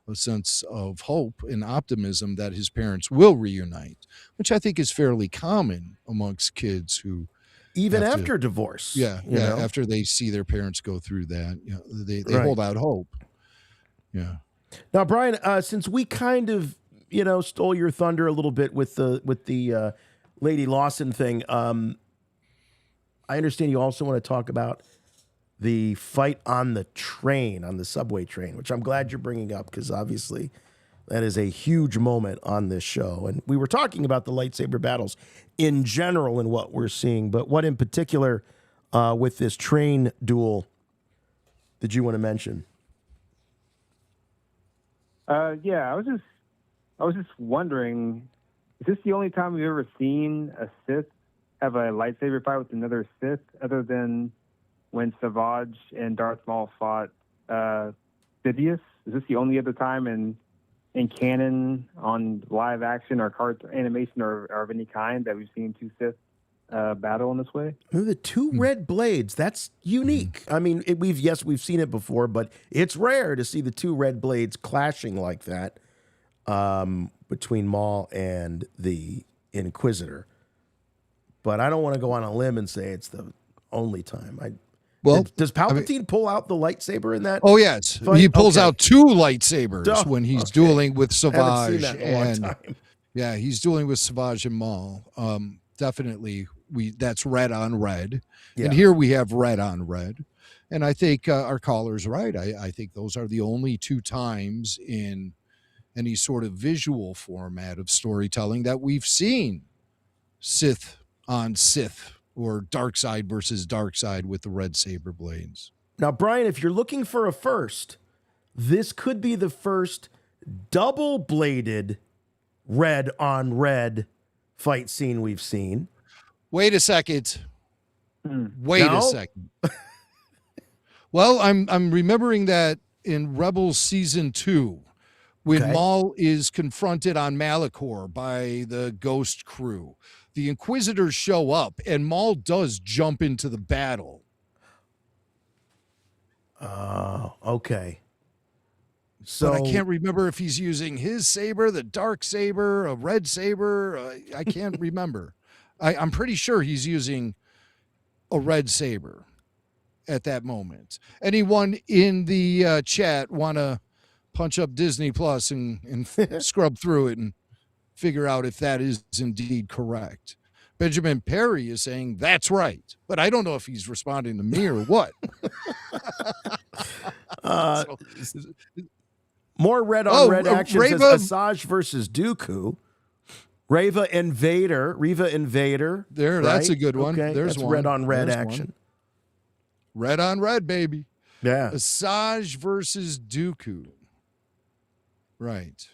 a sense of hope and optimism that his parents will reunite, which I think is fairly common amongst kids who even after divorce. Yeah. After they see their parents go through that, they hold out hope. Yeah. Now, Brian, since we kind of, stole your thunder a little bit with the Lady Lawson thing, I understand you also want to talk about the fight on the train, on the subway train, which I'm glad you're bringing up because obviously that is a huge moment on this show. And we were talking about the lightsaber battles in general and what we're seeing, but what in particular with this train duel did you want to mention? I was just wondering, is this the only time we've ever seen a Sith have a lightsaber fight with another Sith, other than when Savage and Darth Maul fought Sidious? Is this the only other time in canon on live action or cartoon animation or of any kind that we've seen two Sith battle in this way? The two red blades, that's unique. I mean, we've seen it before, but it's rare to see the two red blades clashing like that between Maul and the Inquisitor. But I don't want to go on a limb and say it's the only time. Does Palpatine pull out the lightsaber in that? Oh, yes. fight? He pulls out two lightsabers when he's dueling with Haven't seen Savage. that in a long time. Yeah, he's dueling with Savage and Maul. Definitely that's red on red. Yeah. And here we have red on red. And I think our caller's right. I think those are the only two times in any sort of visual format of storytelling that we've seen Sith on Sith or dark side versus dark side with the red saber blades. Now, Brian, if you're looking for a first, this could be the first double-bladed red on red fight scene we've seen. Wait a second. Wait No? a second. Well, I'm remembering that in Rebels season 2, when Okay. Maul is confronted on Malachor by the Ghost crew, the Inquisitors show up, and Maul does jump into the battle. Okay. So But I can't remember if he's using his saber, the dark saber, a red saber. I can't remember. I'm pretty sure he's using a red saber at that moment. Anyone in the chat want to punch up Disney Plus and scrub through it and figure out if that is indeed correct? Benjamin Perry is saying that's right, but I don't know if he's responding to me or what. more red on red action says Reva- Asajj versus Dooku. Reva Invader. There, that's a good one. Okay, There's that's one. red on red There's action. one. Red on red, baby. Yeah. Asajj versus Dooku. Right.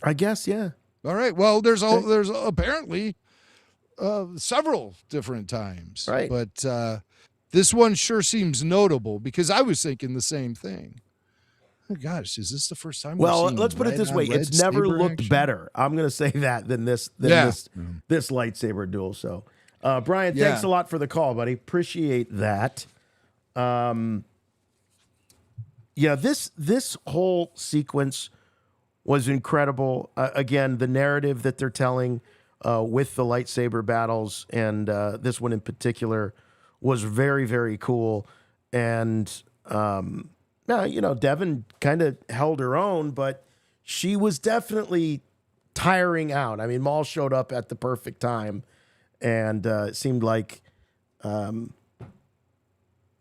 I guess, yeah. All right. Well, there's apparently several different times. Right. But this one sure seems notable because I was thinking the same thing. Oh gosh, is this the first time? Well, we've seen let's put it red this on way: red it's never saber looked action? better. I'm going to say that than this lightsaber duel. So, Brian, thanks a lot for the call, buddy. Appreciate that. This whole sequence was incredible. Again, the narrative that they're telling with the lightsaber battles, and this one in particular, was very, very cool. And Devon kind of held her own, but she was definitely tiring out. I mean, Maul showed up at the perfect time, and it seemed like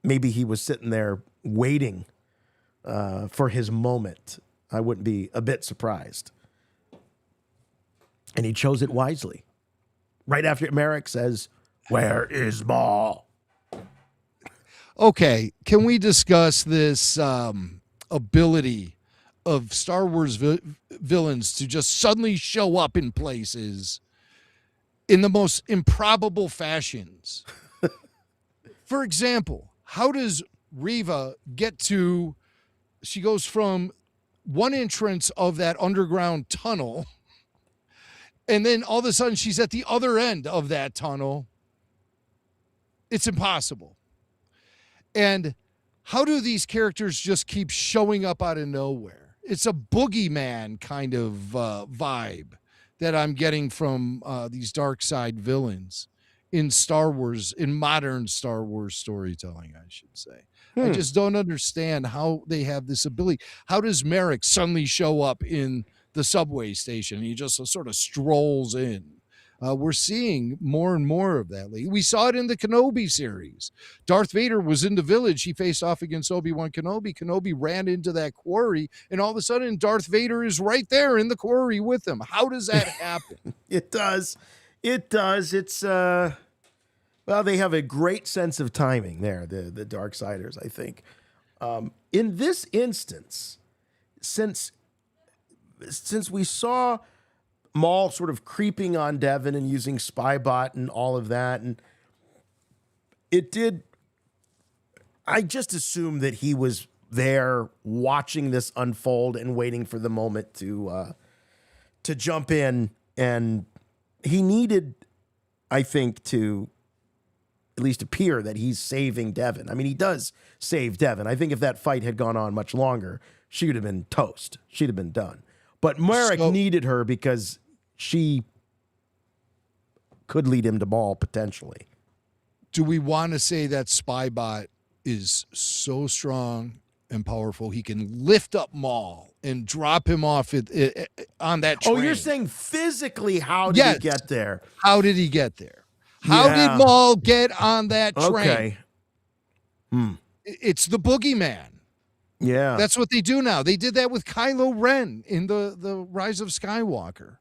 maybe he was sitting there waiting for his moment. I wouldn't be a bit surprised. And he chose it wisely. Right after Merrick says, "Where is Maul?" Okay, can we discuss this ability of Star Wars villains to just suddenly show up in places in the most improbable fashions? For example, how does Reva get to, she goes from one entrance of that underground tunnel, and then all of a sudden she's at the other end of that tunnel. It's impossible. And how do these characters just keep showing up out of nowhere? It's a boogeyman kind of vibe that I'm getting from these dark side villains in Star Wars, in modern Star Wars storytelling, I should say. I just don't understand how they have this ability. How does Merrick suddenly show up in the subway station? He just sort of strolls in. We're seeing more and more of that lately. We saw it in the Kenobi series. Darth Vader was in the village. He faced off against Obi-Wan Kenobi. Kenobi ran into that quarry, and all of a sudden, Darth Vader is right there in the quarry with him. How does that happen? It does. It's well, they have a great sense of timing there, the Darksiders, I think. In this instance, since we saw Maul sort of creeping on Devon and using Spybot and all of that, and I just assumed that he was there watching this unfold and waiting for the moment to jump in, and he needed, I think, to at least appear that he's saving Devon. I mean, he does save Devon. I think if that fight had gone on much longer, she would have been toast. She'd have been done. But Merrick needed her because she could lead him to Maul potentially. Do we want to say that Spybot is so strong and powerful he can lift up Maul and drop him off on that train? Oh, you're saying physically, how did he get there? How did he get there? How Yeah. did Maul get on that train? Okay. It's the boogeyman. Yeah. That's what they do now. They did that with Kylo Ren in the Rise of Skywalker,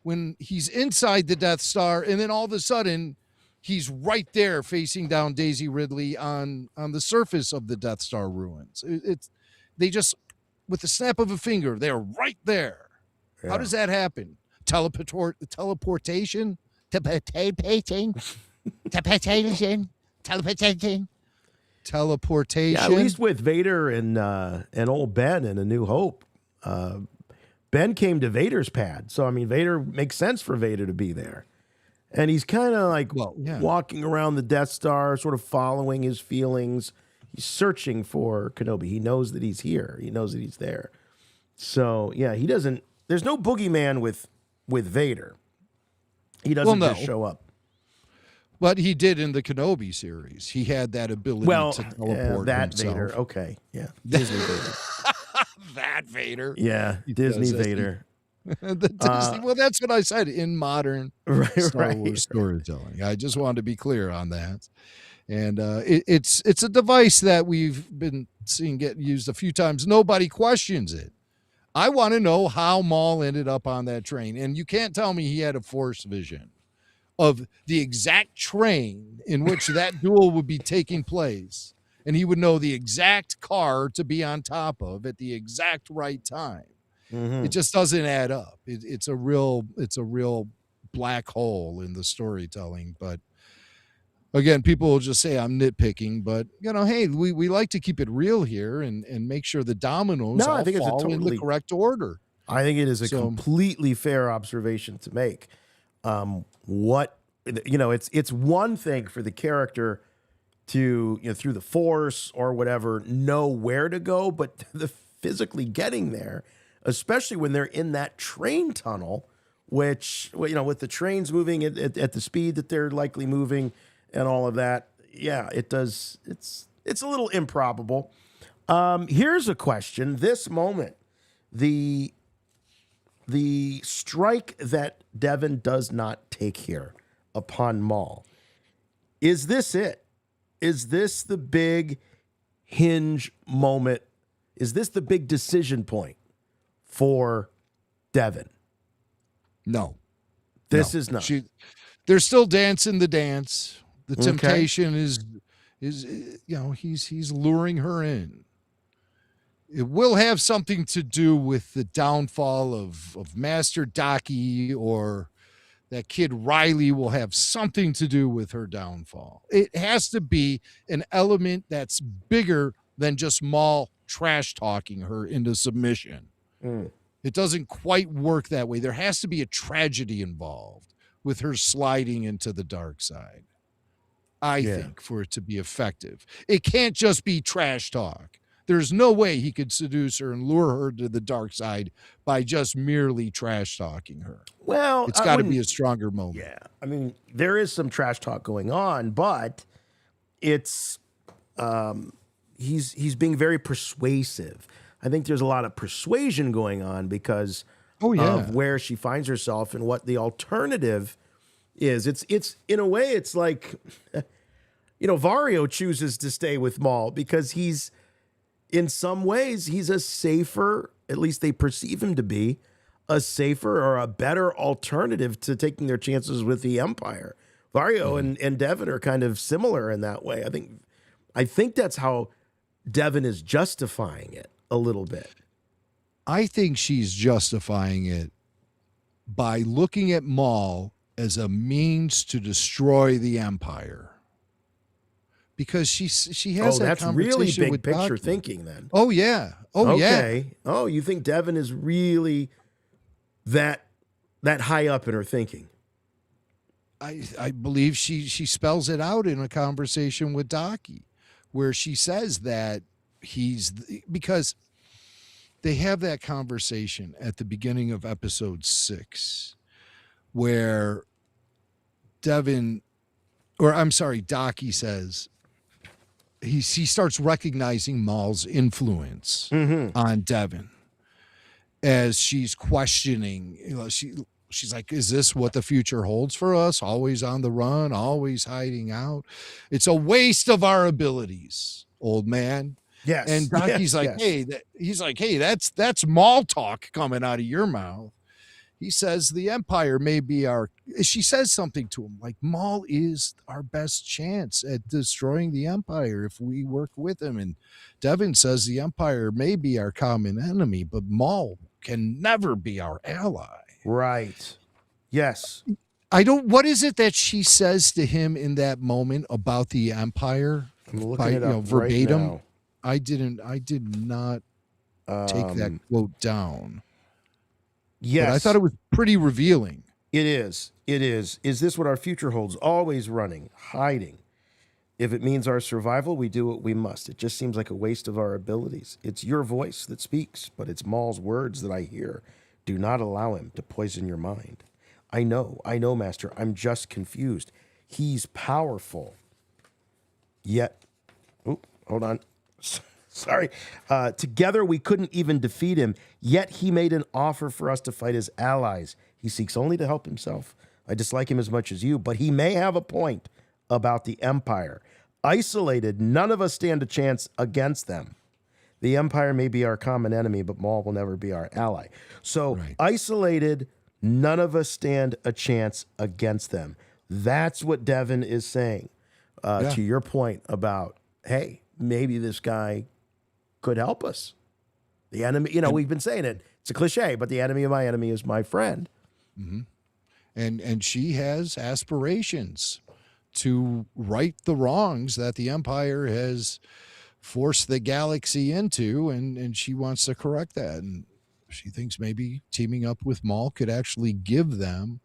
when he's inside the Death Star, and then all of a sudden he's right there facing down Daisy Ridley on the surface of the Death Star ruins. They just, with the snap of a finger, they're right there. Yeah. How does that happen? Teleportation? Teleportation. Yeah, at least with Vader and old Ben in A New Hope, Ben came to Vader's pad. So I mean, Vader makes sense for Vader to be there, and he's kind of like walking around the Death Star, sort of following his feelings. He's searching for Kenobi. He knows that he's here. He knows that he's there. So yeah, he doesn't. There's no boogeyman with Vader. He doesn't just show up. But he did in the Kenobi series. He had that ability to teleport that himself. Vader. Okay, yeah, Disney Vader. That Vader. Yeah, Disney Vader. Well, that's what I said in modern Star right. Wars storytelling. I just wanted to be clear on that. And it's a device that we've been seeing get used a few times. Nobody questions it. I want to know how Maul ended up on that train. And you can't tell me he had a Force vision of the exact train in which that duel would be taking place. And he would know the exact car to be on top of at the exact right time. It just doesn't add up. It's a real black hole in the storytelling. But again, people will just say I'm nitpicking, but hey, we like to keep it real here and make sure the dominoes all fall in the correct order. I think it is a completely fair observation to make. It's one thing for the character to, through the Force or whatever, know where to go, but the physically getting there, especially when they're in that train tunnel, which, with the trains moving at the speed that they're likely moving and all of that, yeah, it does. It's a little improbable. Here's a question. This moment, the strike that Devon does not take here upon Maul, is this it? Is this the big hinge moment? Is this the big decision point for Devon? No. This is not. They're still dancing the dance. The temptation is he's luring her in. It will have something to do with the downfall of Master Daki, or that kid Riley will have something to do with her downfall. It has to be an element that's bigger than just Maul trash talking her into submission. It doesn't quite work that way. There has to be a tragedy involved with her sliding into the dark side, I think, for it to be effective. It can't just be trash talk. There's no way he could seduce her and lure her to the dark side by just merely trash talking her. Well, it's got to be a stronger moment. Yeah. I mean, there is some trash talk going on, but it's he's being very persuasive. I think there's a lot of persuasion going on because of where she finds herself and what the alternative is. It's in a way, it's like, Vario chooses to stay with Maul because he's, in some ways, he's a safer, at least they perceive him to be, a safer or a better alternative to taking their chances with the Empire. Vario and Devon are kind of similar in that way. I think that's how Devon is justifying it a little bit. I think she's justifying it by looking at Maul as a means to destroy the Empire. Because she has that that's conversation really big with picture Daki. thinking then. Oh yeah. Okay. Oh, you think Devon is really that high up in her thinking? I believe she spells it out in a conversation with Daki, where she says that because they have that conversation at the beginning of episode 6, where Daki says he starts recognizing Maul's influence on Devon as she's questioning. She's like, is this what the future holds for us? Always on the run, always hiding out. It's a waste of our abilities, old man. Yes. And Daki's hey, that's Maul talk coming out of your mouth. He says the Empire may be she says something to him like Maul is our best chance at destroying the Empire if we work with him. And Devon says the Empire may be our common enemy, but Maul can never be our ally. Right. Yes. What is it that she says to him in that moment about the Empire? I'm looking it up verbatim. Right now. I did not take that quote down. Yes. But I thought it was pretty revealing. It is. It is. Is this what our future holds? Always running, hiding. If it means our survival, we do what we must. It just seems like a waste of our abilities. It's your voice that speaks, but it's Maul's words that I hear. Do not allow him to poison your mind. I know, Master. I'm just confused. He's powerful. Yet, hold on. Sorry. Together, we couldn't even defeat him, yet he made an offer for us to fight as allies. He seeks only to help himself. I dislike him as much as you, but he may have a point about the Empire. Isolated, none of us stand a chance against them. The Empire may be our common enemy, but Maul will never be our ally. So, Isolated, none of us stand a chance against them. That's what Devon is saying. To your point about, hey, maybe this guy could help us. The enemy, we've been saying it. It's a cliche, but the enemy of my enemy is my friend. Mm-hmm. And she has aspirations to right the wrongs that the Empire has forced the galaxy into, and she wants to correct that. And she thinks maybe teaming up with Maul could actually give them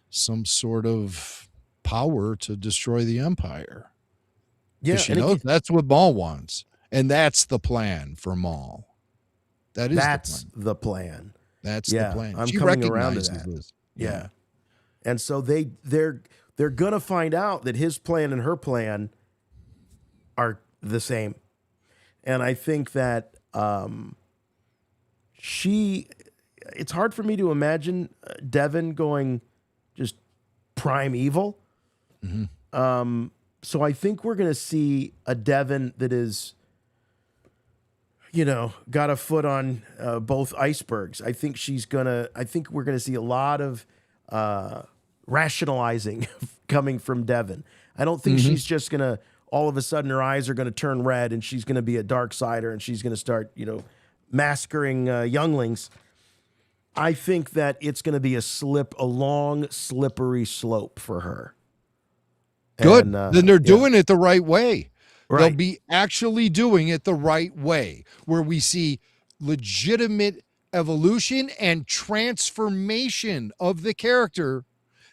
some sort of power to destroy the Empire. Yeah, she knows that's what Maul wants, and that's the plan for Maul. That's the plan. That's the plan. I'm she coming around to recognizes that. this. Yeah. And so they're gonna find out that his plan and her plan are the same. And I think that it's hard for me to imagine Devon going just prime evil. Mm-hmm. So I think we're going to see a Devon that is, got a foot on both icebergs. I think we're going to see a lot of rationalizing coming from Devon. I don't think she's just going to, all of a sudden her eyes are going to turn red and she's going to be a dark sider and she's going to start, massacring younglings. I think that it's going to be a long, slippery slope for her. Good. And, then they're doing it the right way. Right. They'll be actually doing it the right way, where we see legitimate evolution and transformation of the character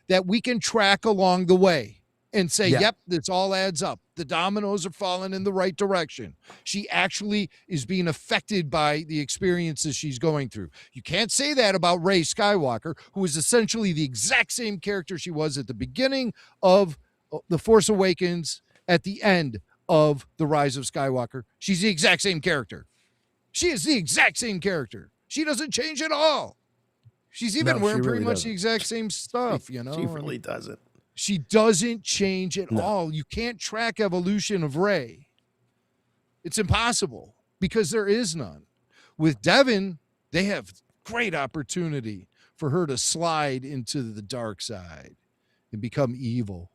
that we can track along the way and say, yep, this all adds up. The dominoes are falling in the right direction. She actually is being affected by the experiences she's going through. You can't say that about Rey Skywalker, who is essentially the exact same character she was at the beginning of The Force Awakens, at the end of The Rise of Skywalker. She's the exact same character. She is the exact same character. She doesn't change at all. She's even wearing pretty much the exact same stuff, She really doesn't. She doesn't change at all. You can't track evolution of Rey. It's impossible because there is none. With Devon, they have great opportunity for her to slide into the dark side and become evil.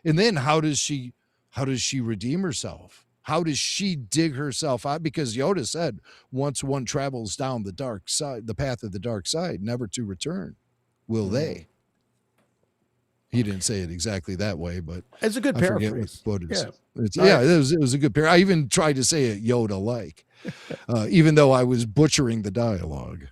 And then how does she redeem herself? How does she dig herself out? Because Yoda said, once one travels down the dark side, the path of the dark side, never to return, will they? He didn't say it exactly that way, but it's a good paraphrase. It was a good paraphrase. I even tried to say it Yoda-like, even though I was butchering the dialogue.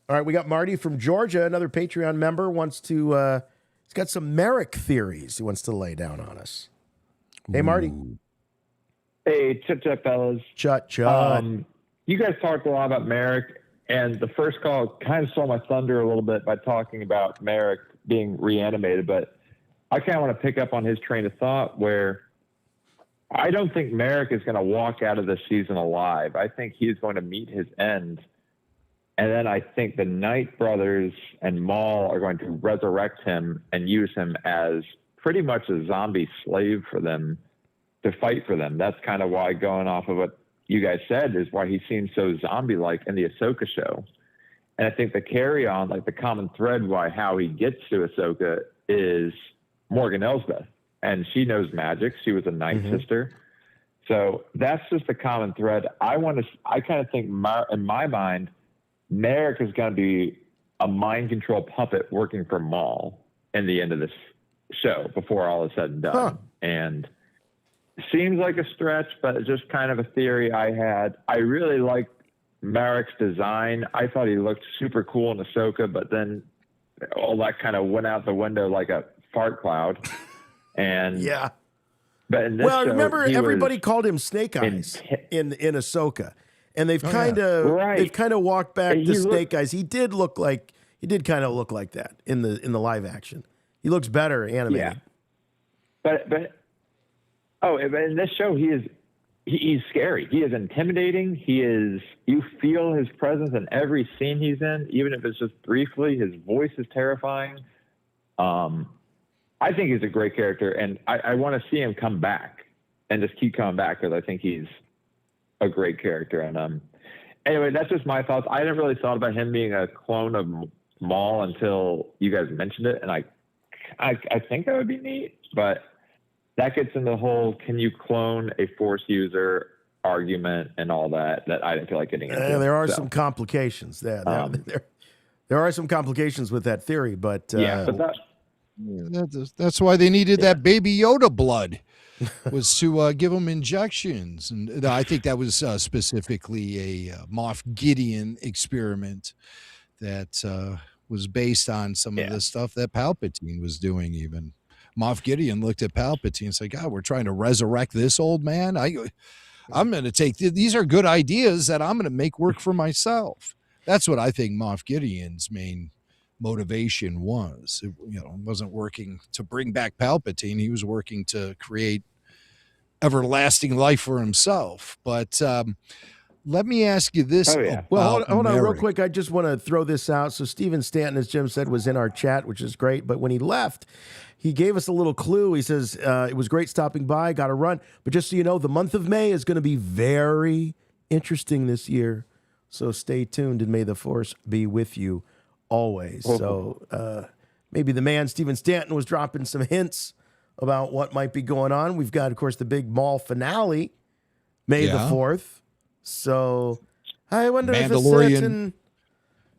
All right, we got Marty from Georgia, another Patreon member, wants to... he's got some Merrick theories he wants to lay down on us. Hey, Marty. Hey, chut, fellas. Chut. You guys talked a lot about Merrick, and the first call kind of stole my thunder a little bit by talking about Merrick being reanimated, but I kind of want to pick up on his train of thought where I don't think Merrick is going to walk out of this season alive. I think he's going to meet his end And then I think the Knight brothers and Maul are going to resurrect him and use him as pretty much a zombie slave for them to fight for them. That's kind of why, going off of what you guys said, is why he seems so zombie-like in the Ahsoka show. And I think the carry-on, like the common thread why how he gets to Ahsoka is Morgan Elsbeth. And she knows magic. She was a Night Sister. So that's just the common thread. I kind of think in my mind, Merrick is going to be a mind control puppet working for Maul in the end of this show before all is said and done. Huh. And seems like a stretch, but it's just kind of a theory I had. I really liked Merrick's design. I thought he looked super cool in Ahsoka, but then all that kind of went out the window like a fart cloud. And yeah. But in this Well, show, remember he everybody was called him Snake Eyes in Ahsoka, and they've kind of walked back And to he Snake Eyes. He did kind of look like that in the live action. He looks better animated. Yeah. But in this show, he's scary. He is intimidating. You feel his presence in every scene he's in, even if it's just briefly. His voice is terrifying. I think he's a great character, and I want to see him come back and just keep coming back because I think he's a great character. And anyway, that's just my thoughts. I hadn't really thought about him being a clone of Maul until you guys mentioned it, and I think that would be neat, but that gets into the whole can you clone a Force user argument and all that I didn't feel like getting into. There are some complications. There are some complications with that theory, but that's why they needed that Baby Yoda blood, was to give him injections. And I think that was specifically a Moff Gideon experiment that was based on some of the stuff that Palpatine was doing. Even Moff Gideon looked at Palpatine and said, God, we're trying to resurrect this old man. I'm going to take these are good ideas that I'm going to make work for myself. That's what I think Moff Gideon's main motivation was. It wasn't working to bring back Palpatine. He was working to create everlasting life for himself. But let me ask you this. Well, hold on real quick. I just want to throw this out. So Steven Stanton, as Jim said, was in our chat, which is great. But when he left, he gave us a little clue. He says, it was great stopping by, got to run. But just so you know, the month of May is going to be very interesting this year. So stay tuned, and may the Force be with you always. So maybe the man, Steven Stanton, was dropping some hints about what might be going on. We've got, of course, the big Maul finale, May the 4th. So I wonder if a certain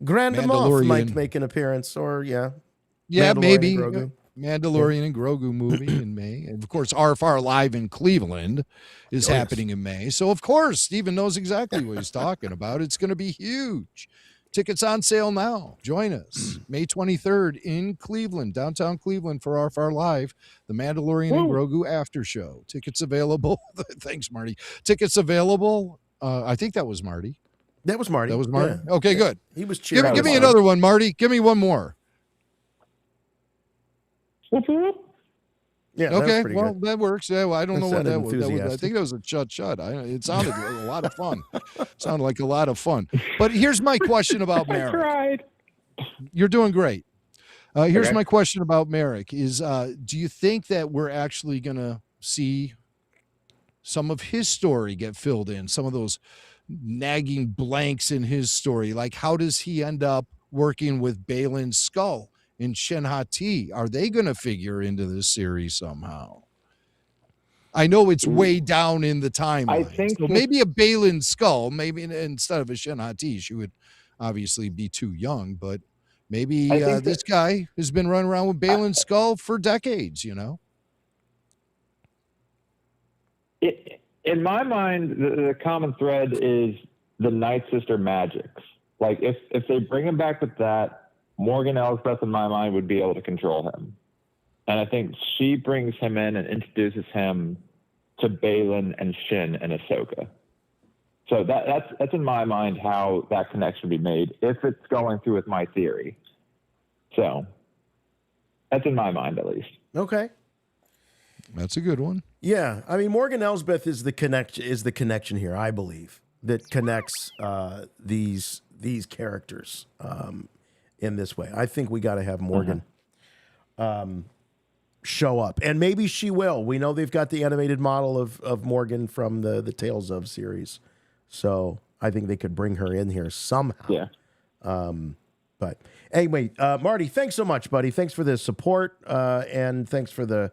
Grand Moff might make an appearance, or maybe Grogu. Mandalorian and Grogu movie in May. And of course, RFR Live in Cleveland is happening in May. So of course, Steven knows exactly what he's talking about. It's going to be huge. Tickets on sale now. Join us May 23rd in Cleveland, downtown Cleveland, for RFR Live, the Mandalorian and Grogu after show. Tickets available. Thanks, Marty. Tickets available. I think that was Marty. That was Marty. Yeah. Okay, good. He was cheering. Give me another one, Marty. Give me one more. Yeah. Okay. That Well, that works. Yeah. Well, I don't know what that was. I think that was a shut. It sounded like a lot of fun. Sounded like a lot of fun. But here's my question about Merrick. I tried. You're doing great. Here's my question about Merrick is, do you think that we're actually going to see some of his story get filled in, some of those nagging blanks in his story? Like, how does he end up working with Baylan Skoll and Shin Hati? Are they going to figure into this series somehow? I know it's way down in the timeline. I think so maybe a Baylan Skoll, maybe instead of a Shin Hati, she would obviously be too young, but maybe this guy has been running around with Baylan Skoll for decades, In my mind, the common thread is the Night Sister magics. Like, if they bring him back with that, Morgan Elsbeth, in my mind, would be able to control him. And I think she brings him in and introduces him to Baylan and Shin and Ahsoka. So that's in my mind how that connection would be made, if it's going through with my theory. So that's in my mind, at least. Okay. That's a good one. Yeah, I mean, Morgan Elsbeth is the connection here, I believe, that connects these these characters in this way. I think we got to have Morgan show up, and maybe she will. We know they've got the animated model of Morgan from the Tales of series, so I think they could bring her in here somehow. Yeah. But anyway, Marty, thanks so much, buddy. Thanks for the support, and thanks for the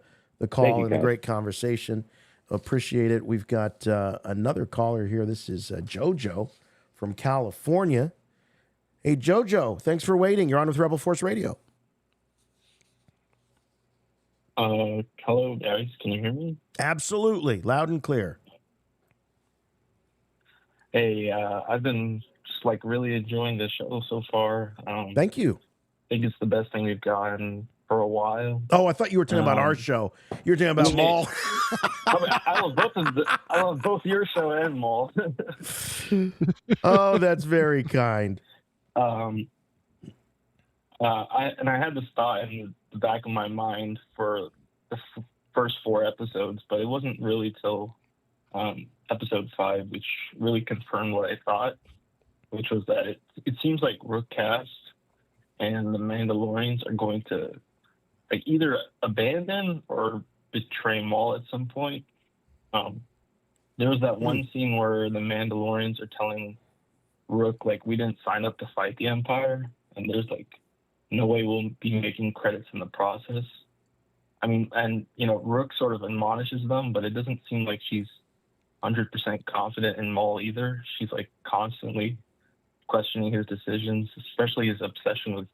call and the great conversation. Appreciate it. We've got another caller here. This is JoJo from California. Hey, JoJo, thanks for waiting. You're on with Rebel Force Radio. Hello, guys. Can you hear me? Absolutely. Loud and clear. Hey, I've been just like really enjoying the show so far. Thank you. I think it's the best thing we've gotten for a while. Oh, I thought you were talking about our show. You were talking about Maul. I love both your show and Maul. Oh, that's very kind. I had this thought in the back of my mind for the first 4 episodes, but it wasn't really till episode 5, which really confirmed what I thought, which was that it seems like Rook Cast and the Mandalorians are going to like either abandon or betray Maul at some point. There was that one scene where the Mandalorians are telling Rook, like, we didn't sign up to fight the Empire, and there's like no way we'll be making credits in the process. I mean, and Rook sort of admonishes them, but it doesn't seem like she's 100% confident in Maul either. She's like constantly questioning his decisions, especially his obsession with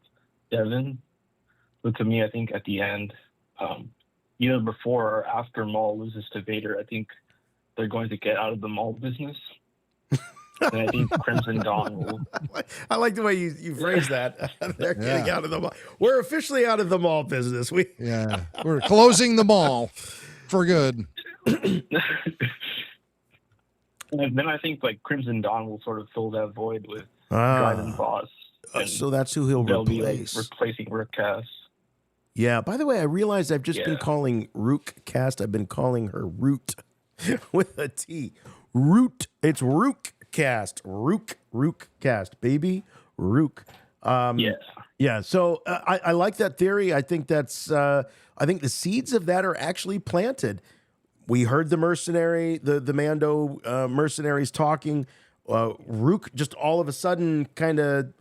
Devon. But to me, I think at the end, either before or after Maul loses to Vader, I think they're going to get out of the Maul business. And I think Crimson Dawn will. I like the way you phrase that. They're getting out of the Maul. We're officially out of the Maul business. We're closing the mall for good. And then I think like Crimson Dawn will sort of fill that void with Dryden Voss. So that's who he'll they'll replace. Be like replacing Rook Cast. Yeah. By the way, I realized I've just been calling Rook Cast. I've been calling her Root with a T. Root. It's Rook Cast. Rook Cast. Baby Rook. Yeah. So I like that theory. I think that's. I think the seeds of that are actually planted. We heard the Mando mercenaries talking. Rook just all of a sudden kind of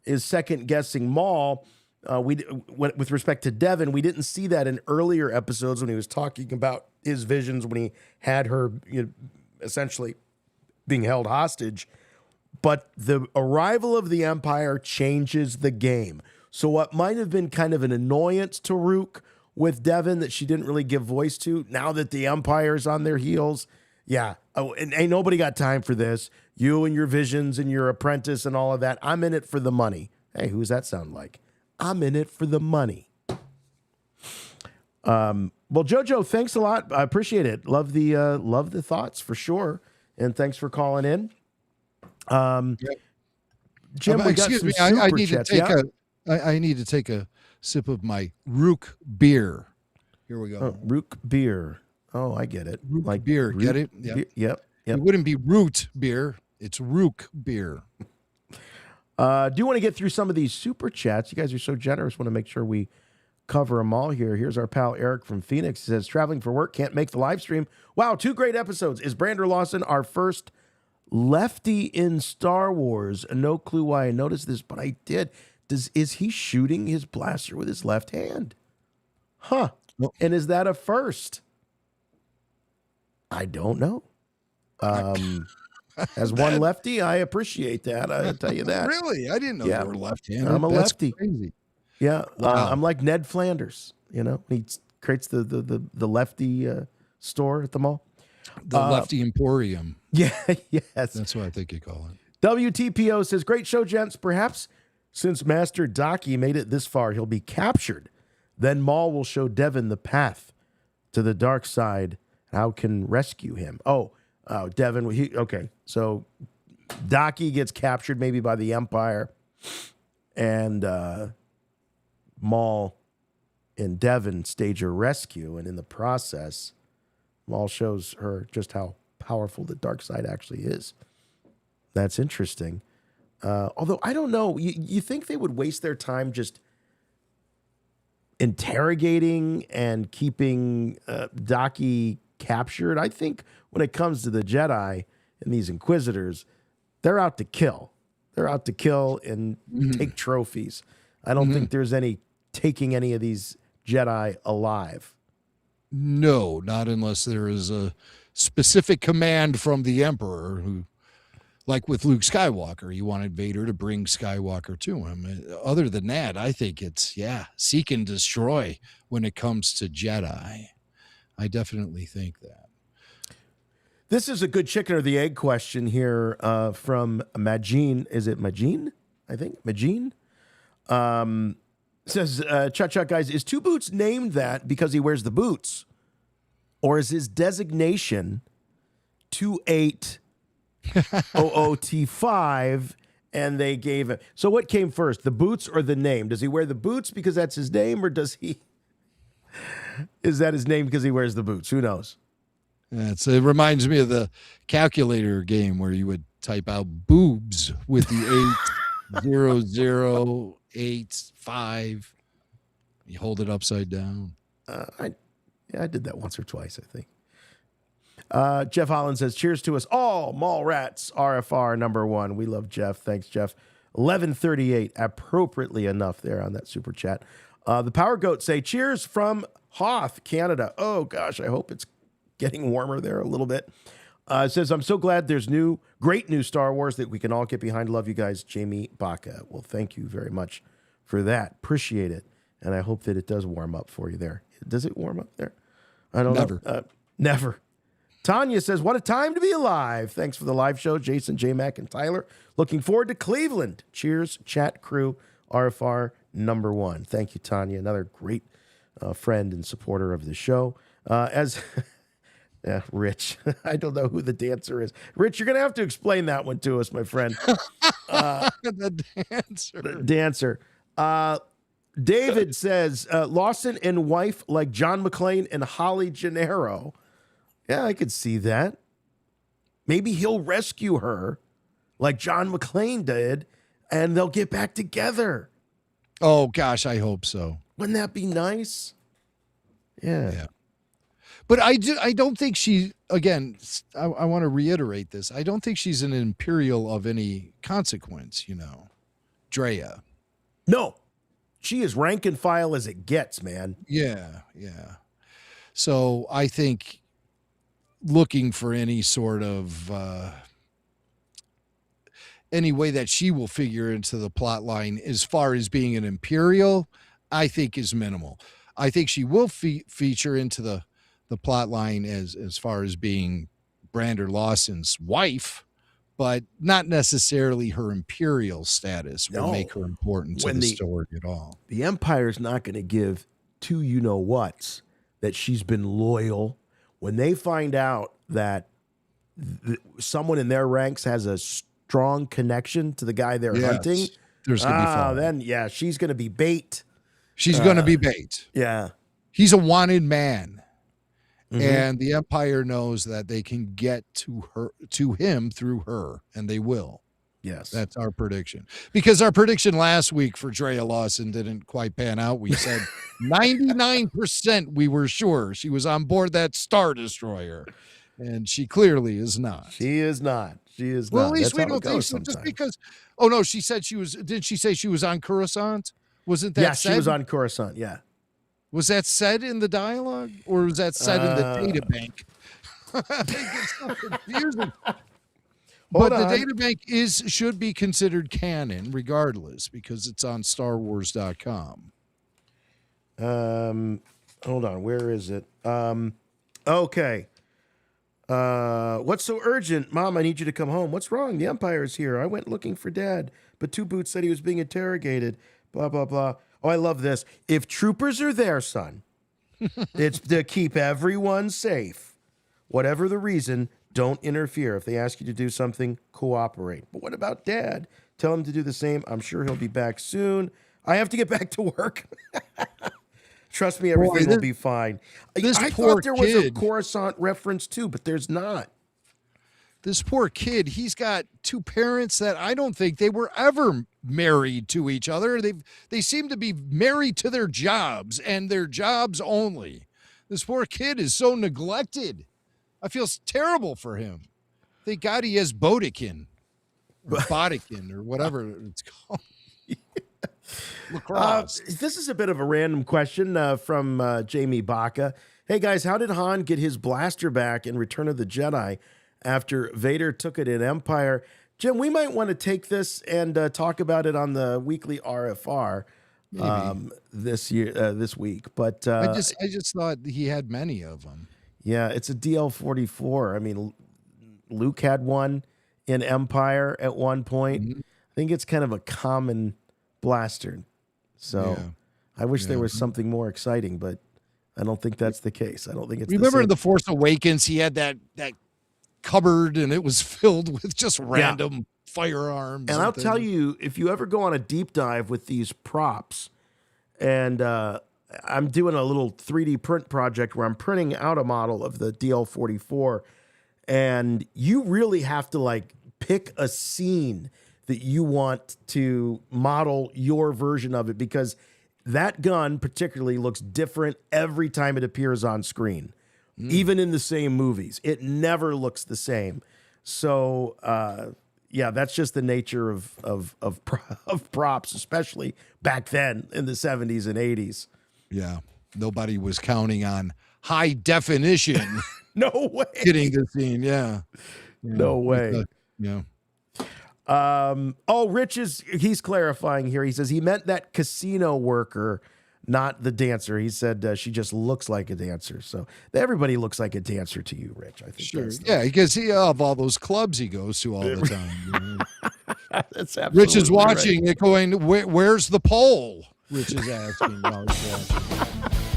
is second guessing Maul. With respect to Devon, we didn't see that in earlier episodes when he was talking about his visions when he had her essentially being held hostage. But the arrival of the Empire changes the game. So what might have been kind of an annoyance to Rook with Devon that she didn't really give voice to, now that the Empire's on their heels, and ain't nobody got time for this. You and your visions and your apprentice and all of that. I'm in it for the money. Hey, who's that sound like? I'm in it for the money. Well, JoJo, thanks a lot. I appreciate it. Love the thoughts for sure. And thanks for calling in. Jim, we got some I need Superchats. to take I need to take a sip of my Rook beer. Here we go. Rook beer. Oh, I get it. Rook like beer. Rook Get it? Yep. Yep. It wouldn't be root beer. It's Rook beer. Do you want to get through some of these super chats? You guys are so generous. Want to make sure we cover them all here. Here's our pal Eric from Phoenix. He says, traveling for work, can't make the live stream. Wow, 2 great episodes. Is Brander Lawson our first lefty in Star Wars? No clue why I noticed this, but I did. Is he shooting his blaster with his left hand? Huh. Well, and is that a first? I don't know. As one lefty, I appreciate that. I'll tell you that. Really? I didn't know you were left-handed. I'm a lefty. Crazy. Yeah. Wow. I'm like Ned Flanders, He creates the lefty store at the mall. The Lefty Emporium. Yeah, yes. That's what I think you call it. WTPO says, great show, gents. Perhaps since Master Daki made it this far, he'll be captured. Then Maul will show Devon the path to the dark side. How can rescue him? Oh, Devon. Okay. So Daki gets captured maybe by the Empire. And Maul and Devon stage a rescue. And in the process, Maul shows her just how powerful the dark side actually is. That's interesting. Although I don't know, you think they would waste their time just interrogating and keeping Daki captured? I think when it comes to the Jedi and these Inquisitors, they're out to kill. They're out to kill and take trophies. I don't think there's any taking any of these Jedi alive. No, not unless there is a specific command from the Emperor who, like with Luke Skywalker, he wanted Vader to bring Skywalker to him. Other than that, I think it's, seek and destroy when it comes to Jedi. I definitely think that. This is a good chicken or the egg question here from Majin. Is it Majin? I think Majin. Says, Chuck, guys, is Two Boots named that because he wears the boots? Or is his designation 2800T5 and they gave it? So what came first, the boots or the name? Does he wear the boots because that's his name, or does he? Is that his name because he wears the boots? Who knows? It reminds me of the calculator game where you would type out boobs with the 80085. You hold it upside down. I did that once or twice, I think. Jeff Holland says, cheers to us all, Mall Rats, RFR #1. We love Jeff. Thanks, Jeff. 1138, appropriately enough there on that super chat. The Power Goats say, cheers from Hoth, Canada. Oh, gosh, I hope it's getting warmer there a little bit. It says, I'm so glad there's great new Star Wars that we can all get behind. Love you guys, Jamie Baca. Well, thank you very much for that. Appreciate it. And I hope that it does warm up for you there. Does it warm up there? I don't know. Never. Tanya says, what a time to be alive. Thanks for the live show, Jason, J-Mac, and Tyler. Looking forward to Cleveland. Cheers, chat crew, RFR #1. Thank you, Tanya. Another great friend and supporter of the show. Rich. I don't know who the dancer is. Rich, you're going to have to explain that one to us, my friend. The dancer. David says, Lawson and wife like John McClane and Holly Gennaro. Yeah, I could see that. Maybe he'll rescue her like John McClane did, and they'll get back together. Oh, gosh, I hope so. Wouldn't that be nice? Yeah. But I don't think she, again, I want to reiterate this. I don't think she's an Imperial of any consequence, Drea. No. She is rank and file as it gets, man. Yeah. So I think looking for any sort of any way that she will figure into the plot line as far as being an Imperial, I think is minimal. I think she will feature into the plot line as far as being Brander Lawson's wife, but not necessarily her Imperial status will make her important to the story at all. The Empire's not going to give two you-know-whats that she's been loyal. When they find out that someone in their ranks has a strong connection to the guy they're hunting, there's going to be fun. Then, she's going to be bait. She's going to be bait. Yeah. He's a wanted man. And the Empire knows that they can get to him through her, and they will. Yes. That's our prediction. Because our prediction last week for Drea Lawson didn't quite pan out. We said 99% we were sure she was on board that Star Destroyer. And she clearly is not. She is not. Well, at least we don't think so. Just because. Oh, no, she said she was. Did she say she was on Coruscant? Wasn't that said? She was on Coruscant, yeah. Was that said in the dialogue, or was that said in the data bank? I think it's so confusing. But the data bank should be considered canon regardless because it's on StarWars.com. Hold on, where is it? Okay. What's so urgent? Mom, I need you to come home. What's wrong? The Empire's here. I went looking for Dad, but Two Boots said he was being interrogated. Blah, blah, blah. Oh, I love this. If troopers are there, son, it's to keep everyone safe. Whatever the reason, don't interfere. If they ask you to do something, cooperate. But what about Dad? Tell him to do the same. I'm sure he'll be back soon. I have to get back to work. Trust me, everything will be fine. I thought there was a Coruscant reference too, but there's not. this poor kid, he's got two parents that I don't think they were ever married to each other. They seem to be married to their jobs and their jobs only. This poor kid is so neglected. I feel terrible for him. Thank God he has Bodekin or Bodekin or whatever it's called. Lacrosse. This is a bit of a random question from Jamie Baca. Hey guys, how did Han get his blaster back in Return of the Jedi after Vader took it in Empire? Jim, we might want to take this and talk about it on the weekly RFR this week. But I just thought he had many of them. Yeah, it's a DL-44. I mean, Luke had one in Empire at one point. Mm-hmm. I think it's kind of a common blaster. So I wish there was something more exciting, but I don't think that's the case. I don't think it's Remember in The Force Awakens, he had that cupboard and it was filled with just random firearms. And I'll tell you, if you ever go on a deep dive with these props, and I'm doing a little 3D print project where I'm printing out a model of the DL-44, and you really have to like pick a scene that you want to model your version of it, because that gun particularly looks different every time it appears on screen, even in the same movies. It never looks the same. So, that's just the nature of props, especially back then in the 70s and 80s. Yeah. Nobody was counting on high definition. No way. Getting the scene. Yeah. No way. Yeah. Rich he's clarifying here. He says he meant that casino worker, not the dancer. He said she just looks like a dancer. So everybody looks like a dancer to you, Rich. I think. Sure. Yeah, because of all those clubs he goes to all the time. You know? That's absolutely Rich is watching it going, where's the pole? Rich is asking.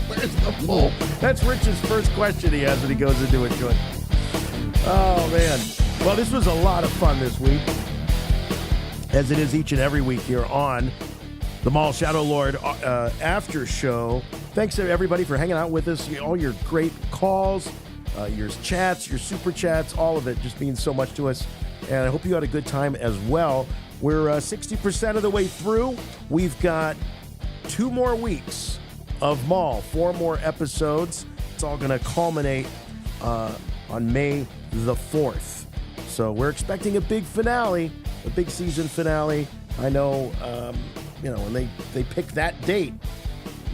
Where's the pole? That's Rich's first question he has when he goes into it. Going, oh, man. Well, this was a lot of fun this week, as it is each and every week here on the Maul Shadow Lord after show. Thanks to everybody for hanging out with us. All your great calls, your chats, your super chats, all of it just means so much to us. And I hope you had a good time as well. We're 60% of the way through. We've got 2 more weeks of Maul, 4 more episodes. It's all going to culminate on May the 4th. So we're expecting a big finale, a big season finale. I know, when they pick that date,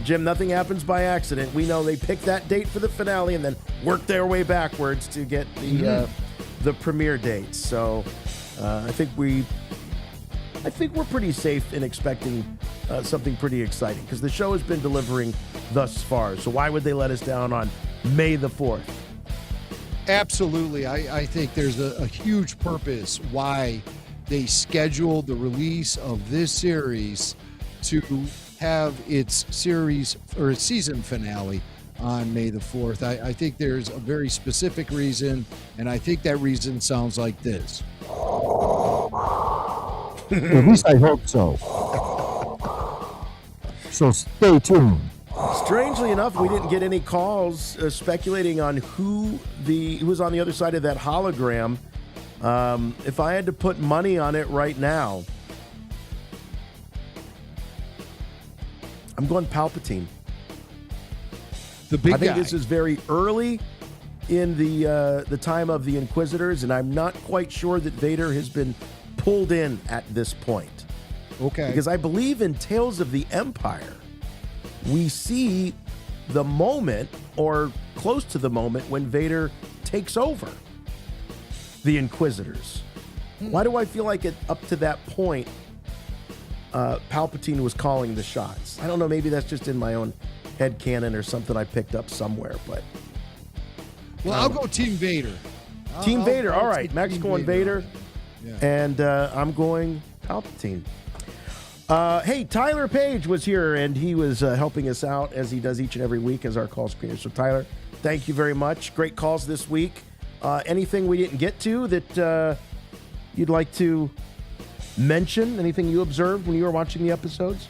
Jim, nothing happens by accident. We know they pick that date for the finale and then work their way backwards to get the premiere date. So I think we're pretty safe in expecting something pretty exciting, because the show has been delivering thus far. So why would they let us down on May the 4th? Absolutely. I think there's a huge purpose why they scheduled the release of this series to have its series or its season finale on May the 4th. I think there's a very specific reason, and I think that reason sounds like this. At least I hope so. So stay tuned. Strangely enough, we didn't get any calls speculating on who was on the other side of that hologram. If I had to put money on it right now, I'm going Palpatine. The big I think guy. this is very early in the time of the Inquisitors, and I'm not quite sure that Vader has been pulled in at this point. Okay. Because I believe in Tales of the Empire, we see the moment, or close to the moment, when Vader takes over the Inquisitors. Why do I feel like up to that point, Palpatine was calling the shots? I don't know, maybe that's just in my own headcanon or something I picked up somewhere, but... Well, I'll go Team Vader. Team Vader, all right. take Max Team going Vader, Yeah. and I'm going Palpatine. Hey, Tyler Page was here, and he was helping us out, as he does each and every week as our call screener. So, Tyler, thank you very much. Great calls this week. Anything we didn't get to that you'd like to mention? Anything you observed when you were watching the episodes?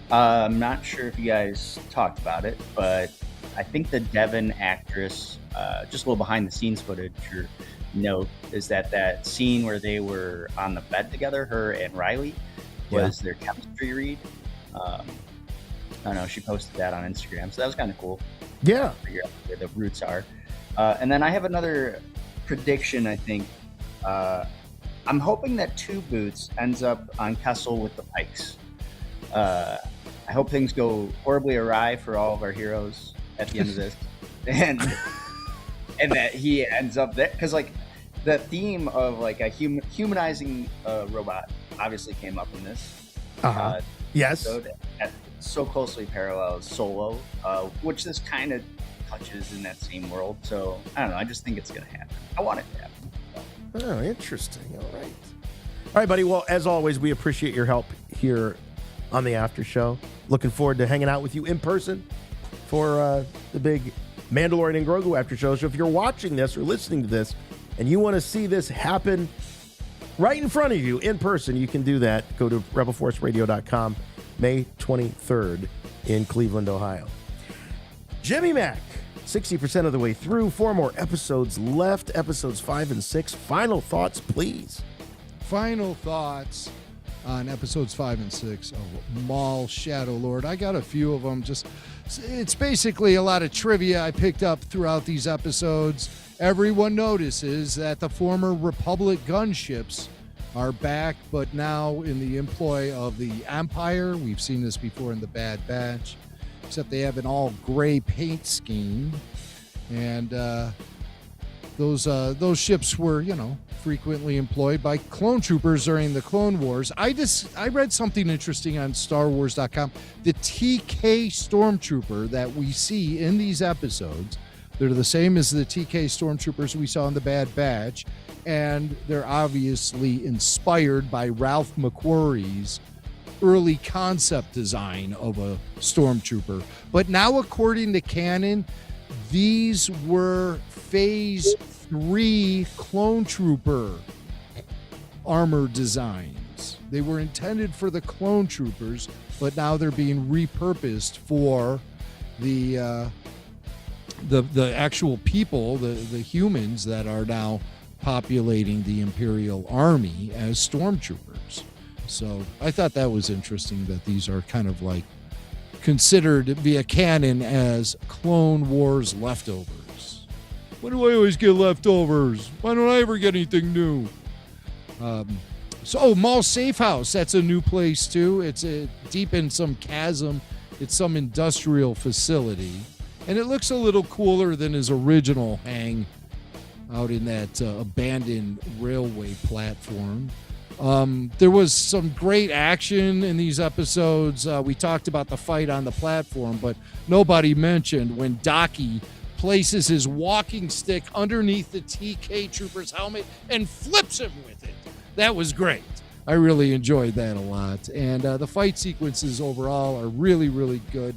I'm not sure if you guys talked about it, but I think the Devon actress, just a little behind the scenes footage or note, is that scene where they were on the bed together, her and Riley, was their chemistry read. I don't know, she posted that on Instagram, so that was kind of cool. Yeah. Figure out where the roots are. And then I have another prediction, I think. I'm hoping that Two Boots ends up on Kessel with the Pikes. I hope things go horribly awry for all of our heroes at the end of this. And that he ends up there. Because, like, the theme of, like, a humanizing robot obviously came up in this. Yes. That so closely parallels Solo, which this kind of touches in that same world. So, I don't know. I just think it's going to happen. I want it to happen. Oh, interesting. All right, buddy. Well, as always, we appreciate your help here on the after show. Looking forward to hanging out with you in person for the big Mandalorian and Grogu after show. So if you're watching this or listening to this and you want to see this happen right in front of you in person, you can do that. Go to rebelforceradio.com, May 23rd in Cleveland, Ohio. Jimmy Mac. 60% of the way through. 4 more episodes left. Episodes 5 and 6. Final thoughts, please. Final thoughts on episodes 5 and 6 of Maul Shadow Lord. I got a few of them. It's basically a lot of trivia I picked up throughout these episodes. Everyone notices that the former Republic gunships are back, but now in the employ of the Empire. We've seen this before in the Bad Batch, except they have an all gray paint scheme, and those ships were, frequently employed by clone troopers during the Clone Wars. I read something interesting on StarWars.com. The TK Stormtrooper that we see in these episodes, they're the same as the TK Stormtroopers we saw in the Bad Batch, and they're obviously inspired by Ralph McQuarrie's early concept design of a stormtrooper. But now, according to canon, these were Phase 3 clone trooper armor designs. They were intended for the clone troopers, but now they're being repurposed for the actual people, the humans that are now populating the Imperial Army as stormtroopers. So I thought that was interesting that these are kind of like considered via canon as Clone Wars leftovers. Why do I always get leftovers? Why don't I ever get anything new? Maul Safe House, that's a new place too. It's deep in some chasm. It's some industrial facility. And it looks a little cooler than his original hang out in that abandoned railway platform. There was some great action in these episodes. We talked about the fight on the platform, but nobody mentioned when Daki places his walking stick underneath the TK trooper's helmet and flips him with it. That was great. I really enjoyed that a lot. And the fight sequences overall are really, really good.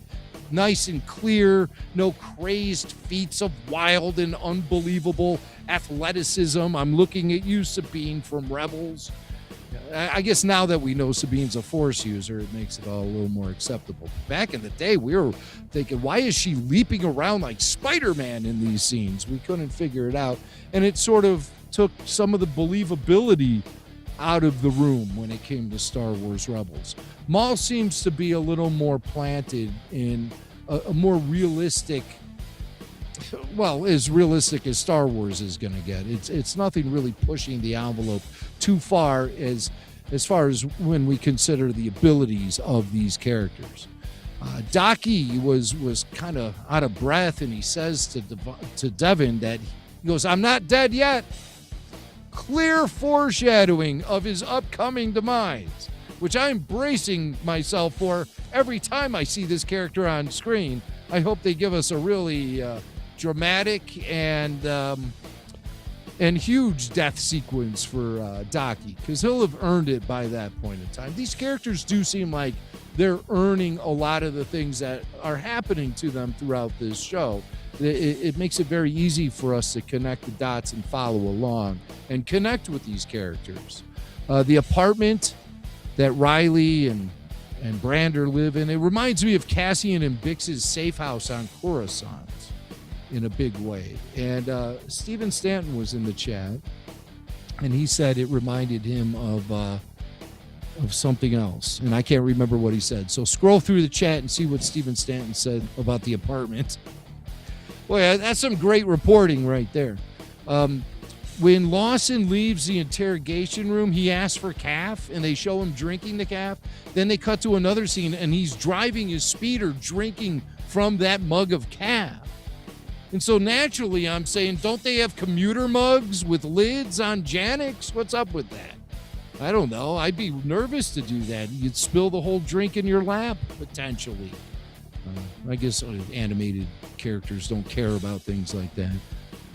Nice and clear, no crazed feats of wild and unbelievable athleticism. I'm looking at you, Sabine, from Rebels. I guess now that we know Sabine's a Force user, it makes it all a little more acceptable. Back in the day, we were thinking, why is she leaping around like Spider-Man in these scenes? We couldn't figure it out. And it sort of took some of the believability out of the room when it came to Star Wars Rebels. Maul seems to be a little more planted in a more realistic, well, as realistic as Star Wars is going to get. It's nothing really pushing the envelope too far as far as when we consider the abilities of these characters. Daki was kind of out of breath, and he says to Devon that he goes, "I'm not dead yet." Clear foreshadowing of his upcoming demise, which I'm bracing myself for every time I see this character on screen. I hope they give us a really dramatic and huge death sequence for Daki, because he'll have earned it by that point in time. These characters do seem like they're earning a lot of the things that are happening to them throughout this show. It makes it very easy for us to connect the dots and follow along and connect with these characters. The apartment that Riley and and Brander live in. It reminds me of Cassian and Bix's safe house on Coruscant in a big way. And Stephen Stanton was in the chat, and he said it reminded him of something else, and I can't remember what he said. So scroll through the chat and see what Stephen Stanton said about the apartment. Boy, that's some great reporting right there. When Lawson leaves the interrogation room, he asks for calf, and they show him drinking the calf. Then they cut to another scene, and he's driving his speeder, drinking from that mug of calf. And so naturally, I'm saying, don't they have commuter mugs with lids on Janix? What's up with that? I don't know. I'd be nervous to do that. You'd spill the whole drink in your lap, potentially. I guess animated characters don't care about things like that.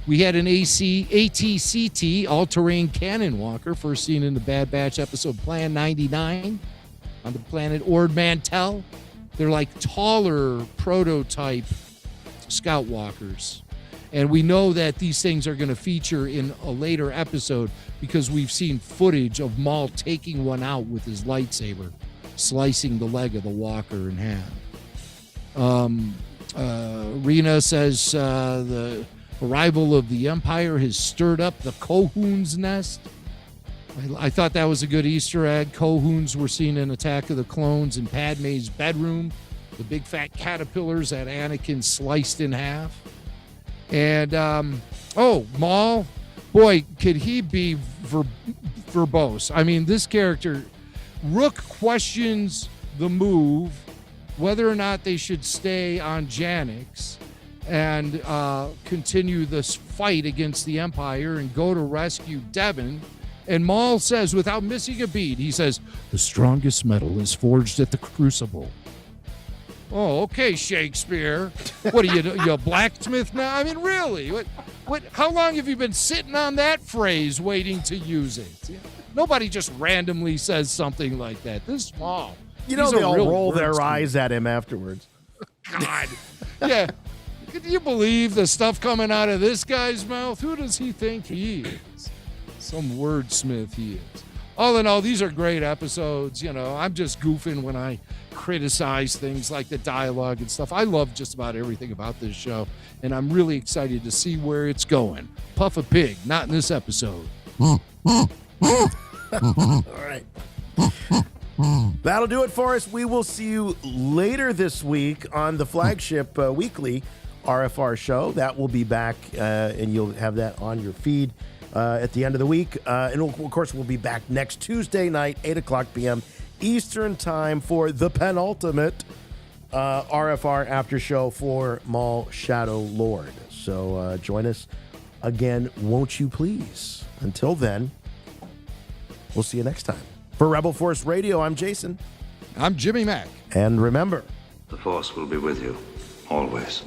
We had an ATCT, all-terrain cannon walker, first seen in the Bad Batch episode Plan 99 on the planet Ord Mantell. They're like taller prototype scout walkers. And we know that these things are going to feature in a later episode because we've seen footage of Maul taking one out with his lightsaber, slicing the leg of the walker in half. Rena says the arrival of the Empire has stirred up the Cohoon's nest. I thought that was a good Easter egg. Cohoons were seen in Attack of the Clones in Padme's bedroom. The big fat caterpillars that Anakin sliced in half. And, Maul, boy, could he be verbose. I mean, this character, Rook questions the move, whether or not they should stay on Janix and continue this fight against the Empire and go to rescue Devon. And Maul says, without missing a beat, he says, the strongest metal is forged at the Crucible. Oh, okay, Shakespeare. What are you a blacksmith now? I mean, really? What? How long have you been sitting on that phrase waiting to use it? Nobody just randomly says something like that. This Maul. You know, they all roll their eyes at him afterwards. God. Yeah. Can you believe the stuff coming out of this guy's mouth? Who does he think he is? Some wordsmith he is. All in all, these are great episodes. You know, I'm just goofing when I criticize things like the dialogue and stuff. I love just about everything about this show, and I'm really excited to see where it's going. Puff a pig, not in this episode. All right. That'll do it for us. We will see you later this week on the flagship weekly RFR show. That will be back, and you'll have that on your feed at the end of the week. And of course, we'll be back next Tuesday night, 8 o'clock p.m. Eastern time for the penultimate RFR after show for Maul Shadow Lord. So join us again, won't you please? Until then, we'll see you next time. For Rebel Force Radio, I'm Jason. I'm Jimmy Mack. And remember, the Force will be with you, always.